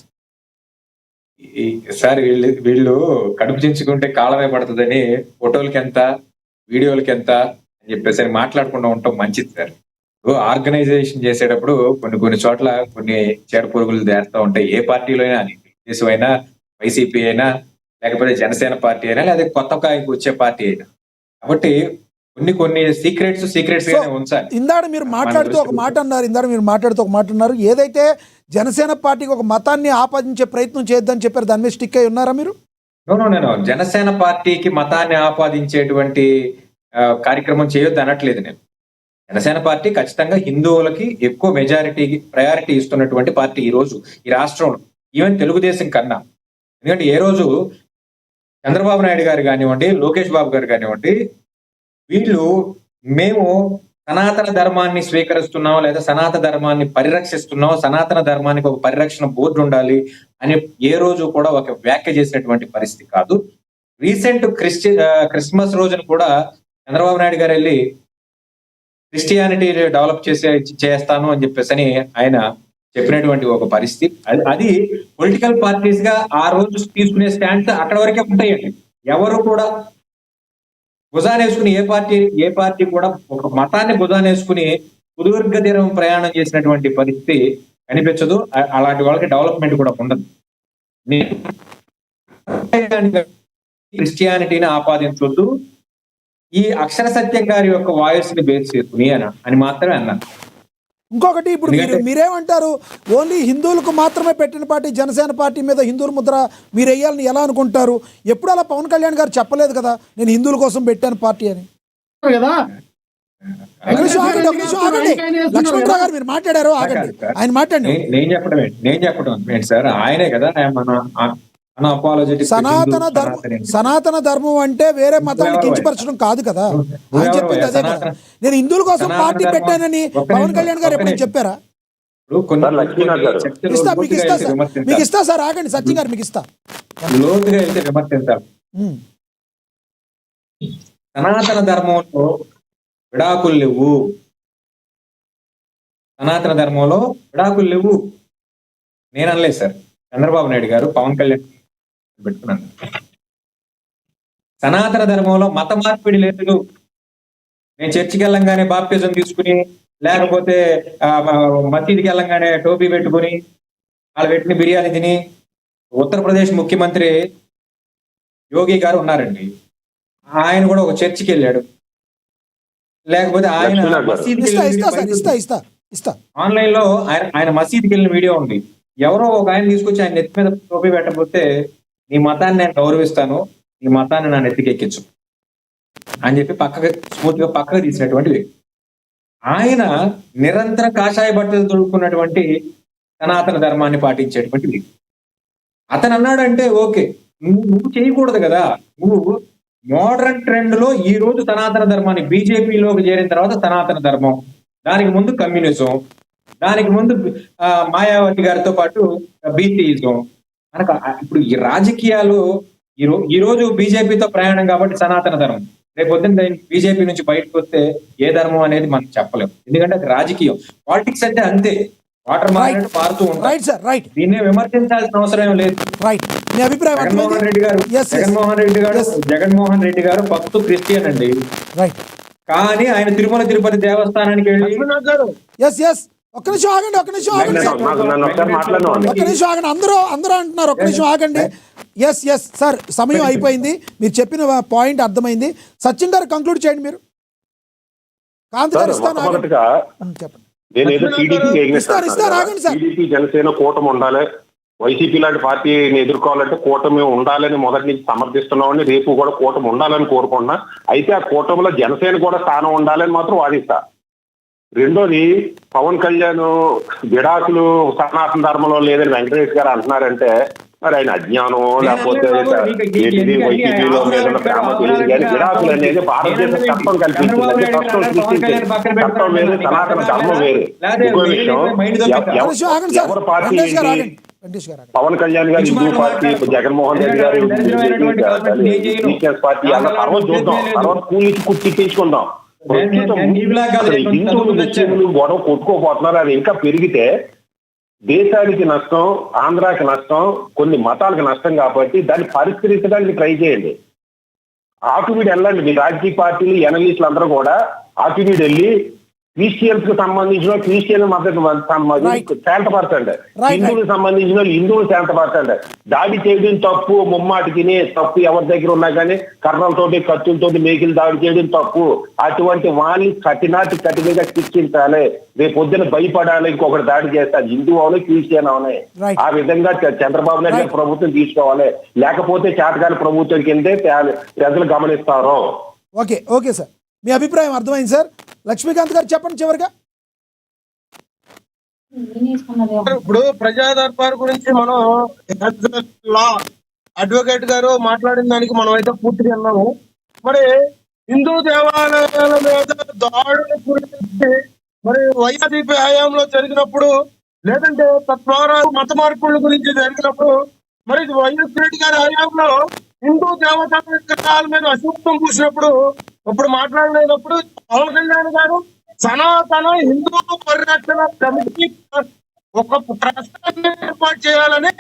సార్ వీళ్ళు కడుపు చించుకుంటే కాళ్ళమే పడుతుందని ఫోటోలకి ఎంత వీడియోలకి ఎంత అని చెప్పేసి మాట్లాడకుండా ఉండటం మంచిది సార్. ఆర్గనైజేషన్ చేసేటప్పుడు కొన్ని చోట్ల కొన్ని చీడ పురుగులు తేరుతూ ఉంటాయి. ఏ పార్టీలో అయినా, తెలుగుదేశం అయినా, వైసీపీ అయినా, లేకపోతే జనసేన పార్టీ అయినా, లేదా కొత్తగా వచ్చే పార్టీ అయినా. కాబట్టి కొన్ని సీక్రెట్స్ ఉంచాలి. ఇందాక మీరు మాట్లాడుతూ ఒక మాట అన్నారు, ఏదైతే జనసేన పార్టీకి ఒక మతాన్ని ఆపాదించే ప్రయత్నం చేయొద్దని చెప్పారు, దాని మీద స్టిక్ అయి ఉన్నారా మీరు? నేను జనసేన పార్టీకి మతాన్ని ఆపాదించేటువంటి కార్యక్రమం చేయొద్దు అనట్లేదు. నేను జనసేన పార్టీ ఖచ్చితంగా హిందువులకి ఎక్కువ ప్రయారిటీ ఇస్తున్నటువంటి పార్టీ ఈ రోజు ఈ రాష్ట్రంలో, ఈవెన్ తెలుగుదేశం కన్నా. ఎందుకంటే ఏ రోజు చంద్రబాబు నాయుడు గారు కానివ్వండి, లోకేష్ బాబు గారు కానివ్వండి, వీళ్ళు మేము సనాతన ధర్మాన్ని స్వీకరిస్తున్నాం లేదా సనాతన ధర్మాన్ని పరిరక్షిస్తున్నాం, సనాతన ధర్మానికి ఒక పరిరక్షణ బోర్డు ఉండాలి అని ఏ రోజు కూడా ఒక వ్యాఖ్య చేసినటువంటి పరిస్థితి కాదు. రీసెంట్ క్రిస్మస్ రోజున కూడా చంద్రబాబు నాయుడు గారు వెళ్ళి క్రిస్టియానిటీ డెవలప్ చేస్తాను అని చెప్పేసి అని ఆయన చెప్పినటువంటి ఒక పరిస్థితి. అది పొలిటికల్ పార్టీస్ గా ఆ రోజు తీసుకునే స్టాండ్స్ అక్కడ వరకే ఉంటాయండి. ఎవరు కూడా భుజానేసుకుని ఏ పార్టీ కూడా ఒక మతాన్ని భుజానేసుకుని సుదీర్ఘ తీరం ప్రయాణం చేసినటువంటి పరిస్థితి కనిపించదు. అలాంటి వాళ్ళకి డెవలప్మెంట్ కూడా ఉండదు. క్రిస్టియానిటీని ఆపాదించొద్దు, ఈ అక్షర సత్యం గారి యొక్క వాయిస్ ని బేస్ చేసుకుని అని మాత్రమే అన్నాను. ఇంకొకటి, ఇప్పుడు మీరేమంటారు, ఓన్లీ హిందువులకు మాత్రమే పెట్టిన పార్టీ జనసేన పార్టీ మీద హిందువుల ముద్ర మీరు వేయాలని ఎలా అనుకుంటారు? ఎప్పుడు అలా పవన్ కళ్యాణ్ గారు చెప్పలేదు కదా, నేను హిందువుల కోసం పెట్టాను పార్టీ అని కదా. లక్ష్మణరావు గారు మీరు మాట్లాడారు, ఆగండి, ఆయన మాట్లాడండి. నేను చెప్పడం ఏంటి సార్, ఆయనే కదా సనాతన ధర్మం అంటే వేరే మతాన్ని కించపరచడం కాదు కదా. ఆయన చెప్పింది అదే కదా, నేను హిందువుల కోసం పార్టీ పెట్టానని పవన్ కళ్యాణ్ గారు ఎప్పుడైనా చెప్పారా? మీకు ఇస్తా సార్, ఆగండి సత్యం గారు, మీకు ఇస్తా. లోతుగా వెళ్తే విమర్శించాలి. సనాతన ధర్మంలో విడాకులు లేవు, సనాతన ధర్మంలో విడాకులు లేవు నేను అనలేదు సార్. చంద్రబాబు నాయుడు గారు పవన్ కళ్యాణ్ పెట్టుకున్నాను. సనాతన ధర్మంలో మత మార్పిడి లేదు. నేను చర్చికి వెళ్ళంగానే బాప్టిజం తీసుకుని, లేకపోతే మసీదుకి వెళ్ళంగానే టోపీ పెట్టుకుని, వాళ్ళు పెట్టిన బిర్యానీ తిని, ఉత్తరప్రదేశ్ ముఖ్యమంత్రి యోగి గారు ఉన్నారండి, ఆయన కూడా ఒక చర్చికి వెళ్ళాడు. లేకపోతే ఆయన ఆన్లైన్ లో ఆయన మసీదుకి వెళ్ళిన వీడియో ఉంది. ఎవరో ఒక ఆయన తీసుకొచ్చి ఆయన నెత్తి మీద టోపీ పెట్టకపోతే, నీ మతాన్ని నేను గౌరవిస్తాను, నీ మతాన్ని నా నెత్తికి ఎక్కించు అని చెప్పి స్మూత్ గా పక్కకు తీసినటువంటి వ్యక్తి. ఆయన నిరంతరం కాషాయ బట్టలు తొడుక్కున్నటువంటి సనాతన ధర్మాన్ని పాటించేటువంటి వ్యక్తి. అతను అన్నాడంటే ఓకే, నువ్వు చేయకూడదు కదా. నువ్వు మోడర్న్ ట్రెండ్ లో ఈ రోజు సనాతన ధర్మాన్ని, బీజేపీలోకి చేరిన తర్వాత సనాతన ధర్మం, దానికి ముందు కమ్యూనిజం, దానికి ముందు మాయావతి గారితో పాటు బీసీయిజం. మనకు ఇప్పుడు ఈ రాజకీయాలు ఈ రోజు బీజేపీతో ప్రయాణం కాబట్టి సనాతన ధర్మం, రేపు పొద్దున్న బీజేపీ నుంచి బయటకు వస్తే ఏ ధర్మం అనేది మనం చెప్పలేము. ఎందుకంటే అది రాజకీయం. పాలిటిక్స్ అంటే అంతే, వాటర్ మారినట్టు పారుతూ ఉంటాయి. దీన్ని విమర్శించాల్సిన అవసరం లేదు. జగన్మోహన్ రెడ్డి గారు భక్తు క్రిస్టియన్ అండి, కానీ ఆయన తిరుమల తిరుపతి దేవస్థానానికి వెళ్ళి ఒక్క నిమిషం ఆగండి, అందరూ అంటున్నారు, ఒక్క నిమిషం ఆగండి. ఎస్ సార్, సమయం అయిపోయింది, మీరు చెప్పిన పాయింట్ అర్థమైంది. సచిన్ గారు కంక్లూడ్ చేయండి మీరు. కాంతి గారు చెప్పండి. టీడీపీ జనసేన కూటమి ఉండాలి, వైసీపీ లాంటి పార్టీని ఎదుర్కోవాలంటే కూటమి ఉండాలని మొదటి నుంచి సమర్థిస్తున్నామని, రేపు కూడా కూటమి ఉండాలని కోరుకుంటున్నా. అయితే ఆ కూటమిలో జనసేన కూడా స్థానం ఉండాలని మాత్రం వాదిస్తా. రెండోది, పవన్ కళ్యాణ్ విడాకులు సనాతన ధర్మంలో లేదని వెంకటేష్ గారు అంటున్నారంటే, మరి ఆయన అజ్ఞానం లేకపోతే ఏటీవీ వైటీవీలో మీద ప్రేమ తెలియదు కానీ విడాకులు అనేది భారతదేశ చట్టం కల్పించింది. చట్టం సృష్టించింది. చట్టం వేరు, సనాతన ధర్మం వేరు. ఇంకో విషయం, ఎవరి పార్టీ ఏంటి? పవన్ కళ్యాణ్ గారు హిందూ పార్టీ, జగన్మోహన్ రెడ్డి గారు పార్టీ అన్న తర్వాత చూద్దాం, తర్వాత స్కూల్ నుంచి కుర్చీ తెచ్చుకుందాం. హిందువులు ముస్లింలు గొడవ కొట్టుకోపోతున్నారు. అది ఇంకా పెరిగితే దేశానికి నష్టం, ఆంధ్రాకి నష్టం, కొన్ని మతాలకు నష్టం. కాబట్టి దాన్ని పరిష్కరించడానికి ట్రై చేయండి. ఆకువీడు వెళ్ళండి. మీ రాజకీయ పార్టీలు ఎనలిస్టులు అందరూ కూడా ఆకువీడు వెళ్ళి క్రిస్టియన్స్ కు సంబంధించిన క్రిస్టియన్ మద్దతు శాంతపరచండి, హిందువులకు సంబంధించిన హిందువులు శాంతపరచండి. దాడి చేయడం తప్పు, ముమ్మాటికి తప్పు. ఎవరి దగ్గర ఉన్నా కానీ కర్రలతోటి కత్తులతోటి మేకిలు దాడి చేయడం తప్పు. అటువంటి వాళ్ళని కఠినంగా శిక్షించాలి. రేపు పొద్దున భయపడాలి ఇంకొకటి దాడి చేస్తారు, హిందూ అవని క్రిస్టియన్ అవని. ఆ విధంగా చంద్రబాబు నాయుడు గారి ప్రభుత్వం తీసుకోవాలి. లేకపోతే చేతకాని ప్రభుత్వం కిందే ప్రజలు గమనిస్తారు. ఓకే ఓకే సార్, మీ అభిప్రాయం అర్థమైంది సార్. లక్ష్మీకాంత్ గారు చెప్పండి చివరిగా. ఇప్పుడు ప్రజా దర్బార్ గురించి మనం లా అడ్వకేట్ గారు మాట్లాడిన దానికి మనం అయితే పూర్తిగా విన్నాము. మరి హిందూ దేవాలయాల మీద దాడుల గురించి మరి వైఎస్ఆర్సీపీ హయాంలో జరిగినప్పుడు, లేదంటే తద్వారా మత మార్పుల గురించి జరిగినప్పుడు, మరి వైఎస్ రెడ్డి గారి హయాంలో హిందూ దేవతా విగ్రహాల మీద అశుభ్రం పూసినప్పుడు ఇప్పుడు మాట్లాడలేనప్పుడు పవన్ కళ్యాణ్ గారు సనాతన హిందూ పరిరక్షణ కమిటీ ఒక ట్రస్ట్ ఏర్పాటు చేయాలని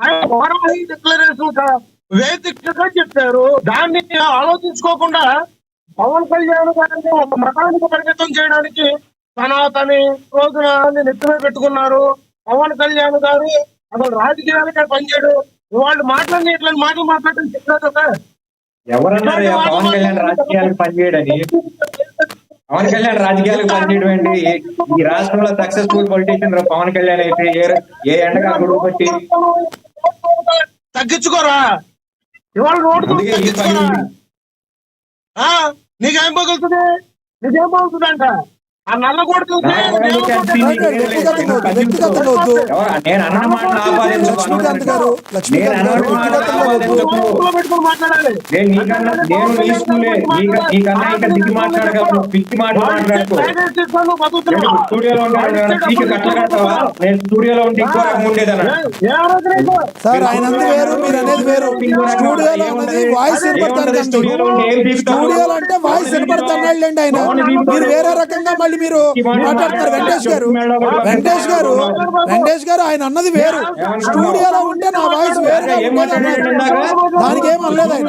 ఆయన వారాహి డిక్లరేషన్ వేదికగా చెప్పారు. దాన్ని ఆలోచించుకోకుండా పవన్ కళ్యాణ్ గారిని ఒక మతానికి పరిమితం చేయడానికి సనాతని రోజున నెత్తిన పెట్టుకున్నారు. పవన్ కళ్యాణ్ గారు అసలు రాజకీయాలకే పనిచేయడు. వాళ్ళు మాట్లాడిన ఇట్లాంటి మాటలు మాట్లాడటం చెప్పలేదు కదా. ఎవరన్నారు పవన్ కళ్యాణ్ రాజకీయాలకు పనిచేయడని? పవన్ కళ్యాణ్ రాజకీయాలకు పనిచేయడం అండి. ఈ రాష్ట్రంలో సక్సెస్ఫుల్ పొలిటీషియన్ పవన్ కళ్యాణ్ అయితే ఏ ఎండగా గొడవ పట్టి తగ్గించుకోరా, ఇవాళ రోడ్డు తగ్గించుకోరా. నీకేం పగులుతుంది, నీకేం పగులుతుందంట ఆ నల్ల కొడుతుంది. వ్యక్తిగతంగా వద్దు లక్ష్మీకాంత్ గారు, లక్ష్మీకాంత్ గారు వ్యక్తిగతంగా వద్దు. పెట్టుకుని మాట్లాడాలి. సార్ ఆయన వేరు, మీరు అనేది వేరు. స్టూడియోలో ఉన్నది వాయిస్ వినపడతాను, స్టూడియోలో అంటే వాయిస్ వినపడతాను అండి. ఆయన మీరు వేరే రకంగా మళ్ళీ మీరు మాట్లాడుతున్నారు. వెంకటేష్ గారు ఆయన అన్నది వేరు. స్టూడియోలో ఉంటే నా వాయిస్ వేరుగా దానికి ఏం అనలేదు ఆయన.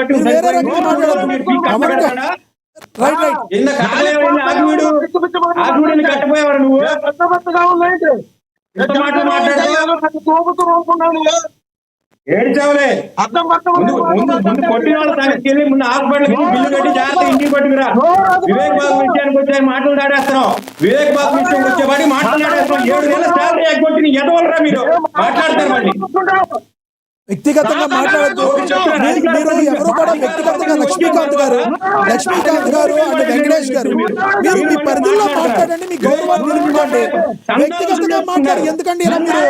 మీరు వేరే రకంగా మాట్లాడదు. రైట్ ఏడ్చావులే. ముందు కొట్టిన వాళ్ళ సంగతి ముందు హాస్పిటల్ బిల్లు కట్టి జాగ్రత్త ఇంటికి పట్టుకురా. వివేక్ బాబు విషయానికి వచ్చే మాటలు దాడేస్తున్నాం. వివేక్ బాబు విషయం వచ్చేవాడి మాటలు దాడేస్తున్నాం. 7 నెలల శాలరీ ఎగ్గొట్టి ఎదవలరా మీరు మాట్లాడతారు. మళ్ళీ వ్యక్తిగతంగా మాట్లాడద్దు. మీరు ఎవరు కూడా వ్యక్తిగతంగా లక్ష్మీకాంత్ గారు అంటే వెంకటేష్ గారు మీరు మీ పరిధిలో మాట్లాడండి, మీ గౌరవాన్ని నిలుపుకోండి. వ్యక్తిగతంగా మాట్లాడు. ఎందుకంటే ఇలా మీరు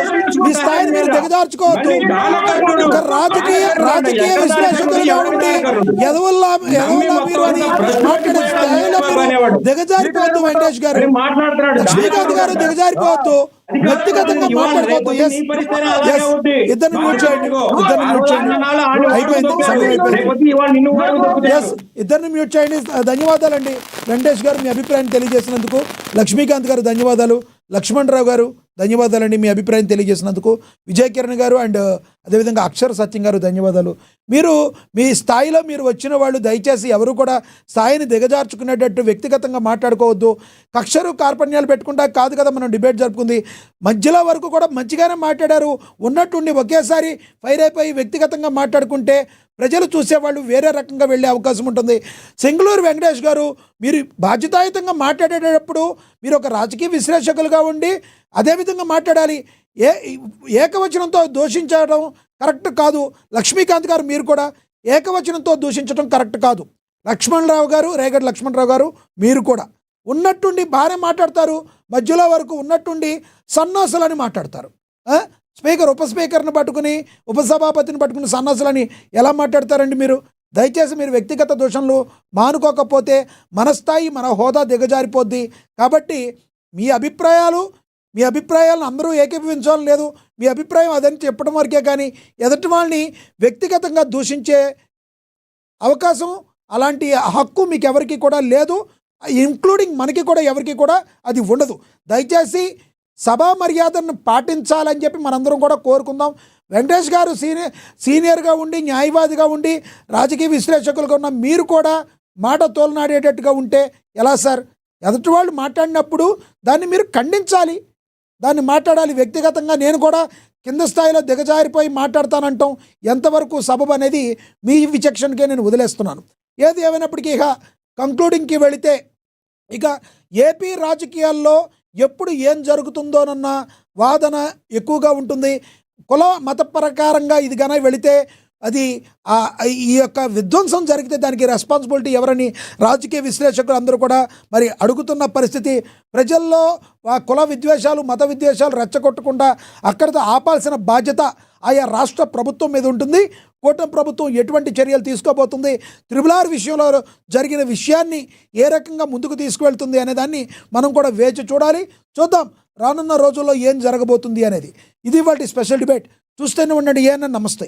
మీ స్థాయిని మీరు దిగజార్చుకోవద్దు. ఒక రాజకీయ విశ్లేషకులుగా ఉండి ఎదవల్లా మీరు అని మాట్లాడే స్థాయిలో మీరు దిగజారిపోవద్దు. వెంకటేష్ గారు, లక్ష్మీకాంత్ గారు దిగజారిపోవద్దు. వ్యక్తిగతంగా మాట్లాడుకోవద్దు. ఇద్దరిని మ్యూట్ చేయండి. ఇద్దరిని మ్యూట్ చేయండి. ధన్యవాదాలండి వెంకటేష్ గారు, మీ అభిప్రాయం తెలియజేసినందుకు. లక్ష్మీకాంత్ గారు ధన్యవాదాలు. లక్ష్మణరావు గారు ధన్యవాదాలండి మీ అభిప్రాయం తెలియజేసినందుకు. విజయ్ కిరణ్ గారు అండ్ అదేవిధంగా అక్షర సత్యం గారు ధన్యవాదాలు. మీరు మీ స్థాయిలో మీరు వచ్చిన వాళ్ళు దయచేసి ఎవరు కూడా స్థాయిని దిగజార్చుకునేటట్టు వ్యక్తిగతంగా మాట్లాడుకోవద్దు. కక్షరు కార్పణ్యాలు పెట్టుకుంటా కాదు కదా మనం డిబేట్ జరుపుకుంది. మధ్యలో వరకు కూడా మంచిగానే మాట్లాడారు. ఉన్నట్టుండి ఒకేసారి ఫైర్ అయిపోయి వ్యక్తిగతంగా మాట్లాడుకుంటే ప్రజలు చూసేవాళ్ళు వేరే రకంగా వెళ్ళే అవకాశం ఉంటుంది. సింగళూరు వెంకటేష్ గారు, మీరు బాధ్యతాయుతంగా మాట్లాడేటప్పుడు మీరు ఒక రాజకీయ విశ్లేషకులుగా ఉండి అదేవిధంగా మాట్లాడాలి. ఏకవచనంతో దూషించడం కరెక్ట్ కాదు. లక్ష్మీకాంత్ గారు, మీరు కూడా ఏకవచనంతో దూషించడం కరెక్ట్ కాదు. లక్ష్మణరావు గారు, రేగడి లక్ష్మణరావు గారు, మీరు కూడా ఉన్నట్టుండి బాగానే మాట్లాడతారు. మధ్యలో వరకు ఉన్నట్టుండి సన్నాసులని మాట్లాడతారు. స్పీకర్ ఉప స్పీకర్ని పట్టుకుని ఉపసభాపతిని పట్టుకుని సన్నాసులని ఎలా మాట్లాడతారండి మీరు? దయచేసి మీరు వ్యక్తిగత దూషణలు మానుకోకపోతే మన స్థాయి మన హోదా దిగజారిపోద్ది. కాబట్టి మీ అభిప్రాయాలను అందరూ ఏకీభవించాలని లేదు. మీ అభిప్రాయం అదని చెప్పడం వరకే కానీ ఎదుటి వాళ్ళని వ్యక్తిగతంగా దూషించే అవకాశం అలాంటి హక్కు మీకు ఎవరికి కూడా లేదు, ఇంక్లూడింగ్ మనకి కూడా ఎవరికి కూడా అది ఉండదు. దయచేసి సభా మర్యాదను పాటించాలని చెప్పి మనందరం కూడా కోరుకుందాం. వెంకటేష్ గారు సీనియర్గా ఉండి న్యాయవాదిగా ఉండి రాజకీయ విశ్లేషకులుగా ఉన్న మీరు కూడా మాట తోలనాడేటట్టుగా ఉంటే ఎలా సార్? ఎదుటి వాళ్ళు మాట్లాడినప్పుడు దాన్ని మీరు ఖండించాలి, దాన్ని మాట్లాడాలి. వ్యక్తిగతంగా నేను కూడా కింద స్థాయిలో దిగజారిపోయి మాట్లాడతానంటాం ఎంతవరకు సబబు అనేది మీ విచక్షణకే నేను వదిలేస్తున్నాను. ఏది ఏమైనప్పటికీ ఇక కంక్లూడింగ్కి వెళితే ఇక ఏపీ రాజకీయాల్లో ఎప్పుడు ఏం జరుగుతుందోనన్న వాదన ఎక్కువగా ఉంటుంది. కుల మత ప్రకారంగా ఇది గన వెళితే అది ఈ యొక్క విధ్వంసం జరిగితే దానికి రెస్పాన్సిబిలిటీ ఎవరని రాజకీయ విశ్లేషకులు అందరూ కూడా మరి అడుగుతున్న పరిస్థితి. ప్రజల్లో కుల విద్వేషాలు మత విద్వేషాలు రెచ్చగొట్టకుండా అక్కడితో ఆపాల్సిన బాధ్యత ఆయా రాష్ట్ర ప్రభుత్వం మీద ఉంటుంది. కూటమి ప్రభుత్వం ఎటువంటి చర్యలు తీసుకోబోతుంది, త్రిపుల్ విషయంలో జరిగిన విషయాన్ని ఏ రకంగా ముందుకు తీసుకువెళ్తుంది అనే దాన్ని మనం కూడా వేచి చూడాలి. చూద్దాం రానున్న రోజుల్లో ఏం జరగబోతుంది అనేది. ఇది వాటి స్పెషల్ డిబేట్. చూస్తూనే ఉండండి. ఏఎన్ఎన్. నమస్తే.